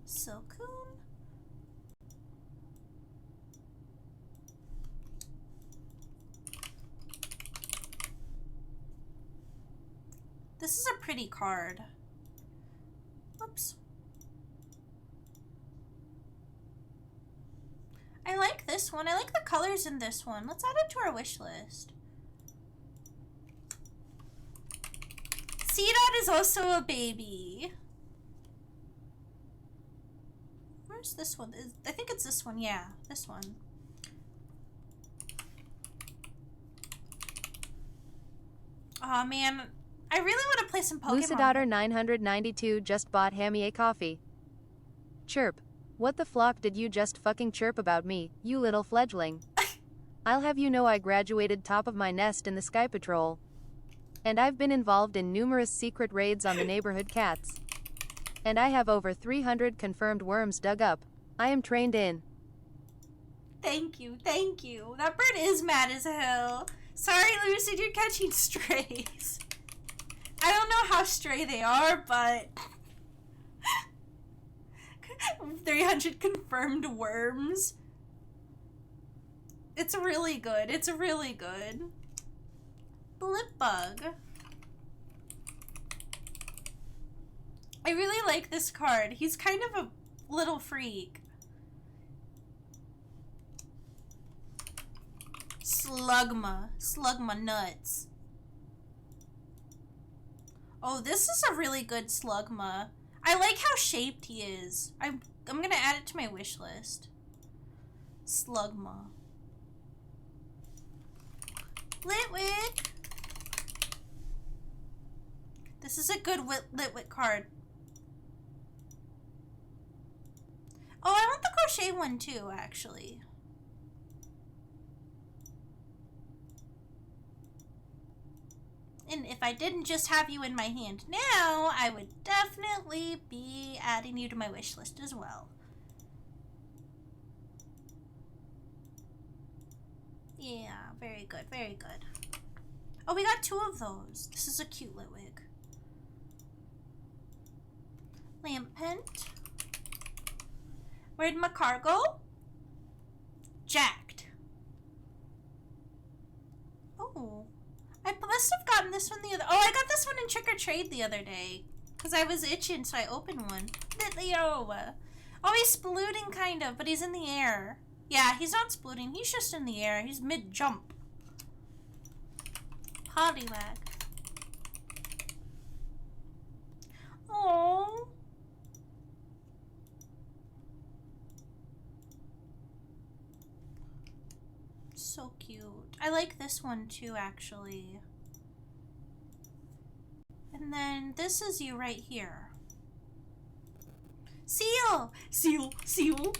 So cool. This is a pretty card. Oops. I like this one. I like the colors in this one. Let's add it to our wish list. C-Dot is also a baby. Where's this one? I think it's this one. Yeah, this one. Aw, man. I really want to play some Pokemon. Lucidaughter 992 just bought Hammie a coffee. Chirp. What the flock did you just fucking chirp about me, you little fledgling? I'll have you know I graduated top of my nest in the Sky Patrol. And I've been involved in numerous secret raids on the neighborhood cats. And I have over 300 confirmed worms dug up. I am trained in. Thank you, thank you. That bird is mad as hell. Sorry, Lucid, you're catching strays. I don't know how stray they are, but 300 confirmed worms. It's really good. It's really good. Blip bug. I really like this card. He's kind of a little freak. Slugma. Slugma nuts. Oh, this is a really good Slugma. I like how shaped he is. I'm gonna add it to my wish list. Slugma. Litwick. This is a good Litwick card. Oh, I want the crochet one too, actually. And if I didn't just have you in my hand now, I would definitely be adding you to my wish list as well. Yeah, very good, very good. Oh, we got 2 of those. This is a cute Litwig. Lampent. Where'd my car go? Jacked. Oh. I must have gotten this one the other... Oh, I got this one in Trick or Trade the other day. Because I was itching, so I opened one. Litleo. Oh, he's splooting kind of, but he's in the air. Yeah, he's not splooting. He's just in the air. He's mid-jump. Poliwag. Oh. So cute. I like this one too, actually. And then this is you right here. Seal! Seal! Seal!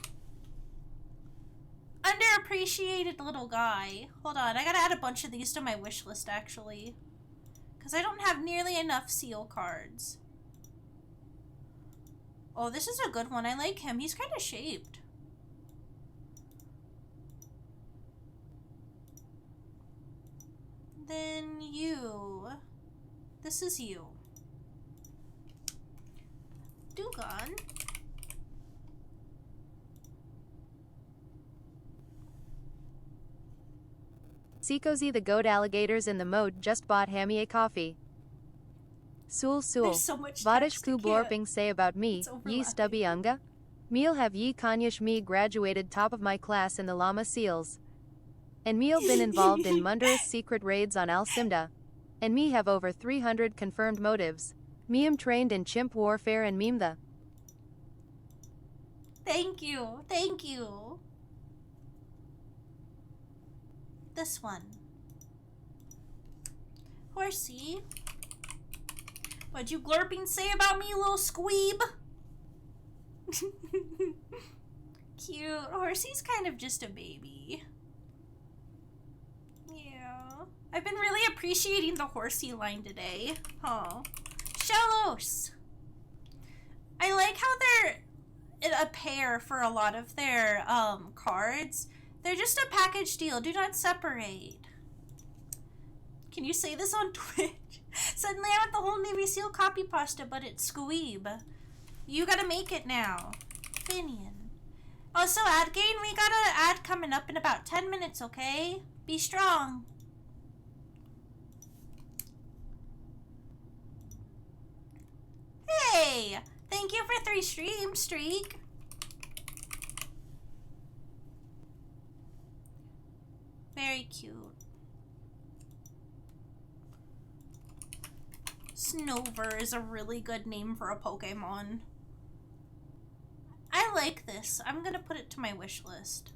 Underappreciated little guy. Hold on, I gotta add a bunch of these to my wish list, actually. Because I don't have nearly enough seal cards. Oh, this is a good one. I like him. He's kind of shaped. Then you. This is you. Dugong. Seacozy the goat alligators in the mode just bought Hammie a coffee. Sul Sul. There's so much Vadish text, I ku can't. blorping say about me, It's ye overlapping. stubby unga? Me'll have ye kanyish me graduated top of my class in the llama seals. And me'll been involved in Munderous secret raids on Al Simda. And me have over 300 confirmed motives. Meme trained in chimp warfare and meme the. Thank you. Thank you. This one. Horsey. What'd you glurping say about me, little squeeb? Cute. Horsey's kind of just a baby. Yeah. I've been really appreciating the Horsey line today. Oh. Shellos. I like how they're a pair for a lot of their cards. They're just a package deal. Do not separate. Can you say this on Twitch? Suddenly I want the whole Navy SEAL copy pasta, but it's squeeb. You gotta make it now. Finian. Also, ad gain, we got an ad coming up in about 10 minutes, okay? Be strong. Hey! Thank you for 3 stream streak. Very cute. Snover is a really good name for a Pokemon. I like this. I'm gonna put it to my wish list.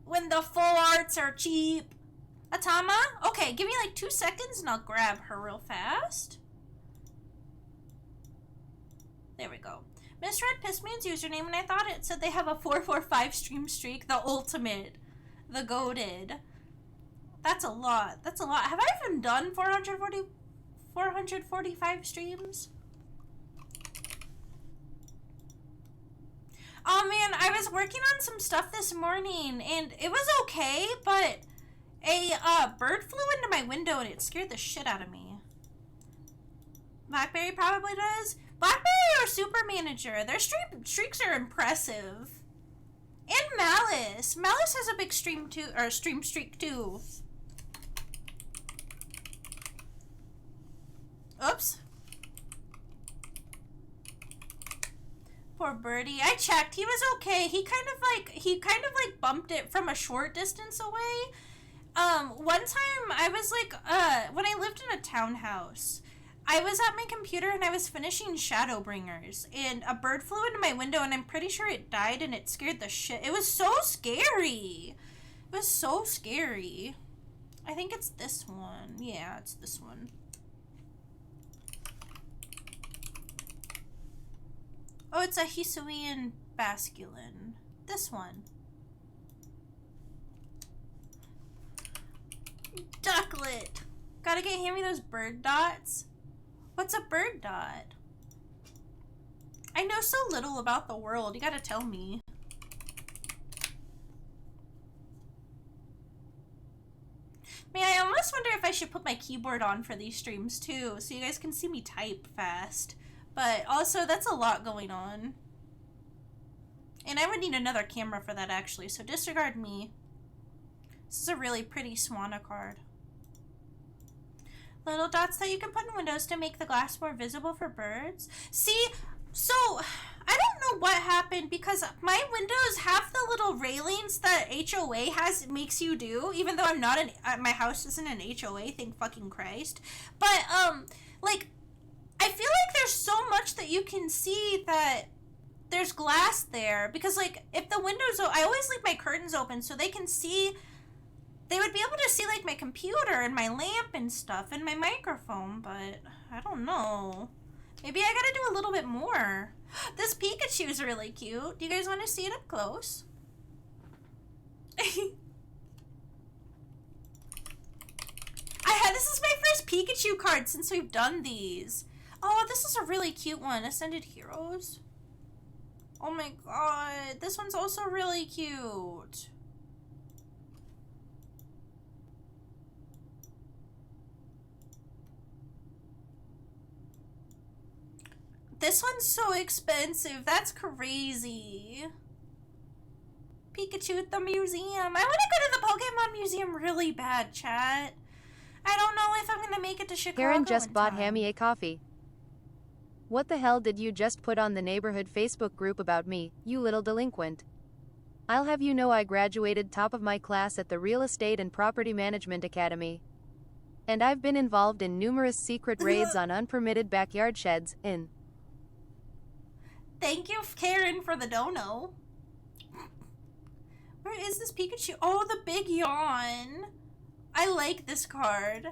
When the full arts are cheap. Atama? Okay, give me like 2 seconds and I'll grab her real fast. There we go. Misread Pissman's username and I thought it said they have a 445 stream streak. The ultimate. The goated. That's a lot. That's a lot. Have I even done 445 streams? Oh man, I was working on some stuff this morning and it was okay, but a bird flew into my window and it scared the shit out of me. Blackberry probably does. Blackberry or Super Manager, their streaks are impressive. And Malice. Malice has a big stream too, or stream streak too. Oops. Poor birdie. I checked. He was okay. He kind of like bumped it from a short distance away. One time I was like, when I lived in a townhouse, I was at my computer and I was finishing Shadowbringers and a bird flew into my window and I'm pretty sure it died and it scared the shit. It was so scary. It was so scary. I think it's this one. Yeah, it's this one. Oh, it's a Hisuian Basculin. This one. Ducklet. Gotta get Hammie those bird dots. What's a bird dot? I know so little about the world. You gotta tell me. Man, I almost wonder if I should put my keyboard on for these streams too, so you guys can see me type fast. But also, that's a lot going on. And I would need another camera for that actually, so disregard me. This is a really pretty Swanna card. Little dots that you can put in windows to make the glass more visible for birds. See, so I don't know what happened because my windows have the little railings that HOA makes you do, even though I'm not my house isn't an HOA, thank fucking Christ. But like I feel like there's so much that you can see that there's glass there because like if the windows, I always leave my curtains open so they can see. They would be able to see, like, my computer and my lamp and stuff and my microphone, but I don't know. Maybe I gotta do a little bit more. This Pikachu is really cute. Do you guys want to see it up close? This is my first Pikachu card since we've done these. Oh, this is a really cute one. Ascended Heroes. Oh my god. This one's also really cute. This one's so expensive. That's crazy. Pikachu at the museum. I want to go to the Pokemon Museum really bad, chat. I don't know if I'm going to make it to Chicago. Karen just bought Hammie a coffee. What the hell did you just put on the neighborhood Facebook group about me, you little delinquent? I'll have you know I graduated top of my class at the Real Estate and Property Management Academy. And I've been involved in numerous secret raids on unpermitted backyard sheds in. Thank you, Karen, for the dono. Where is this Pikachu? Oh, the big yawn. I like this card.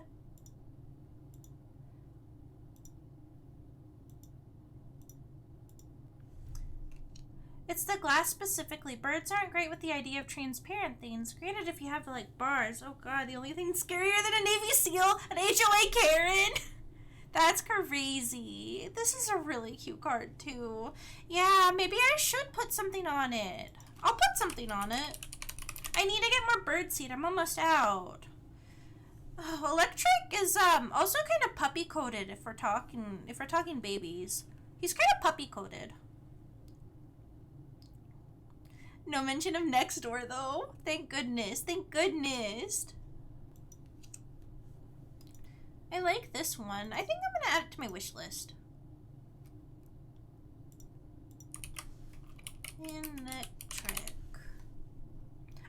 It's the glass specifically. Birds aren't great with the idea of transparent things. Granted, if you have like bars. Oh god, the only thing scarier than a Navy SEAL, an HOA Karen. That's crazy. This is a really cute card too. Yeah, maybe I should put something on it. I'll put something on it. I need to get more birdseed. I'm almost out. Oh, Electric is also kind of puppy coated if we're talking babies. He's kind of puppy coated. No mention of next door though. Thank goodness. Thank goodness. I like this one. I think I'm gonna add it to my wish list. Electric.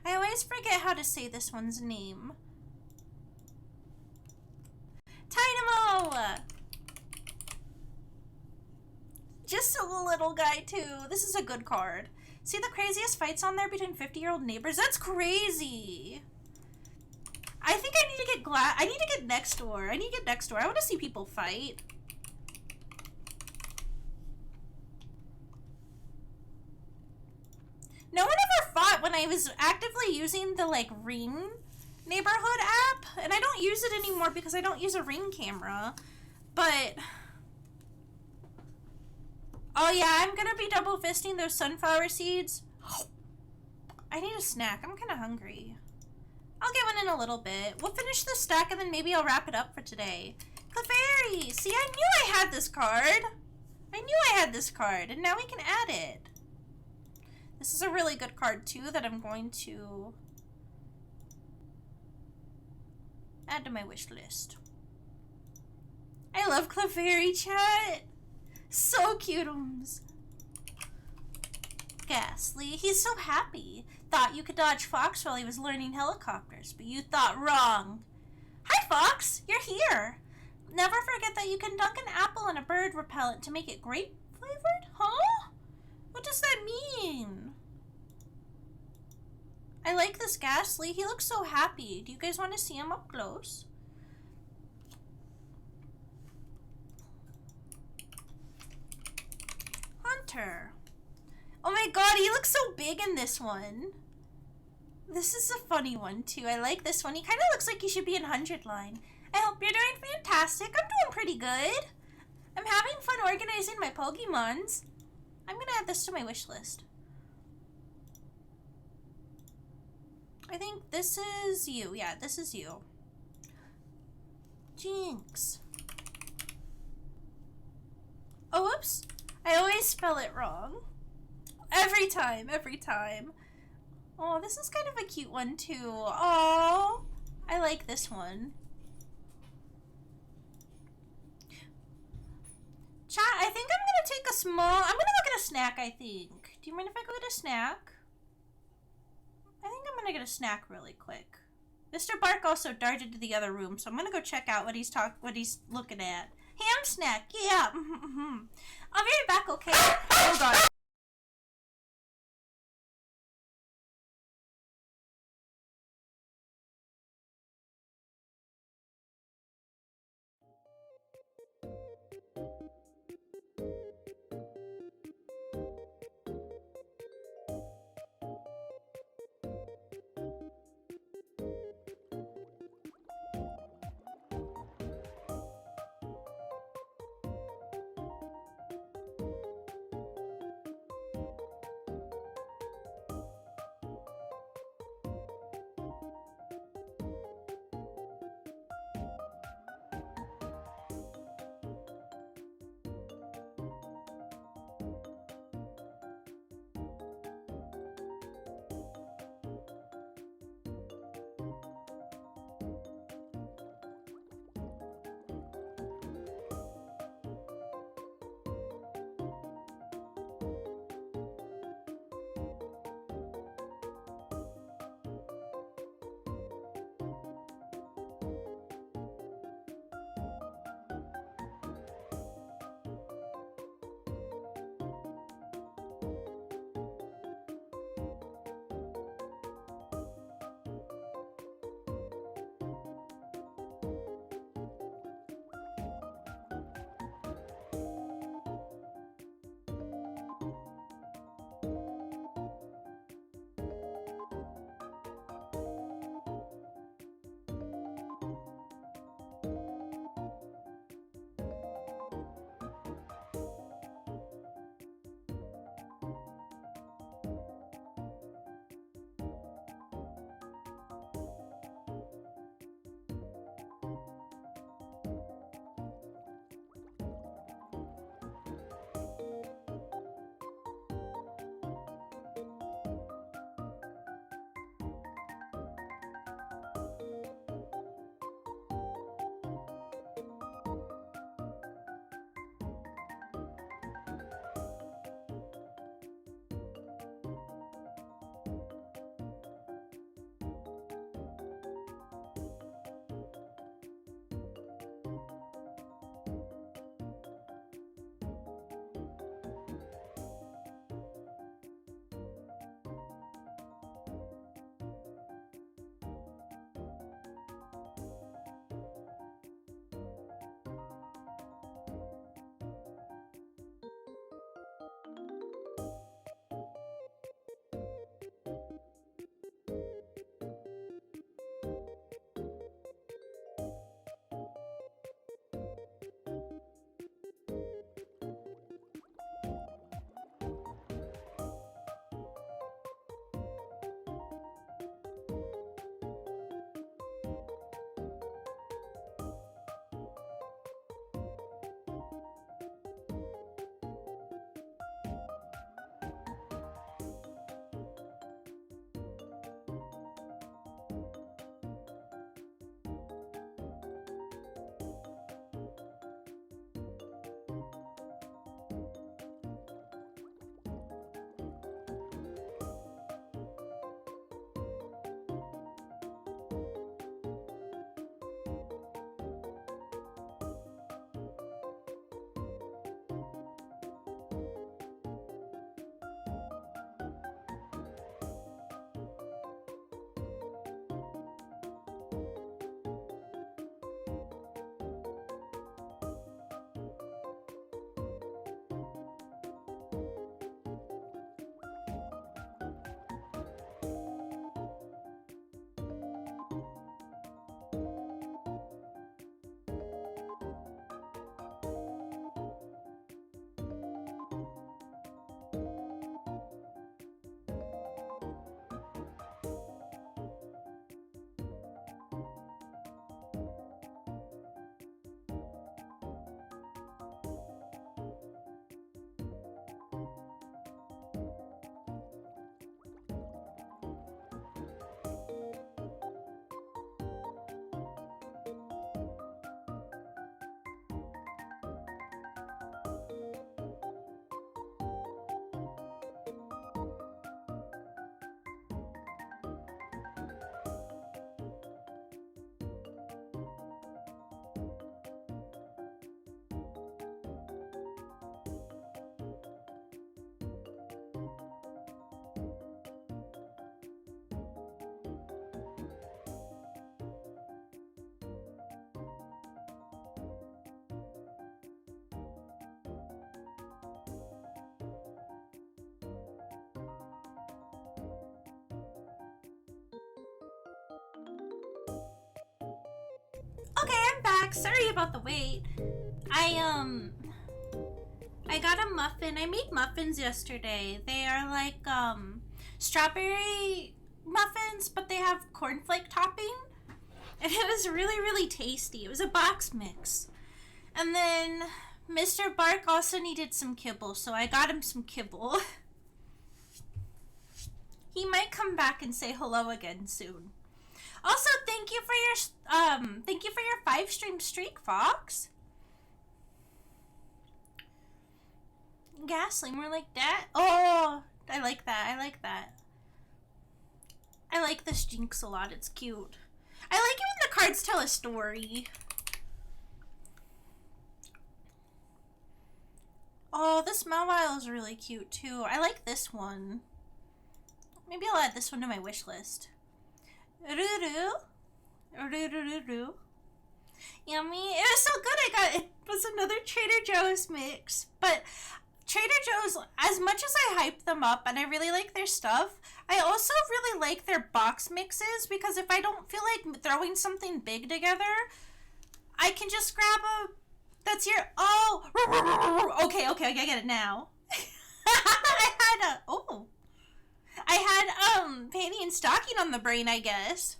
I always forget how to say this one's name. Dynamo! Just a little guy too. This is a good card. See the craziest fights on there between 50-year-old neighbors? That's crazy. I think I need to get I need to get next door. I need to get next door. I want to see people fight. No one ever fought when I was actively using the like Ring neighborhood app, and I don't use it anymore because I don't use a Ring camera. But oh yeah, I'm gonna be double fisting those sunflower seeds. I need a snack. I'm kind of hungry. I'll get one in a little bit. We'll finish the stack and then maybe I'll wrap it up for today. Clefairy! See, I knew I had this card. I knew I had this card, and now we can add it. This is a really good card too that I'm going to add to my wish list. I love Clefairy, chat. So cute-ums. Ghastly. He's so happy. Thought you could dodge Fox while he was learning helicopters, but you thought wrong. Hi, Fox. You're here. Never forget that you can dunk an apple in a bird repellent to make it grape flavored? Huh? What does that mean? I like this Ghastly. He looks so happy. Do you guys want to see him up close? Hunter. Oh my god, he looks so big in this one. This is a funny one too. I like this one. He kind of looks like he should be in 100 line. I hope you're doing fantastic. I'm doing pretty good. I'm having fun organizing my Pokemons. I'm gonna add this to my wish list. I think this is you. Yeah, this is you. Jinx. Oh, whoops. I always spell it wrong. Every time, every time. Oh, this is kind of a cute one too. Oh, I like this one. Chat, I think I'm gonna take a small, I'm gonna go get a snack, I think. Do you mind if I go get a snack? I think I'm gonna get a snack really quick. Mr. Bark also darted to the other room, so I'm gonna go check out what he's looking at. Ham snack, yeah. I'll be right back, okay? Hold on. back. Sorry about the wait. I got a muffin. I made muffins yesterday. They are like, strawberry muffins, but they have cornflake topping. And it was really, really tasty. It was a box mix. And then Mr. Bark also needed some kibble, so I got him some kibble. He might come back and say hello again soon. Also, thank you for your 5-stream streak, Fox. Ghastly, more like that. Oh, I like that. I like that. I like this Jinx a lot. It's cute. I like it when the cards tell a story. Oh, this Mawile is really cute too. I like this one. Maybe I'll add this one to my wish list. Ruru. Ruru. Yummy. It was so good. It was another Trader Joe's mix. But Trader Joe's, as much as I hype them up and I really like their stuff, I also really like their box mixes because if I don't feel like throwing something big together, I can just grab a... That's your... Oh! Okay, I get it now. I had Panty and Stocking on the brain, I guess.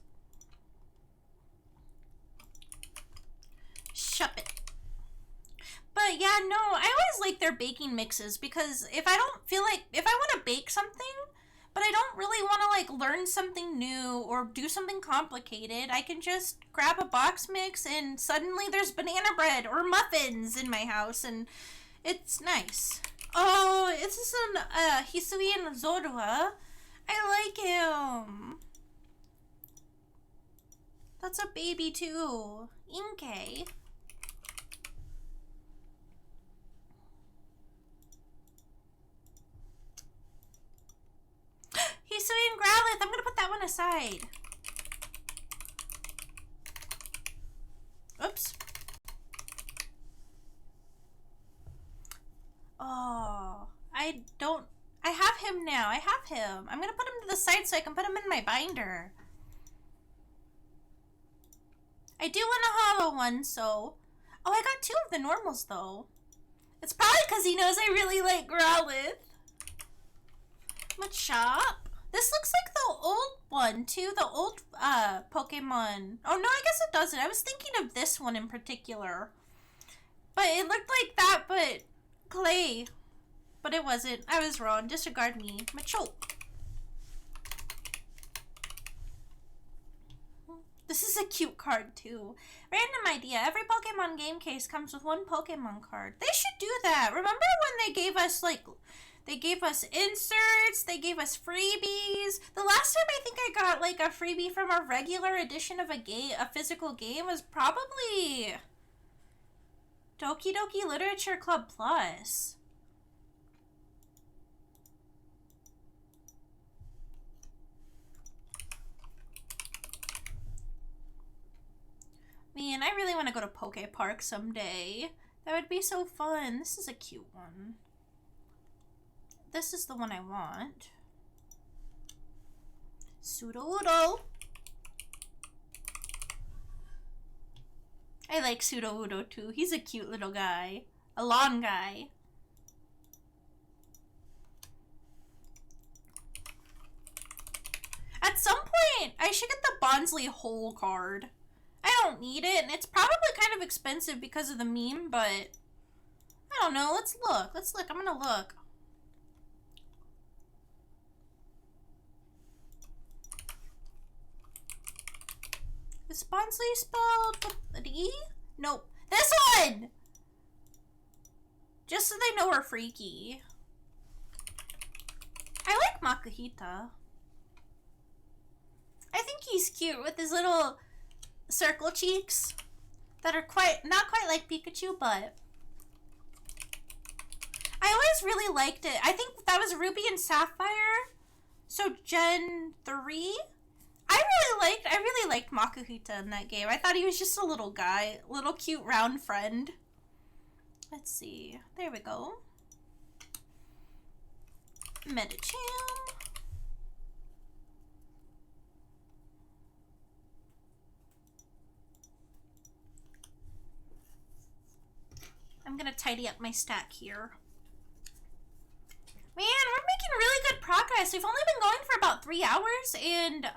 Shut it. But yeah, no, I always like their baking mixes because if I don't feel like... If I want to bake something, but I don't really want to like learn something new or do something complicated, I can just grab a box mix and suddenly there's banana bread or muffins in my house and it's nice. Oh, this is an Hisui and Zorua. I like him. That's a baby too. Inkay. Hisui and Growlithe. I'm gonna put that one aside. Oops. Oh, I have him now. I have him. I'm gonna put him to the side so I can put him in my binder. I do want a hollow one, so... Oh, I got 2 of the normals, though. It's probably because he knows I really like Growlithe. Machop. This looks like the old one, too. The old, Pokemon. Oh, no, I guess it doesn't. I was thinking of this one in particular. But it looked like that, but clay. But it wasn't. I was wrong. Disregard me. Machoke. This is a cute card, too. Random idea. Every Pokemon game case comes with 1 Pokemon card. They should do that. Remember when they gave us, like... They gave us inserts, they gave us freebies. The last time I think I got like a freebie from a regular edition of a physical game was probably Doki Doki Literature Club Plus. Man, I really want to go to Poke Park someday. That would be so fun. This is a cute one. This is the one I want. Sudowoodo. I like Sudowoodo too. He's a cute little guy. A long guy. At some point, I should get the Bonsly whole card. I don't need it, and it's probably kind of expensive because of the meme, but... I don't know. Let's look. Let's look. I'm gonna look. Is Bonsly spelled with an E? Nope. This one! Just so they know we're freaky. I like Makuhita. I think he's cute with his little circle cheeks that are not quite like Pikachu, but I always really liked it. I think that was Ruby and Sapphire. So Gen 3? I really liked Makuhita in that game. I thought he was just a little guy, little cute round friend. Let's see. There we go. Medicham. I'm gonna tidy up my stack here. Man, we're making really good progress. We've only been going for about 3 hours, and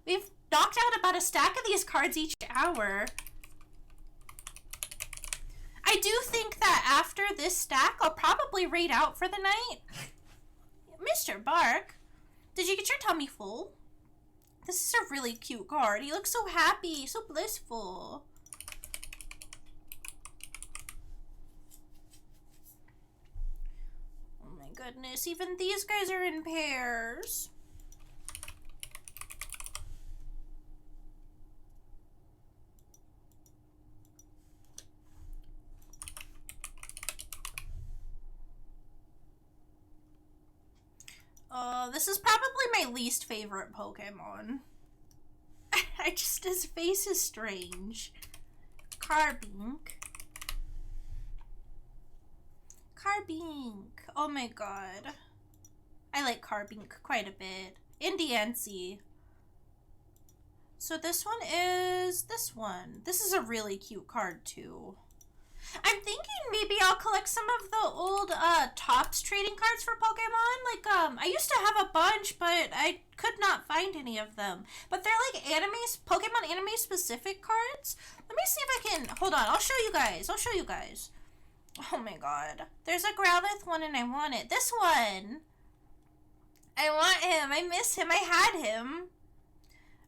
we've knocked out about a stack of these cards each hour. I do think that after this stack, I'll probably raid out for the night. Mr. Bark, did you get your tummy full? This is a really cute card. He looks so happy, so blissful. Oh my goodness, even these guys are in pairs. This is probably my least favorite Pokemon. His face is strange. Carbink. Carbink. Oh my god. I like Carbink quite a bit. Indiancy. So this one is this one. This is a really cute card too. I'm thinking maybe I'll collect some of the old Topps trading cards for Pokemon. Like, I used to have a bunch, but I could not find any of them. But they're like Pokemon anime specific cards. Let me see if I can, hold on, I'll show you guys. Oh my god. There's a Growlithe one and I want it. This one. I want him. I miss him. I had him.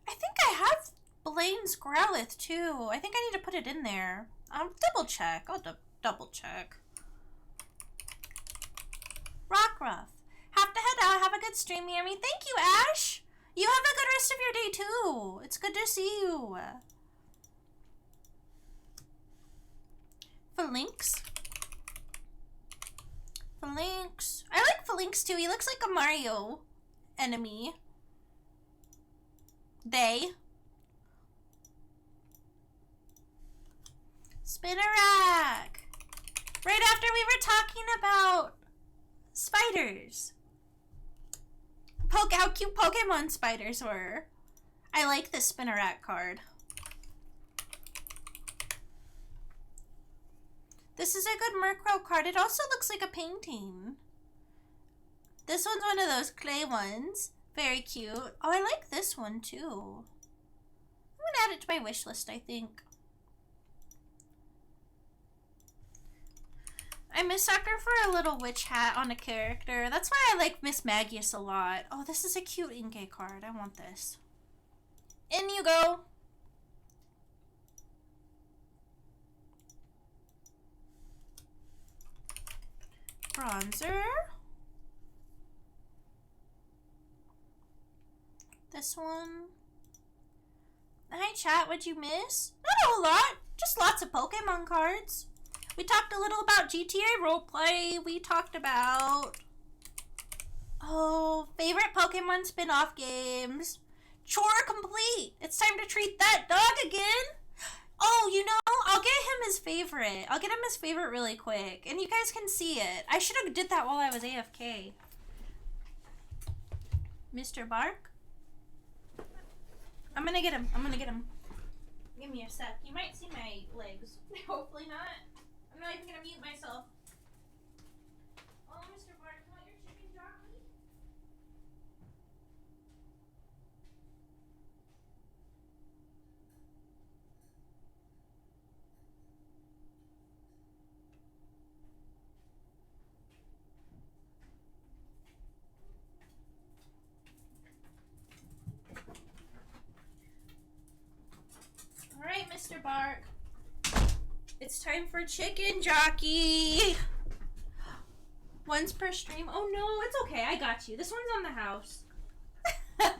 I think I have Blaine's Growlithe too. I think I need to put it in there. I'll double check. Double check. Rockruff. Have to head out. Have a good stream, Yami. Thank you, Ash. You have a good rest of your day, too. It's good to see you. Phalanx. Phalanx. I like Phalanx, too. He looks like a Mario enemy. Spinnerack! Right after we were talking about spiders. How cute Pokemon spiders were. I like this Spinnerack card. This is a good Murkrow card. It also looks like a painting. This one's one of those clay ones. Very cute. Oh, I like this one too. I'm gonna add it to my wish list, I think. I'm a sucker for a little witch hat on a character. That's why I like Miss Magius a lot. Oh, this is a cute Inkay card. I want this. In you go. Bronzer. This one. Hi chat, what'd you miss? Not a whole lot. Just lots of Pokemon cards. We talked a little about GTA roleplay. We talked about, favorite Pokemon spin-off games. Chore complete. It's time to treat that dog again. Oh, you know, I'll get him his favorite. I'll get him his favorite really quick. And you guys can see it. I should have did that while I was AFK. Mr. Bark. I'm gonna get him. Give me a sec. You might see my legs. Hopefully not. I'm not even gonna mute myself. Oh, Mr. Bark, you want your chicken jockey? Alright, Mr. Bark. It's time for chicken jockey. Once per stream. Oh no, it's okay. I got you. This one's on the house. Let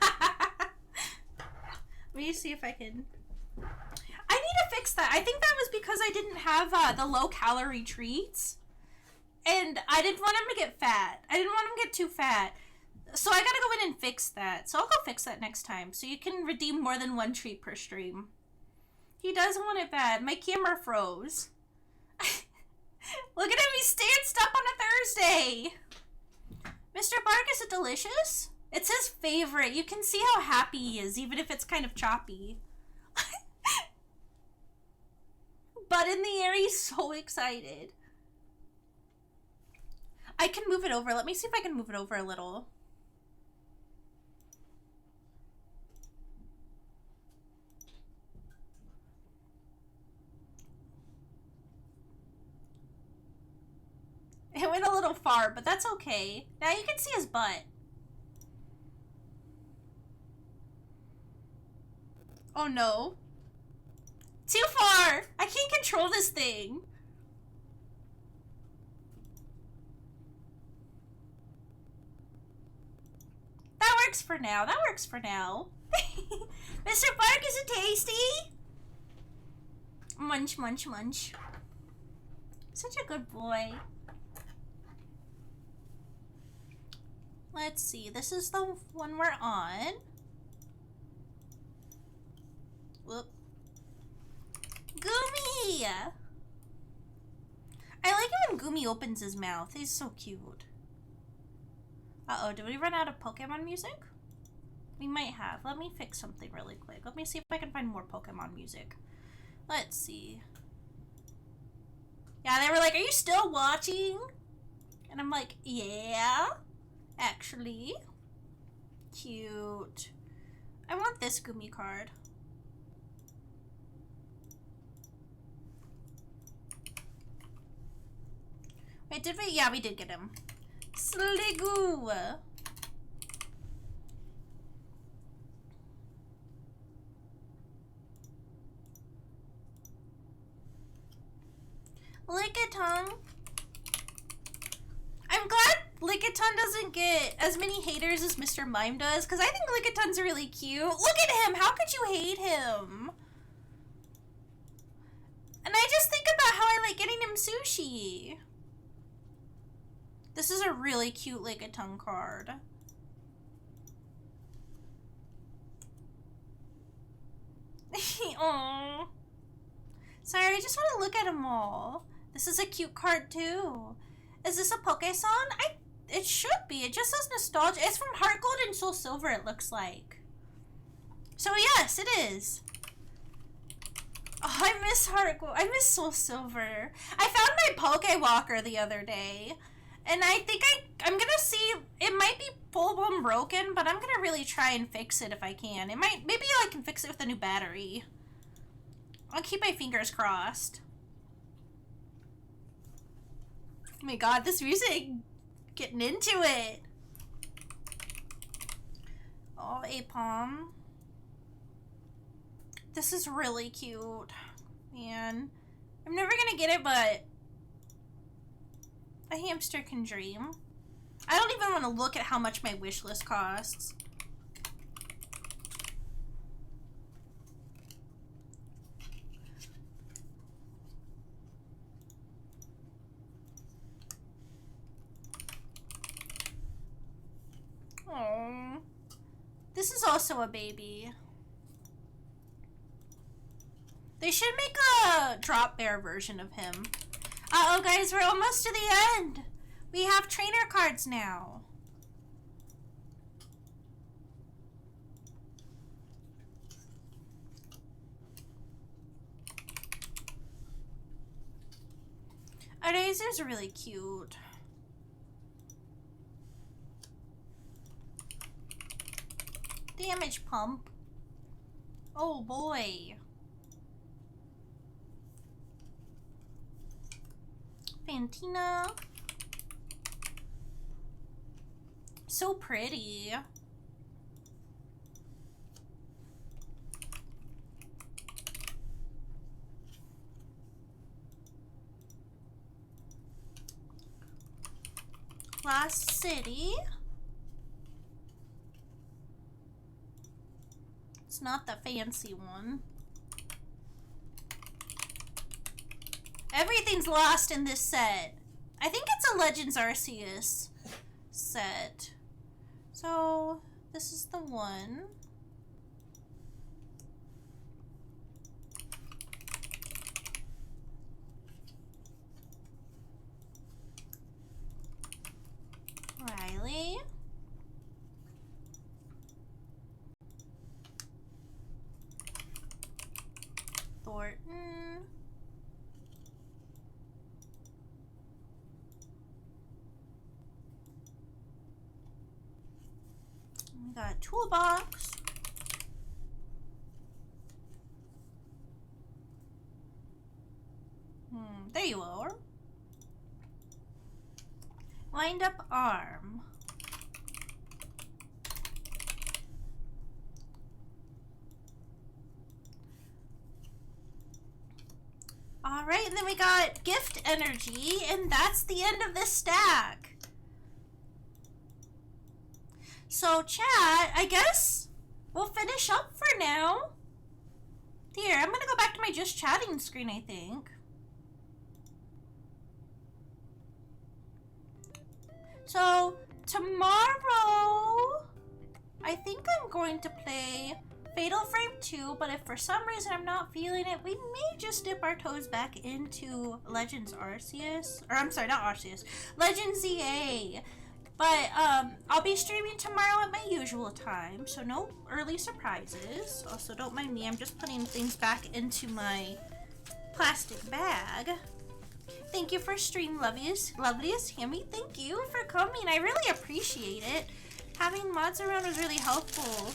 me see if I can. I need to fix that. I think that was because I didn't have the low calorie treats. And I didn't want him to get fat. I didn't want him to get too fat. So I gotta go in and fix that. So I'll go fix that next time. So you can redeem more than one treat per stream. He does want it bad. My camera froze. Look at him. He's stanced up on a Thursday. Mr. Bark, is it delicious? It's his favorite. You can see how happy he is, even if it's kind of choppy. But in the Mary's so excited. I can move it over. Let me see if I can move it over a little. It went a little far, but that's okay. Now you can see his butt. Oh no. Too far! I can't control this thing. That works for now. That works for now. Mr. Bark, is it tasty? Munch, munch, munch. Such a good boy. Let's see. This is the one we're on. Whoop. Goomy! I like it when Goomy opens his mouth. He's so cute. Uh-oh, did we run out of Pokemon music? We might have. Let me fix something really quick. Let me see if I can find more Pokemon music. Let's see. Yeah, they were like, are you still watching? And I'm like, yeah, actually. Cute. I want this Goomy card. Wait, did we? Yeah, we did get him. Sligoo. Lickitung. I'm glad Lickitung doesn't get as many haters as Mr. Mime does, because I think Lickitung's really cute. Look at him! How could you hate him? And I just think about how I like getting him sushi. This is a really cute Lickitung card. Aww. Sorry, I just want to look at them all. This is a cute card too. Is this a Pokéson? It should be. It just says nostalgia. It's from Heart Gold and Soul Silver, it looks like. So yes, it is. Oh, I miss Heart Gold. I miss Soul Silver. I found my Pokewalker the other day. And I think I'm gonna see, it might be full-blown broken, but I'm gonna really try and fix it if I can. It might, maybe I can fix it with a new battery. I'll keep my fingers crossed. Oh my god, this music, getting into it. Oh, Apom. This is really cute. Man, I'm never gonna get it, but a hamster can dream. I don't even want to look at how much my wish list costs. Oh, this is also a baby. They should make a drop bear version of him. Uh-oh, guys, we're almost to the end. We have trainer cards now. Razor's really cute. Damage pump. Oh boy. Fantina. So pretty. Last City. It's not the fancy one. Everything's lost in this set. I think it's a Legends Arceus set. So, this is the one. Riley. Thornton. toolbox. There you are. Wind up arm. Alright, and then we got gift energy, and that's the end of this stack. So chat, I guess we'll finish up for now. Here, I'm gonna go back to my just chatting screen, I think. So tomorrow, I think I'm going to play Fatal Frame 2, but if for some reason I'm not feeling it, we may just dip our toes back into Legends Arceus. Or I'm sorry, not Arceus. Legends ZA. But I'll be streaming tomorrow at my usual time, so no early surprises. Also, don't mind me, I'm just putting things back into my plastic bag. Thank you for stream, loveliest Hammie. Thank you for coming. I really appreciate it. Having mods around is really helpful.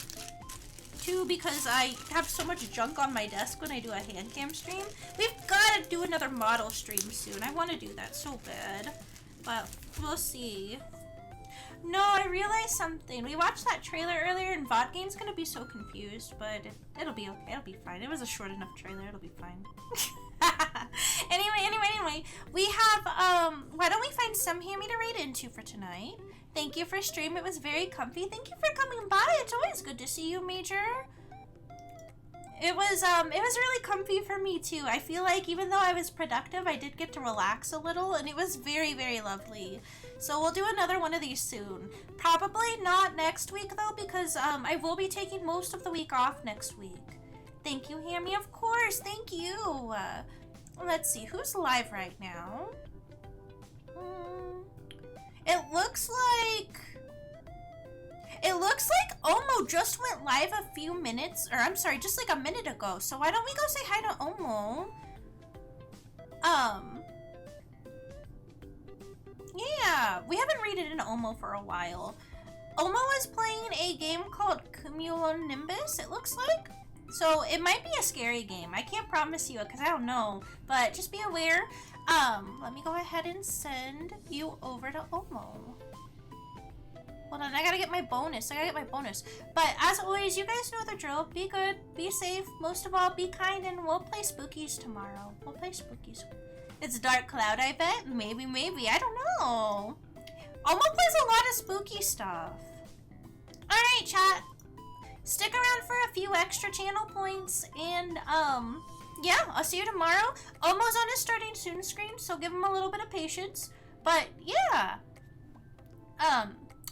Too, because I have so much junk on my desk when I do a HamCam stream. We've got to do another model stream soon. I want to do that so bad. But we'll see. No, I realized something. We watched that trailer earlier and VODgame's gonna be so confused, but it'll be okay. It'll be fine. It was a short enough trailer. It'll be fine. Anyway, we have, why don't we find some Hammie to raid into for tonight? Thank you for stream. It was very comfy. Thank you for coming by. It's always good to see you, Major. It was really comfy for me too. I feel like even though I was productive, I did get to relax a little, and it was very, very lovely. So we'll do another one of these soon. Probably not next week though, because I will be taking most of the week off next week. Thank you, Hammie. Of course. Thank you. Let's see. Who's live right now? It looks like Omo just went live a few minutes, or I'm sorry, just like a minute ago. So why don't we go say hi to Omo? Yeah, we haven't raided in Omo for a while. Omo is playing a game called Cumulonimbus, it looks like. So it might be a scary game. I can't promise you because I don't know, but just be aware. Let me go ahead and send you over to Omo. Hold on, I gotta get my bonus. But as always, you guys know the drill. Be good, be safe, most of all, be kind, and we'll play Spookies tomorrow. It's Dark Cloud, I bet. Maybe. I don't know. Omo plays a lot of spooky stuff. Alright, chat. Stick around for a few extra channel points, and, yeah, I'll see you tomorrow. Omo's on his starting soon screen, so give him a little bit of patience. But, yeah.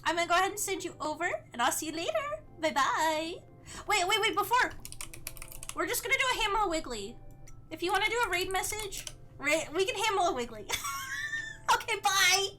I'm gonna go ahead and send you over, and I'll see you later. Bye-bye. Wait, before. We're just gonna do a Hamela Wiggly. If you want to do a raid message, we can Hamela Wiggly. Okay, bye.